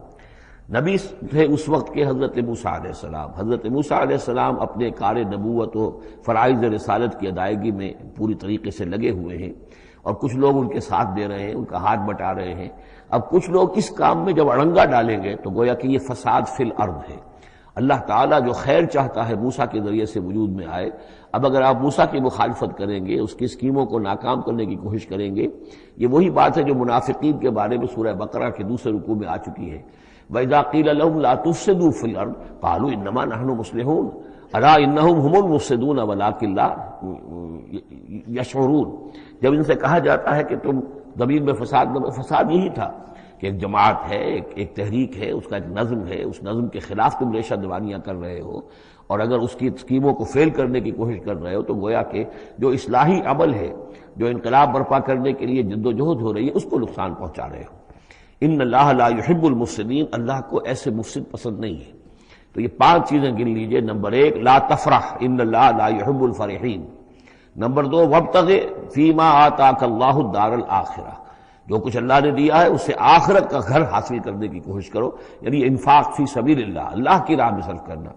نبی تھے اس وقت کے حضرت موسیٰ علیہ السلام. حضرت موسیٰ علیہ السلام اپنے کار نبوت و فرائض رسالت کی ادائیگی میں پوری طریقے سے لگے ہوئے ہیں، اور کچھ لوگ ان کے ساتھ دے رہے ہیں، ان کا ہاتھ بٹا رہے ہیں. اب کچھ لوگ اس کام میں جب اڑنگا ڈالیں گے تو گویا کہ یہ فساد فی الارض ہے. اللہ تعالیٰ جو خیر چاہتا ہے موسیٰ کے ذریعے سے وجود میں آئے، اب اگر آپ موسیٰ کی مخالفت کریں گے، اس کی اسکیموں کو ناکام کرنے کی کوشش کریں گے، یہ وہی بات ہے جو منافقین کے بارے میں سورہ بقرہ کے دوسرے رکوع میں آ چکی ہے. وَإِذَا قِيلَ لَهُمْ لَا تُفْسِدُوا فِي الْأَرْضِ قَالُوا إِنَّمَا نَحْنُ مُصْلِحُونَ أَلَا إِنَّهُمْ هُمُ الْمُفْسِدُونَ وَلَٰكِن لَا يَشْعُرُونَ. جب ان سے کہا جاتا ہے کہ تم زمین میں فساد یہی تھا کہ ایک جماعت ہے، ایک تحریک ہے، اس کا ایک نظم ہے، اس نظم کے خلاف تم ریشہ دوانیاں کر رہے ہو، اور اگر اس کی اسکیموں کو فیل کرنے کی کوشش کر رہے ہو تو گویا کہ جو اصلاحی عمل ہے، جو انقلاب برپا کرنے کے لیے جد و جہد ہو رہی ہے، اس کو نقصان پہنچا رہے ہو. ان اللہ لا يحب المفسدین، اللہ کو ایسے مفسد پسند نہیں ہے. تو یہ 5 چیزیں گن لیجئے. نمبر 1 لا تفرح ان اللہ لا يحب الفرحین. نمبر 2 وابتغ فیما آتاک اللہ الدار الآخرہ، جو کچھ اللہ نے دیا ہے اس سے آخرت کا گھر حاصل کرنے کی کوشش کرو، یعنی انفاق فی سبیل اللہ، اللہ کی راہ میں صرف کرنا.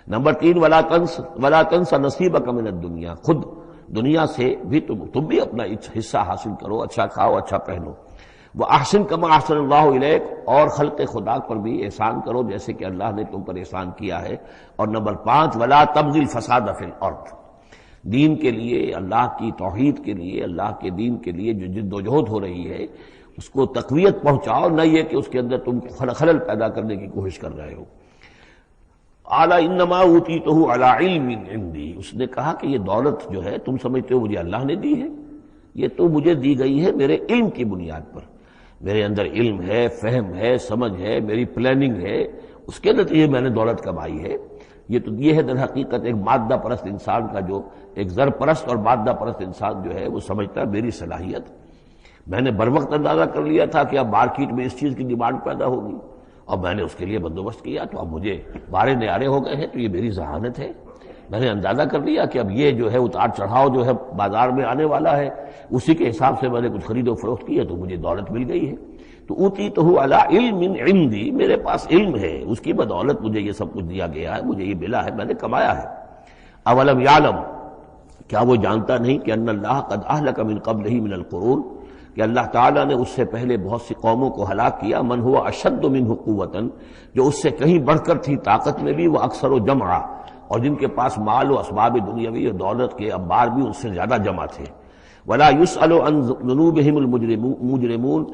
نمبر 3 ولا تنس نصیبک من الدنیا، خود دنیا سے بھی تم بھی اپنا حصہ حاصل کرو، اچھا کھاؤ اچھا پہنو. وَأَحْسِنْ كَمَا أَحْسَنَ اللَّهُ إِلَيْكَ، اور خلق خدا پر بھی احسان کرو جیسے کہ اللہ نے تم پر احسان کیا ہے. اور نمبر 5 ولا تبغی الفساد فی الارض، دین کے لیے، اللہ کی توحید کے لیے، اللہ کے دین کے لیے جو جد و جہد ہو رہی ہے اس کو تقویت پہنچاؤ، نہ یہ کہ اس کے اندر تم خلل پیدا کرنے کی کوشش کر رہے ہو. اعلیٰ انما اوتیتہ علی علم عندی، اس نے کہا کہ یہ دولت جو ہے تم سمجھتے ہو مجھے اللہ نے دی ہے، یہ تو مجھے دی گئی ہے میرے علم کی بنیاد پر. میرے اندر علم ہے، فہم ہے، سمجھ ہے، میری پلاننگ ہے، اس کے نتیجے میں نے دولت کمائی ہے. یہ ہے در حقیقت ایک مادہ پرست انسان کا، جو ایک زر پرست اور مادہ پرست انسان جو ہے وہ سمجھتا ہے میری صلاحیت، میں نے بر وقت اندازہ کر لیا تھا کہ اب مارکیٹ میں اس چیز کی ڈیمانڈ پیدا ہوگی اور میں نے اس کے لیے بندوبست کیا، تو اب مجھے بارے نیارے ہو گئے ہیں، تو یہ میری ذہانت ہے. میں نے اندازہ کر لیا کہ اب یہ جو ہے اتار چڑھاؤ جو ہے بازار میں آنے والا ہے، اسی کے حساب سے میں نے کچھ خرید و فروخت کی ہے تو مجھے دولت مل گئی ہے. تو اوتیتہ علی علم عندی، میرے پاس علم ہے، اس کی بدولت مجھے یہ سب کچھ دیا گیا ہے، مجھے یہ ملا ہے، میں نے کمایا ہے. اولم یعلم، کیا وہ جانتا نہیں کہ ان اللہ قد اہلک من قبلہ من القرون، کہ اللہ تعالیٰ نے اس سے پہلے بہت سی قوموں کو ہلاک کیا، من ہوا اشد منہ قوۃ، جو اس سے کہیں بڑھ کر تھی طاقت میں بھی، وہ اکثر و جمعا، اور جن کے پاس مال و اسباب دنیاوی اور دولت کے انبار بھی ان سے زیادہ جمع تھے. ولا يسأل عن ذنوبهم المجرمون،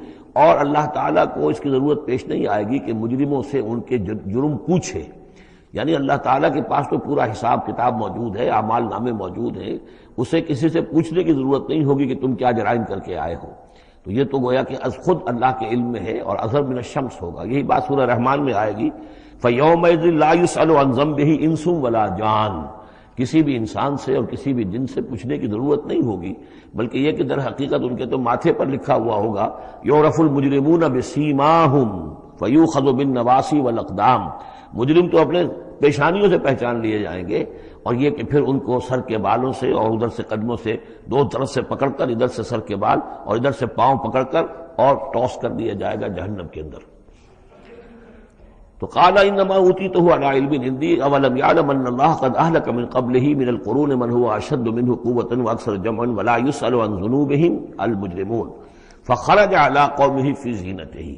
اور اللہ تعالیٰ کو اس کی ضرورت پیش نہیں آئے گی کہ مجرموں سے ان کے جرم پوچھے. یعنی اللہ تعالیٰ کے پاس تو پورا حساب کتاب موجود ہے، اعمال نامے موجود ہیں، اسے کسی سے پوچھنے کی ضرورت نہیں ہوگی کہ تم کیا جرائم کر کے آئے ہو. تو یہ تو گویا کہ از خود اللہ کے علم میں ہے، اور اظہر من الشمس ہوگا. یہی بات سورہ رحمان میں آئے گی فَيَوْمَئِذٍ لَا يُسْأَلُ عَنْ ذَنبِهِ إِنسٌ وَلَا جَانٌ، کسی بھی انسان سے اور کسی بھی جن سے پوچھنے کی ضرورت نہیں ہوگی، بلکہ یہ کہ در حقیقت ان کے تو ماتھے پر لکھا ہوا ہوگا یعرف المجرمون بسیماہم فیوخذ بالنواصی والاقدام، مجرم تو اپنے پیشانیوں سے پہچان لیے جائیں گے، اور یہ کہ پھر ان کو سر کے بالوں سے اور ادھر سے قدموں سے دو طرف سے پکڑ کر، ادھر سے سر کے بال اور ادھر سے پاؤں پکڑ کر اور ٹاس کر دیا جائے گا جہنم کے اندر۔ تو قال انما اوتیتہ علی علم عندی اولم یعلم ان اللہ قد اہلک من قبلہ من القرون من هو اشد منہ قوۃ واکثر جمعا ولا یسأل عن ذنوبہم المجرمون فخرج علی قومہ فی زینتہ۔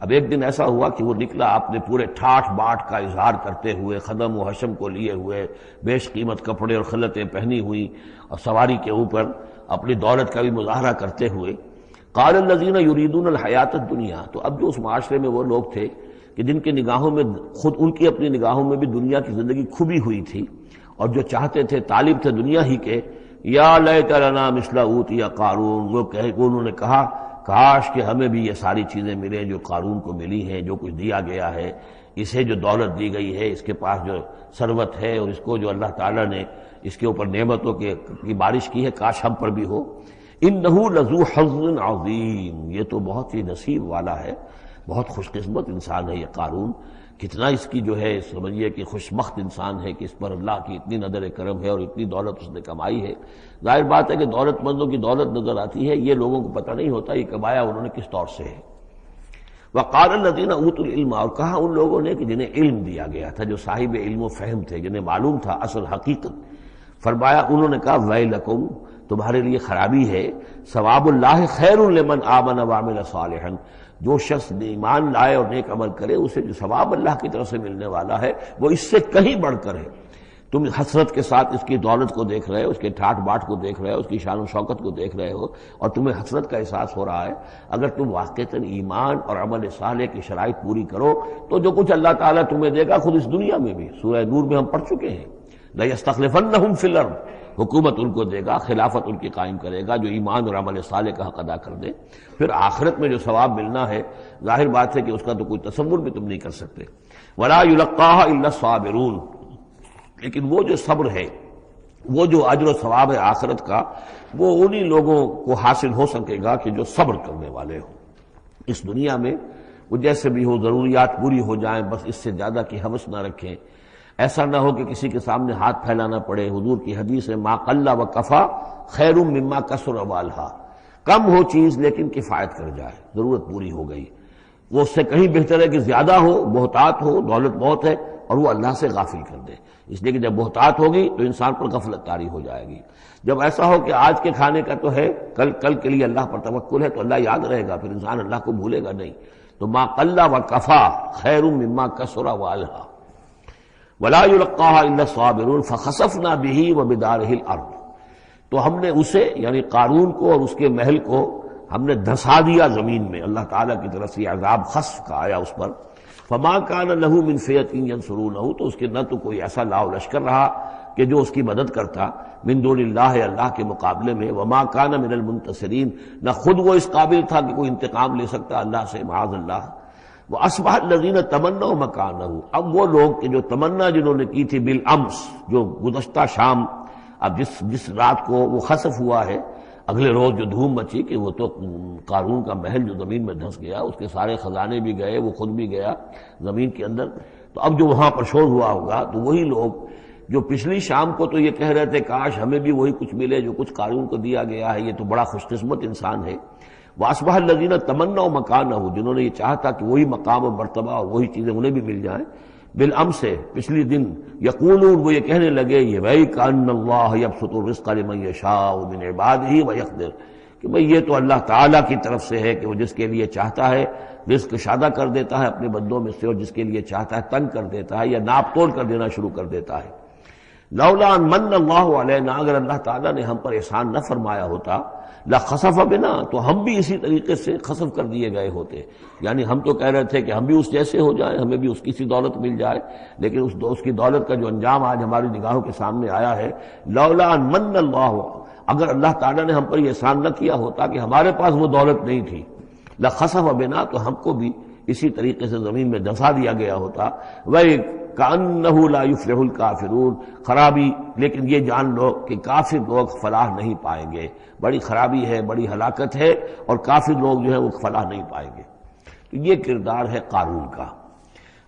اب ایک دن ایسا ہوا کہ وہ نکلا اپنے پورے ٹھاٹھ باٹھ کا اظہار کرتے ہوئے، خدم و حشم کو لیے ہوئے، بیش قیمت کپڑے اور خلعتیں پہنی ہوئی، اور سواری کے اوپر اپنی دولت کا بھی مظاہرہ کرتے ہوئے۔ قال الذین یریدون الحیاۃ الدنیا، تو اب جو اس معاشرے میں وہ لوگ تھے کہ جن کی نگاہوں میں خود ان کی اپنی نگاہوں میں بھی دنیا کی زندگی کھبی ہوئی تھی، اور جو چاہتے تھے، طالب تھے دنیا ہی کے، یا لیت لنا مثل اوتی قارون، وہ انہوں نے کہا کاش کہ ہمیں بھی یہ ساری چیزیں ملیں جو قارون کو ملی ہیں، جو کچھ دیا گیا ہے، اسے جو دولت دی گئی ہے، اس کے پاس جو ثروت ہے، اور اس کو جو اللہ تعالیٰ نے اس کے اوپر نعمتوں کی بارش کی ہے، کاش ہم پر بھی ہو۔ انہ لذو حظ عظیم، یہ تو بہت ہی نصیب والا ہے، بہت خوش قسمت انسان ہے یہ قارون، کتنا اس کی جو ہے سمجھیے کہ خوش بخت انسان ہے کہ اس پر اللہ کی اتنی نظر کرم ہے اور اتنی دولت اس نے کمائی ہے۔ ظاہر بات ہے کہ دولت مندوں کی دولت نظر آتی ہے، یہ لوگوں کو پتہ نہیں ہوتا یہ کمایا انہوں نے کس طور سے ہے۔ وقال الذین اوتوا العلم، اور کہا ان لوگوں نے کہ جنہیں علم دیا گیا تھا، جو صاحب علم و فہم تھے، جنہیں معلوم تھا اصل حقیقت، فرمایا انہوں نے کہا ویلکم، تمہارے لیے خرابی ہے، ثواب اللہ خیر لمن آمن وعمل صالحا، جو شخص ایمان لائے اور نیک عمل کرے اسے جو ثواب اللہ کی طرف سے ملنے والا ہے وہ اس سے کہیں بڑھ کر ہے۔ تم حسرت کے ساتھ اس کی دولت کو دیکھ رہے ہو، اس کے ٹھاٹ باٹ کو دیکھ رہے ہو، اس کی شان و شوکت کو دیکھ رہے ہو، اور تمہیں حسرت کا احساس ہو رہا ہے۔ اگر تم واقعتاً ایمان اور عمل صالح کی شرائط پوری کرو تو جو کچھ اللہ تعالیٰ تمہیں دے گا خود اس دنیا میں بھی، سورہ نور میں ہم پڑھ چکے ہیں، لَيَسْتَخْلِفَنَّهُمْ فِي الْأَرْضِ، حکومت ان کو دے گا، خلافت ان کی قائم کرے گا جو ایمان اور عمل صالح کا حق ادا کر دے۔ پھر آخرت میں جو ثواب ملنا ہے ظاہر بات ہے کہ اس کا تو کوئی تصور بھی تم نہیں کر سکتے۔ وَلَا يُلَقَّاهَا إِلَّا الصَّابِرُونَ، لیکن وہ جو صبر ہے، وہ جو اجر و ثواب ہے آخرت کا، وہ انہی لوگوں کو حاصل ہو سکے گا کہ جو صبر کرنے والے ہوں۔ اس دنیا میں وہ جیسے بھی ہو ضروریات پوری ہو جائیں، بس اس سے زیادہ کی ہوس نہ رکھیں، ایسا نہ ہو کہ کسی کے سامنے ہاتھ پھیلانا پڑے۔ حضور کی حدیث ہے ما قل و کفا خیر مما کثر والہا، کم ہو چیز لیکن کفایت کر جائے، ضرورت پوری ہو گئی، وہ اس سے کہیں بہتر ہے کہ زیادہ ہو، بہتات ہو، دولت بہت ہے اور وہ اللہ سے غافل کر دے، اس لیے کہ جب بہتات ہوگی تو انسان پر غفلت طاری ہو جائے گی۔ جب ایسا ہو کہ آج کے کھانے کا تو ہے، کل کے لیے اللہ پر توکل ہے تو اللہ یاد رہے گا، پھر انسان اللہ کو بھولے گا نہیں۔ تو ما قل و کفا خیر مما کثر والہا ولا يلقاها الا الصابرون فخسفنا به وبداره الارض، تو ہم نے اسے یعنی قارون کو اور اس کے محل کو ہم نے دھسا دیا زمین میں، اللہ تعالیٰ کی طرف سے عذاب خسف کا آیا اس پر۔ فما كان له من فئة ينصرونه، تو اس کے نہ تو کوئی ایسا لاؤ لشکر رہا کہ جو اس کی مدد کرتا من دون اللہ، اللہ کے مقابلے میں، وما كان من المنتصرین، نہ خود وہ اس قابل تھا کہ کوئی انتقام لے سکتا اللہ سے، معاذ اللہ۔ وَأَصْبَحَ الَّذِينَ تَمَنَّوْا مَكَانَهُ، اب وہ لوگ کہ جو تمنا جنہوں نے کی تھی بالامس، جو گزشتہ شام، اب جس رات کو وہ خسف ہوا ہے، اگلے روز جو دھوم مچی کہ وہ تو قارون کا محل جو زمین میں دھنس گیا، اس کے سارے خزانے بھی گئے، وہ خود بھی گیا زمین کے اندر، تو اب جو وہاں پر شور ہوا ہوگا تو وہی لوگ جو پچھلی شام کو تو یہ کہہ رہے تھے کاش ہمیں بھی وہی کچھ ملے جو کچھ قارون کو دیا گیا ہے، یہ تو بڑا خوش قسمت انسان ہے۔ وَأَصْبَحَ الَّذِينَ تَمَنَّوْا مَكَانَهُ، جنہوں نے یہ چاہتا کہ وہی مقام و مرتبہ اور وہی چیزیں انہیں بھی مل جائیں، بالامس سے پچھلی دن، یقولون، وہ یہ کہنے لگے یہ بھائی کأن اللہ یبسط الرزق لمن یشاء من عبادہ ویقدر، کہ بھئی یہ تو اللہ تعالیٰ کی طرف سے ہے کہ وہ جس کے لیے چاہتا ہے رزق شادہ کر دیتا ہے اپنے بندوں میں سے، اور جس کے لیے چاہتا ہے تنگ کر دیتا ہے یا ناپ تول کر دینا شروع کر دیتا ہے۔ لولا ان من اللہ علینا، اگر اللہ تعالیٰ نے ہم پر احسان نہ فرمایا ہوتا، لخسف بنا، تو ہم بھی اسی طریقے سے خسف کر دیے گئے ہوتے، یعنی ہم تو کہہ رہے تھے کہ ہم بھی اس جیسے ہو جائیں، ہمیں بھی اس کی سی دولت مل جائے، لیکن اس کی دولت کا جو انجام آج ہماری نگاہوں کے سامنے آیا ہے، لولا ان من اللہ، اگر اللہ تعالیٰ نے ہم پر یہ احسان نہ کیا ہوتا کہ ہمارے پاس وہ دولت نہیں تھی، لخسف بنا، تو ہم کو بھی اسی طریقے سے زمین میں دھسا دیا گیا ہوتا۔ وہی کأنہ لا یفلح الکافرون، خرابی، لیکن یہ جان لو کہ کافر لوگ فلاح نہیں پائیں گے، بڑی خرابی ہے، بڑی ہلاکت ہے، اور کافر لوگ جو ہے وہ فلاح نہیں پائیں گے۔ تو یہ کردار ہے قارون کا۔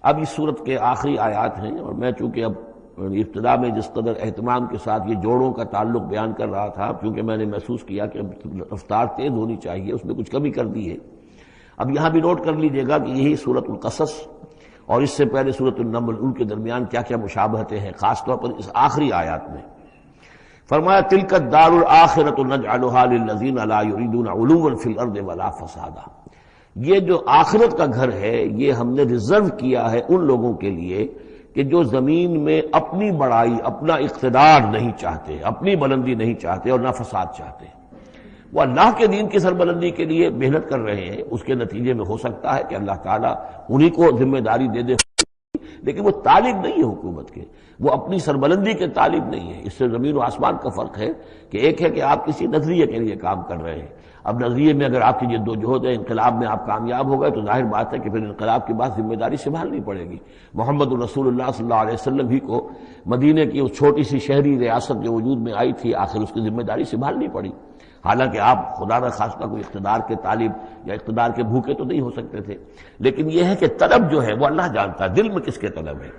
اب اس صورت کے آخری آیات ہیں، اور میں چونکہ اب ابتدا میں جس قدر اہتمام کے ساتھ یہ جوڑوں کا تعلق بیان کر رہا تھا، کیونکہ میں نے محسوس کیا کہ رفتار تیز ہونی چاہیے، اس میں کچھ کمی کر دی ہے۔ اب یہاں بھی نوٹ کر لیجئے گا کہ یہی سورۃ القصص اور اس سے پہلے سورۃ النمل، ان کے درمیان کیا کیا مشابہتیں ہیں، خاص طور پر اس آخری آیات میں۔ فرمایا تلک الدار الآخرۃ نجعلها للذین لا یریدون علوا فی الارض ولا فسادا، یہ جو آخرت کا گھر ہے یہ ہم نے ریزرو کیا ہے ان لوگوں کے لیے کہ جو زمین میں اپنی بڑائی، اپنا اقتدار نہیں چاہتے، اپنی بلندی نہیں چاہتے اور نہ فساد چاہتے۔ وہ اللہ کے دین کی سربلندی کے لیے محنت کر رہے ہیں، اس کے نتیجے میں ہو سکتا ہے کہ اللہ تعالیٰ انہی کو ذمہ داری دے دے، لیکن وہ طالب نہیں ہے حکومت کے، وہ اپنی سربلندی کے طالب نہیں ہے۔ اس سے زمین و آسمان کا فرق ہے کہ ایک ہے کہ آپ کسی نظریے کے لیے کام کر رہے ہیں، اب نظریے میں اگر آپ کی جد و جہد ہے، انقلاب میں آپ کامیاب ہو گئے تو ظاہر بات ہے کہ پھر انقلاب کے بعد ذمہ داری سنبھالنی پڑے گی۔ محمد رسول اللہ صلی اللہ علیہ وسلم ہی کو مدینے کی اس چھوٹی سی شہری ریاست جو وجود میں آئی تھی، آخر اس کی ذمہ داری سنبھالنی پڑی، حالانکہ آپ خدا نہ خواستہ کوئی اقتدار کے طالب یا اقتدار کے بھوکے تو نہیں ہو سکتے تھے، لیکن یہ ہے کہ طلب جو ہے وہ اللہ جانتا ہے دل میں کس کے طلب ہے۔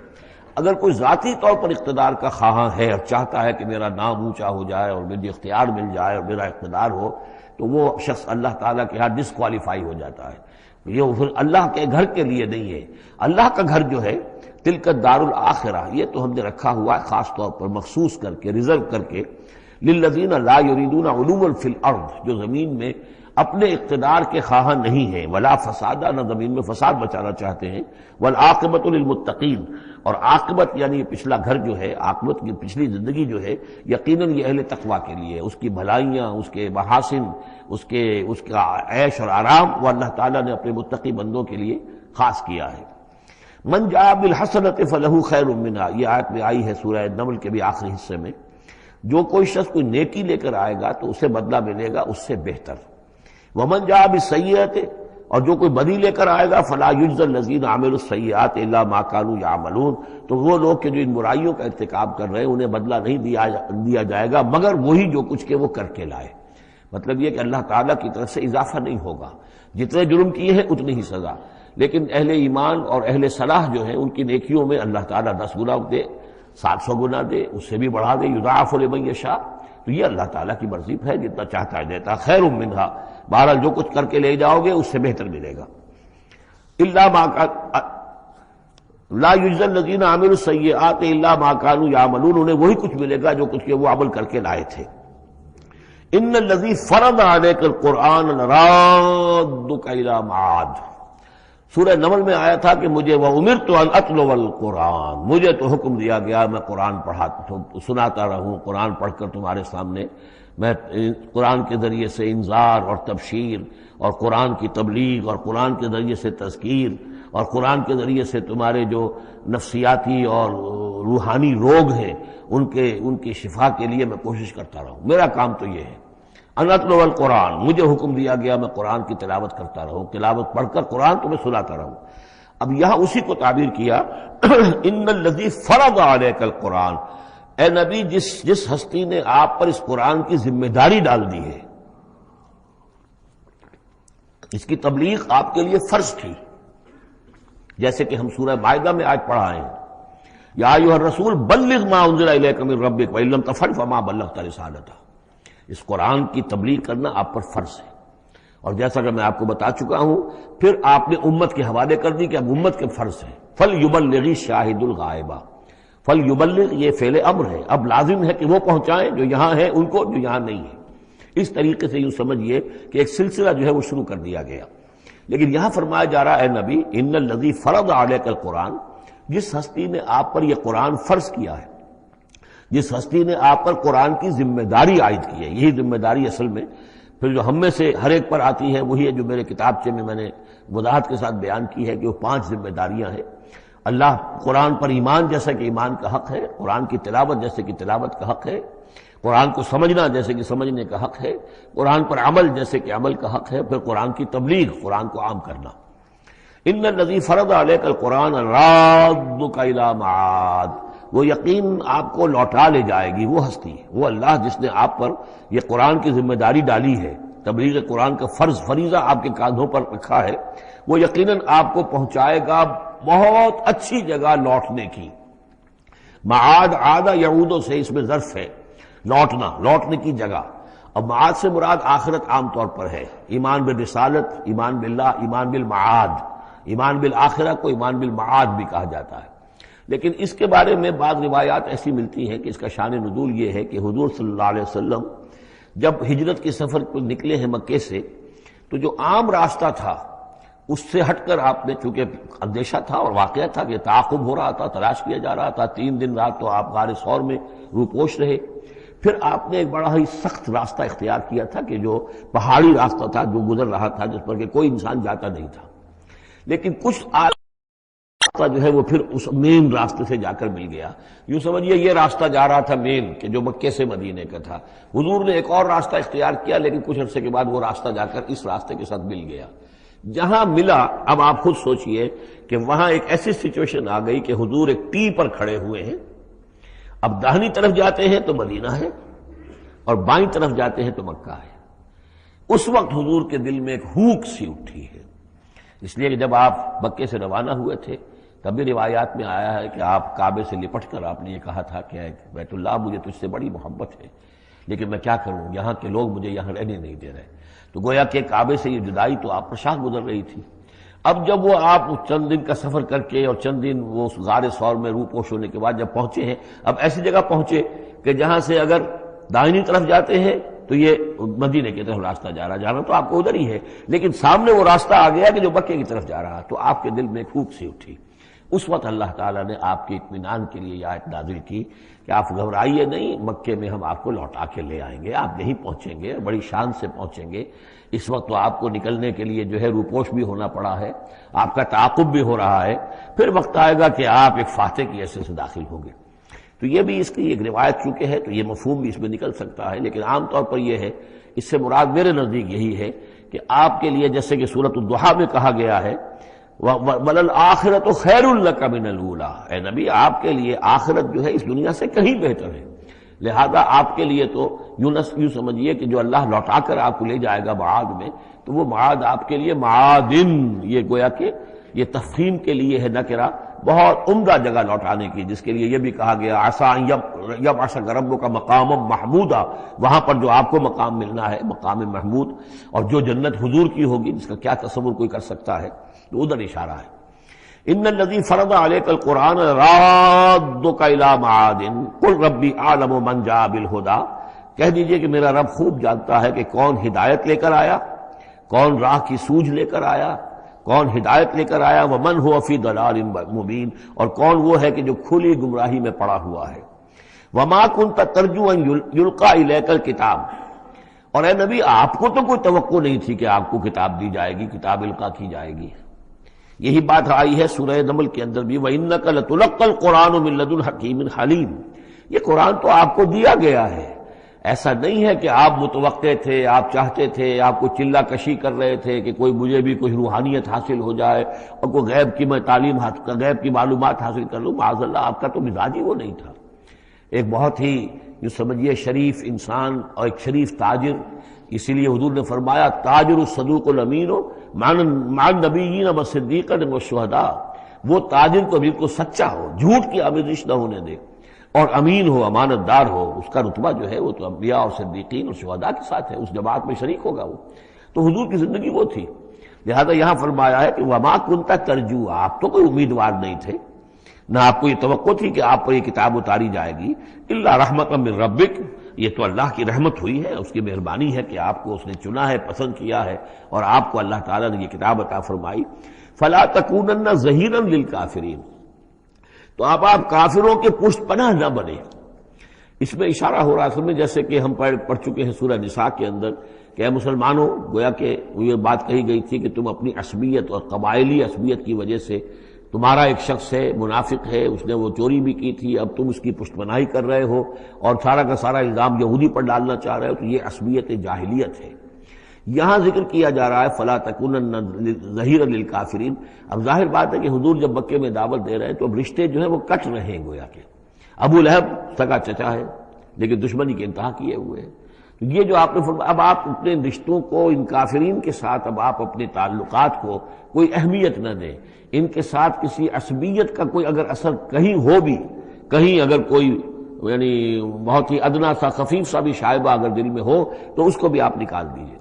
اگر کوئی ذاتی طور پر اقتدار کا خواہاں ہے اور چاہتا ہے کہ میرا نام اونچا ہو جائے اور مجھے اختیار مل جائے اور میرا اقتدار ہو، تو وہ شخص اللہ تعالیٰ کے ہاں ڈسکوالیفائی ہو جاتا ہے۔ یہ پھر اللہ کے گھر کے لیے نہیں ہے۔ اللہ کا گھر جو ہے تلک الدار الآخرہ، یہ تو ہم نے رکھا ہوا ہے خاص طور پر مخصوص کر کے، ریزرو کر کے، للذین لا یریدون علوا فی الارض، جو زمین میں اپنے اقتدار کے خواہاں نہیں ہیں، ولا فسادا، نہ زمین میں فساد بچانا چاہتے ہیں، والعاقبۃ للمتقین، اور عاقبت یعنی پچھلا گھر جو ہے، عاقبت کی پچھلی زندگی جو ہے یقیناً یہ اہل تقویٰ کے لیے، اس کی بھلائیاں، اس کے محاسن، اس کا عیش اور آرام وہ اللہ تعالیٰ نے اپنے متقی بندوں کے لیے خاص کیا ہے۔ من جاء بالحسنۃ فلہ خیر منہا، یہ آیت میں آئی ہے سورہ نمل کے بھی آخری حصے میں، جو کوئی شخص کوئی نیکی لے کر آئے گا تو اسے بدلہ ملے گا اس سے بہتر۔ ومن جاء بالسیئۃ، اور جو کوئی بدی لے کر آئے گا فلا یجزی الذین عملوا السیئات الا ما كانوا یعملون، تو وہ لوگ کہ جو ان برائیوں کا ارتکاب کر رہے ہیں انہیں بدلہ نہیں دیا جائے گا مگر وہی جو کچھ کہ وہ کر کے لائے۔ مطلب یہ کہ اللہ تعالیٰ کی طرف سے اضافہ نہیں ہوگا، جتنے جرم کیے ہیں اتنی ہی سزا، لیکن اہل ایمان اور اہل صلاح جو ہیں ان کی نیکیوں میں اللہ تعالیٰ 10 گنا دے، 700 گنا دے، اس سے بھی بڑھا دے، یضاعف لمن یشاء، تو یہ اللہ تعالیٰ کی مرضی ہے، جتنا چاہتا ہے دیتا، خیر منہا، بہرحال جو کچھ کر کے لے جاؤ گے اس سے بہتر ملے گا۔ الا ما لا یجزی الذین عملوا السیئات الا ما كانوا یعملون، انہیں وہی کچھ ملے گا جو کچھ کہ وہ عمل کر کے لائے تھے۔ ان الذی فرض علیک القرآن لرادک الی معاد، سورہ نمل میں آیا تھا کہ مجھے وَأُمِرْتُ أَنْ أَتْلُوَ الْقُرْآنَ، مجھے تو حکم دیا گیا میں قرآن سناتا رہوں، قرآن پڑھ کر تمہارے سامنے میں قرآن کے ذریعے سے انذار اور تبشیر اور قرآن کی تبلیغ اور قرآن کے ذریعے سے تذکیر اور قرآن کے ذریعے سے تمہارے جو نفسیاتی اور روحانی روگ ہیں ان کی شفا کے لیے میں کوشش کرتا رہوں، میرا کام تو یہ ہے۔ ان اتلو القرآن، مجھے حکم دیا گیا میں قرآن کی تلاوت کرتا رہوں، تلاوت پڑھ کر قرآن تمہیں سناتا رہوں۔ اب یہاں اسی کو تعبیر کیا ان الذی فرض علیک القرآن، اے نبی جس ہستی نے آپ پر اس قرآن کی ذمہ داری ڈال دی ہے، اس کی تبلیغ آپ کے لیے فرض تھی، جیسے کہ ہم سورہ مائدہ میں آج پڑھا ہے، یا ایھا الرسول بلغ ما انزل الیک من ربک وان لم تفعل فما بلغت رسالتہ، اس قرآن کی تبلیغ کرنا آپ پر فرض ہے۔ اور جیسا کہ میں آپ کو بتا چکا ہوں، پھر آپ نے امت کے حوالے کر دی کہ اب امت کے فرض ہے، فلیبلغ شاہد الغائب، فلیبلغ یہ فعل امر ہے، اب لازم ہے کہ وہ پہنچائیں جو یہاں ہیں ان کو، جو یہاں نہیں ہے۔ اس طریقے سے یوں سمجھیے کہ ایک سلسلہ جو ہے وہ شروع کر دیا گیا۔ لیکن یہاں فرمایا جا رہا ہے نبی ان الذی فرض علیک القرآن، جس ہستی نے آپ پر یہ قرآن فرض کیا ہے، جس ہستی نے آپ پر قرآن کی ذمہ داری عائد کی ہے، یہی ذمہ داری اصل میں پھر جو ہم میں سے ہر ایک پر آتی ہے وہی ہے جو میرے کتابچے میں نے وضاحت کے ساتھ بیان کی ہے کہ وہ 5 ذمہ داریاں ہیں۔ اللہ قرآن پر ایمان جیسا کہ ایمان کا حق ہے، قرآن کی تلاوت جیسے کہ تلاوت کا حق ہے، قرآن کو سمجھنا جیسے کہ سمجھنے کا حق ہے، قرآن پر عمل جیسے کہ عمل کا حق ہے، پھر قرآن کی تبلیغ، قرآن کو عام کرنا۔ ان الذی فرض علیک القرآن رادک الی معاد، وہ یقین آپ کو لوٹا لے جائے گی، وہ ہستی، وہ اللہ جس نے آپ پر یہ قرآن کی ذمہ داری ڈالی ہے، تبلیغ قرآن کا فرض فریضہ آپ کے کاندھوں پر رکھا ہے، وہ یقیناً آپ کو پہنچائے گا بہت اچھی جگہ لوٹنے کی۔ معاد عادہ یعودوں سے اس میں ظرف ہے، لوٹنا، لوٹنے کی جگہ۔ اور معاد سے مراد آخرت عام طور پر ہے، ایمان بالرسالت، ایمان باللہ، ایمان بالمعاد، ایمان بالآخرہ کو ایمان بالمعاد بھی کہا جاتا ہے۔ لیکن اس کے بارے میں بعض روایات ایسی ملتی ہیں کہ اس کا شان نزول یہ ہے کہ حضور صلی اللہ علیہ وسلم جب ہجرت کے سفر پر نکلے ہیں مکے سے، تو جو عام راستہ تھا اس سے ہٹ کر آپ نے، چونکہ اندیشہ تھا اور واقعہ تھا کہ تعاقب ہو رہا تھا، تلاش کیا جا رہا تھا، 3 دن رات تو آپ غار ثور میں روپوش رہے، پھر آپ نے ایک بڑا ہی سخت راستہ اختیار کیا تھا کہ جو پہاڑی راستہ تھا جو گزر رہا تھا، جس پر کہ کوئی انسان جاتا نہیں تھا، لیکن کچھ راستہ جو ہے وہ پھر اس مین راستے سے جا کر مل گیا۔ یوں سمجھیے یہ راستہ جا رہا تھا مین، کہ جو مکے سے مدینے کا تھا، حضور نے ایک اور راستہ اختیار کیا، لیکن کچھ عرصے کے بعد وہ راستہ جا کر اس راستے کے ساتھ مل گیا۔ جہاں ملا، اب آپ خود سوچئے کہ وہاں ایک ایسی سچویشن آ گئی کہ حضور ایک ٹی پر کھڑے ہوئے ہیں، اب داہنی طرف جاتے ہیں تو مدینہ ہے اور بائیں طرف جاتے ہیں تو مکہ ہے۔ اس وقت حضور کے دل میں ایک ہوک سی اٹھی ہے، اس لیے کہ جب آپ مکے سے روانہ ہوئے تھے تب بھی روایات میں آیا ہے کہ آپ کعبے سے لپٹ کر آپ نے یہ کہا تھا کہ بیت اللہ مجھے تجھ سے بڑی محبت ہے، لیکن میں کیا کروں، یہاں کے لوگ مجھے یہاں رہنے نہیں دے رہے۔ تو گویا کہ کعبے سے یہ جدائی تو آپ پر شاہ گزر رہی تھی۔ اب جب وہ آپ چند دن کا سفر کر کے اور چند دن وہ غار ثور میں روپوش ہونے کے بعد جب پہنچے ہیں، اب ایسی جگہ پہنچے کہ جہاں سے اگر دائنی طرف جاتے ہیں تو یہ مدینے کی طرف راستہ جا رہا، جانا تو آپ کو ادھر ہی ہے، لیکن سامنے وہ راستہ آ گیا کہ جو مکے کی طرف جا رہا، تو آپ کے دل میں ایک پھوک سی اٹھی۔ اس وقت اللہ تعالیٰ نے آپ کے اطمینان کے لیے یہ آیت نازل کی کہ آپ گھبرائیے نہیں، مکے میں ہم آپ کو لوٹا کے لے آئیں گے، آپ یہیں پہنچیں گے، بڑی شان سے پہنچیں گے۔ اس وقت تو آپ کو نکلنے کے لیے جو ہے روپوش بھی ہونا پڑا ہے، آپ کا تعاقب بھی ہو رہا ہے، پھر وقت آئے گا کہ آپ ایک فاتح کی حیثیت سے داخل ہوں گے۔ تو یہ بھی اس کی ایک روایت چونکہ ہے تو یہ مفہوم بھی اس میں نکل سکتا ہے، لیکن عام طور پر یہ ہے، اس سے مراد میرے نزدیک یہی ہے کہ آپ کے لیے جیسے کہ سورۃ الضحیٰ میں کہا گیا ہے وَلَلْآخِرَةُ خَيْرٌ لَكَ مِنَ الْأُولَىٰ، اے نبی آپ کے لیے آخرت جو ہے اس دنیا سے کہیں بہتر ہے، لہذا آپ کے لیے تو یوں سمجھیے کہ جو اللہ لوٹا کر آپ کو لے جائے گا معاد میں، تو وہ معاد آپ کے لیے معادن، یہ گویا کہ یہ تفخیم کے لیے ہے نکرہ، بہت عمدہ جگہ لوٹانے کی، جس کے لیے یہ بھی کہا گیا عسیٰ ان یبعثک ربک مقاما محمودا، وہاں پر جو آپ کو مقام ملنا ہے مقام محمود، اور جو جنت حضور کی ہوگی جس کا کیا تصور کوئی کر سکتا ہے، تو ادھر اشارہ ہے۔ ان الذی فرض علیک القرآن رادک الی معاد قل ربی اعلم من جاء بالہدی، کہہ دیجئے کہ میرا رب خوب جانتا ہے کہ کون ہدایت لے کر آیا، کون راہ کی سوجھ لے کر آیا، کون ہدایت لے کر آیا، ومن هو فی ضلال مبین، اور کون وہ ہے کہ جو کھلی گمراہی میں پڑا ہوا ہے۔ وما کنت ترجو ان یلقی الیک الکتاب، اور اے نبی آپ کو تو کوئی توقع نہیں تھی کہ آپ کو کتاب دی جائے گی، کتاب القا کی جائے گی۔ یہی بات آئی ہے سورہ نمل کے اندر بھی وَإِنَّكَ لَتُلَقَّى الْقُرْآنُ مِن لَّدُنْ حَكِيمٍ حَلِيمٍ، یہ قرآن تو آپ کو دیا گیا ہے، ایسا نہیں ہے کہ آپ متوقع تھے، آپ چاہتے تھے، آپ کو چلہ کشی کر رہے تھے کہ کوئی مجھے بھی کوئی روحانیت حاصل ہو جائے اور کوئی غیب کی میں تعلیم غیب کی معلومات حاصل کر لوں، معاذ اللہ آپ کا تو مزاج ہی وہ نہیں تھا۔ ایک بہت ہی جو سمجھیے شریف انسان اور ایک شریف تاجر، اسی لیے حضور نے فرمایا تاجر الصدوق الامین مع النبیین والصدیقین والشہداء، وہ تاجر تو بالکل سچا ہو، جھوٹ کی آمیزش نہ ہونے دے، اور امین ہو، امانت دار ہو، اس کا رتبہ جو ہے وہ تو انبیاء اور صدیقین اور شہداء کے ساتھ ہے، اس جماعت میں شریک ہوگا وہ۔ تو حضور کی زندگی وہ تھی، لہذا یہاں فرمایا ہے کہ وما کنت ترجو، آپ تو کوئی امیدوار نہیں تھے، نہ آپ کو یہ توقع تھی کہ آپ پر یہ کتاب اتاری جائے گی، الا رحمۃ من ربک، یہ تو اللہ کی رحمت ہوئی ہے، اس کی مہربانی ہے کہ آپ کو اس نے چنا ہے، پسند کیا ہے، اور آپ کو اللہ تعالیٰ نے یہ کتاب عطا فرمائی۔ فلا تکونن ظہیرا للکافرین، تو آپ کافروں کے پشت پناہ نہ بنے۔ اس میں اشارہ ہو رہا ہے اصل میں، جیسے کہ ہم پڑھ چکے ہیں سورہ نساء کے اندر کہ اے مسلمانوں، گویا کہ یہ بات کہی گئی تھی کہ تم اپنی عصبیت اور قبائلی عصبیت کی وجہ سے، تمہارا ایک شخص ہے منافق ہے، اس نے وہ چوری بھی کی تھی، اب تم اس کی پشت پناہی کر رہے ہو اور سارا کا سارا الزام یہودی پر ڈالنا چاہ رہے ہو، تو یہ عصبیت جاہلیت ہے۔ یہاں ذکر کیا جا رہا ہے فلا تکونن ظہیرا للکافرین۔ اب ظاہر بات ہے کہ حضور جب مکے میں دعوت دے رہے ہیں تو اب رشتے جو ہیں وہ کٹ رہے ہیں، گویا کہ ابو لہب سگا چچا ہے لیکن دشمنی کے انتہا کیے ہوئے ہیں، تو یہ جو آپ نے فرمایا، اب آپ اپنے رشتوں کو ان کافرین کے ساتھ، اب آپ اپنے تعلقات کو کوئی اہمیت نہ دیں، ان کے ساتھ کسی عصبیت کا کوئی اگر اثر کہیں ہو بھی، کہیں اگر کوئی یعنی بہت ہی ادنا سا خفیف سا بھی شائبہ اگر دل میں ہو تو اس کو بھی آپ نکال دیجئے۔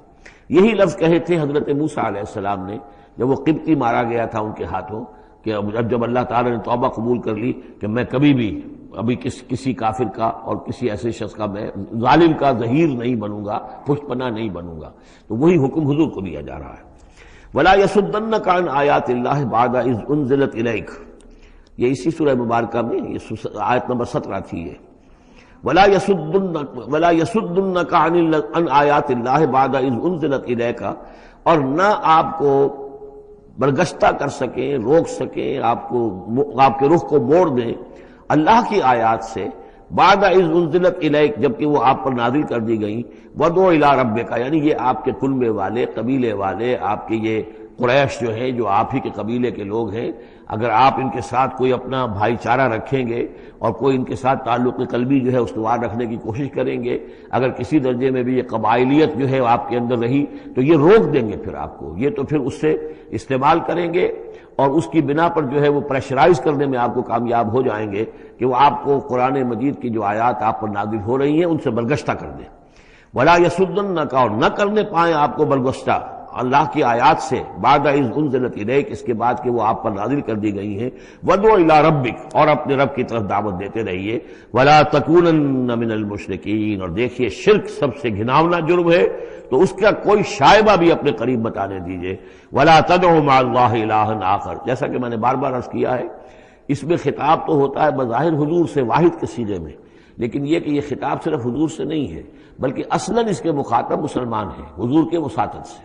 یہی لفظ کہے تھے حضرت موسیٰ علیہ السلام نے جب وہ قبطی مارا گیا تھا ان کے ہاتھوں، کہ جب اللہ تعالیٰ نے توبہ قبول کر لی کہ میں کبھی بھی ابھی کسی کافر کا اور کسی ایسے شخص کا، میں ظالم کا ظہیر نہیں بنوں گا، پشت پناہ نہیں بنوں گا، تو وہی حکم حضور کو دیا جا رہا ہے۔ وَلَا يَصُدَّنَّكَ عَنْ آيَاتِ اللَّهِ بَعْدَ إِذْ أُنزِلَتْ إِلَيْكَ، یہ اسی سورہ مبارکہ میں یہ آیت نمبر 17 تھی یہ۔ وَلَا يَصُدُّنَّكَ عَنْ آيَاتِ اللَّهِ بَعْدَ إِذْ أُنزِلَتْ إِلَيْكَ، اور نہ آپ کو برگشتہ کر سکیں، روک سکیں، آپ کے رخ کو موڑ دیں اللہ کی آیات سے، بعد اذ انزلت الیک، جبکہ وہ آپ پر نازل کر دی گئیں، ودعو الی ربک، یعنی یہ آپ کے کنبے والے، قبیلے والے، آپ کے یہ قریش جو ہیں، جو آپ ہی کے قبیلے کے لوگ ہیں، اگر آپ ان کے ساتھ کوئی اپنا بھائی چارہ رکھیں گے اور کوئی ان کے ساتھ تعلق قلبی جو ہے استوار رکھنے کی کوشش کریں گے، اگر کسی درجے میں بھی یہ قبائلیت جو ہے آپ کے اندر رہی تو یہ روک دیں گے پھر آپ کو، یہ تو پھر اس سے استعمال کریں گے اور اس کی بنا پر جو ہے وہ پریشرائز کرنے میں آپ کو کامیاب ہو جائیں گے کہ وہ آپ کو قرآن مجید کی جو آیات آپ پر نازل ہو رہی ہیں ان سے برگشتہ کر دیں۔ وَلَا يَصُدُّنَّكَ، اور نہ کرنے پائیں آپ کو برگشتہ اللہ کی آیات سے، بعد اذ انزلت الیک، اس کے بعد کہ وہ آپ پر نازل کر دی گئی ہیں، وَدْعُ إِلَىٰ رَبِّكَ، اور اپنے رب کی طرف دعوت دیتے رہیے، وَلَا تَكُونَنَّ مِنَ الْمُشْرِكِينَ، اور دیکھیے شرک سب سے گھناؤنا جرم ہے تو اس کا کوئی شائبہ بھی اپنے قریب بتانے دیجئے۔ وَلَا تَدْعُ مَعَ اللَّهِ إِلَٰهًا آخر، جیسا کہ میں نے بار بار عرض کیا ہے، اس میں خطاب تو ہوتا ہے بظاہر حضور سے واحد کے سیغے میں، لیکن یہ کہ یہ خطاب صرف حضور سے نہیں ہے بلکہ اصلاً اس کے مخاطب مسلمان ہیں، حضور کے وساطت سے۔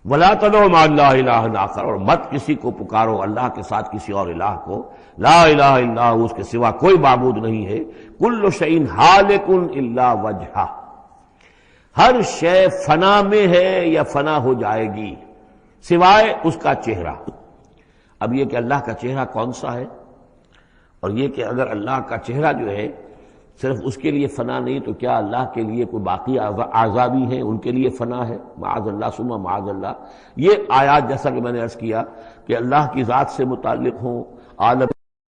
وَلَا تَدْعُ مَعَ اللَّهِ إِلَٰهًا آخر، اور مت کسی کو پکارو اللہ کے ساتھ کسی اور الہ کو، لا الہ الا ہو، اس کے سوا کوئی معبود نہیں ہے، کل شیء ہالک الا وجہہ، ہر شے فنا میں ہے یا فنا ہو جائے گی سوائے اس کا چہرہ۔ اب یہ کہ اللہ کا چہرہ کون سا ہے، اور یہ کہ اگر اللہ کا چہرہ جو ہے صرف اس کے لیے فنا نہیں تو کیا اللہ کے لیے کوئی باقی اعضاء بھی ہیں، ان کے لیے فنا ہے؟ معاذ اللہ ثم معاذ اللہ۔ یہ آیات جیسا کہ میں نے عرض کیا کہ اللہ کی ذات سے متعلق ہوں، عالم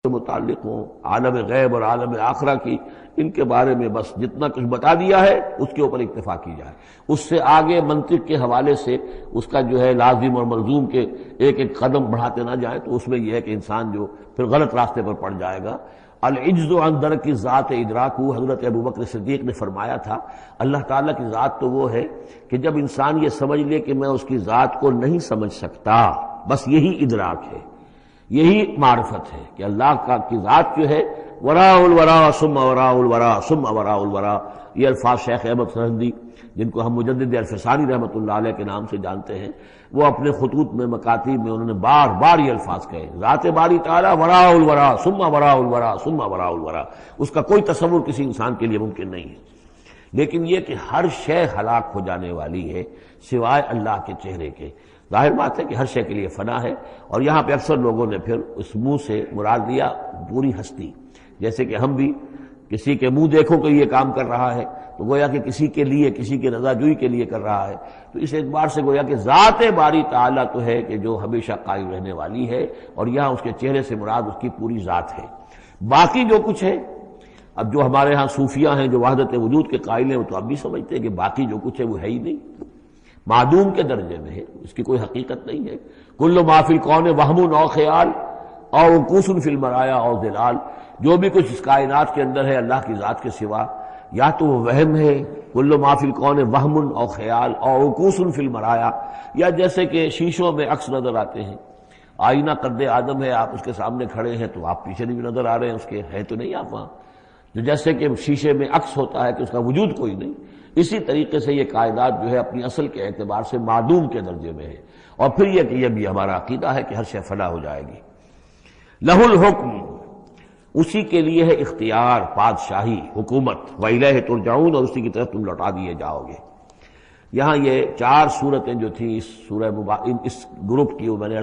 سے متعلق ہوں، عالم غیب اور عالم آخرہ کی، ان کے بارے میں بس جتنا کچھ بتا دیا ہے اس کے اوپر اکتفا کی جائے، اس سے آگے منطق کے حوالے سے اس کا جو ہے لازم اور ملزوم کے ایک ایک قدم بڑھاتے نہ جائیں تو اس میں یہ ہے کہ انسان جو پھر غلط راستے پر پڑ جائے گا۔ العجز عن درک ذات ادراکو، حضرت ابوبکر صدیق نے فرمایا تھا اللہ تعالیٰ کی ذات تو وہ ہے کہ جب انسان یہ سمجھ لے کہ میں اس کی ذات کو نہیں سمجھ سکتا، بس یہی ادراک ہے، یہی معرفت ہے کہ اللہ کی ذات جو ہے وراء الورا ثم وراء الورا ثم وراء الورا۔ یہ الفاظ شیخ احمد سرہندی، جن کو ہم مجدد الفسانی رحمۃ اللہ علیہ کے نام سے جانتے ہیں، وہ اپنے خطوط میں مکاتیب میں انہوں نے بار بار یہ الفاظ کہے، ذات باری تعالیٰ وراء الورا ثم وراء الورا ثم وراء الورا، اس کا کوئی تصور کسی انسان کے لیے ممکن نہیں ہے۔ لیکن یہ کہ ہر شے ہلاک ہو جانے والی ہے سوائے اللہ کے چہرے کے، ظاہر بات ہے کہ ہر شے کے لیے فنا ہے، اور یہاں پہ اکثر لوگوں نے پھر اس منہ سے مراد لیا پوری ہستی، جیسے کہ ہم بھی کسی کے منہ دیکھو کہ یہ کام کر رہا ہے تو گویا کہ کسی کے لیے، کسی کے رضا جوئی کے لیے کر رہا ہے، تو اس اعتبار سے گویا کہ ذات باری تعالیٰ تو ہے کہ جو ہمیشہ قائم رہنے والی ہے، اور یہاں اس کے چہرے سے مراد اس کی پوری ذات ہے۔ باقی جو کچھ ہے، اب جو ہمارے ہاں صوفیہ ہیں جو وحدت وجود کے قائل ہیں وہ تو اب بھی سمجھتے ہیں کہ باقی جو کچھ ہے وہ ہے ہی نہیں، معدوم کے درجے میں ہے، اس کی کوئی حقیقت نہیں ہے۔ کل ما فی الکون وہم او خیال او وقوف فی المرایا او ظلال، جو بھی کچھ اس کائنات کے اندر ہے اللہ کی ذات کے سوا یا تو وہ وہم ہے، کل ما فی الکون وہم او خیال او وقوف فی المرایا، یا جیسے کہ شیشوں میں عکس نظر آتے ہیں، آئینہ قد آدم ہے، آپ اس کے سامنے کھڑے ہیں تو آپ پیچھے بھی نظر آ رہے ہیں اس کے، ہیں تو نہیں آپ وہاں، جو جیسے کہ شیشے میں عکس ہوتا ہے کہ اس کا وجود کوئی نہیں، اسی طریقے سے یہ کائنات جو ہے اپنی اصل کے اعتبار سے معدوم کے درجے میں ہے۔ اور پھر یہ کہ یہ بھی ہمارا عقیدہ ہے کہ ہر شے فنا ہو جائے گی۔ لہ الحکم، اسی کے لیے ہے اختیار، بادشاہی، حکومت، وَإِلَيْهِ تُرْجَعُونَ، اور اسی کی طرف تم لوٹا دیے جاؤ گے۔ یہاں یہ 4 سورتیں جو تھیں اس سورہ اس گروپ کی، وہ میں نے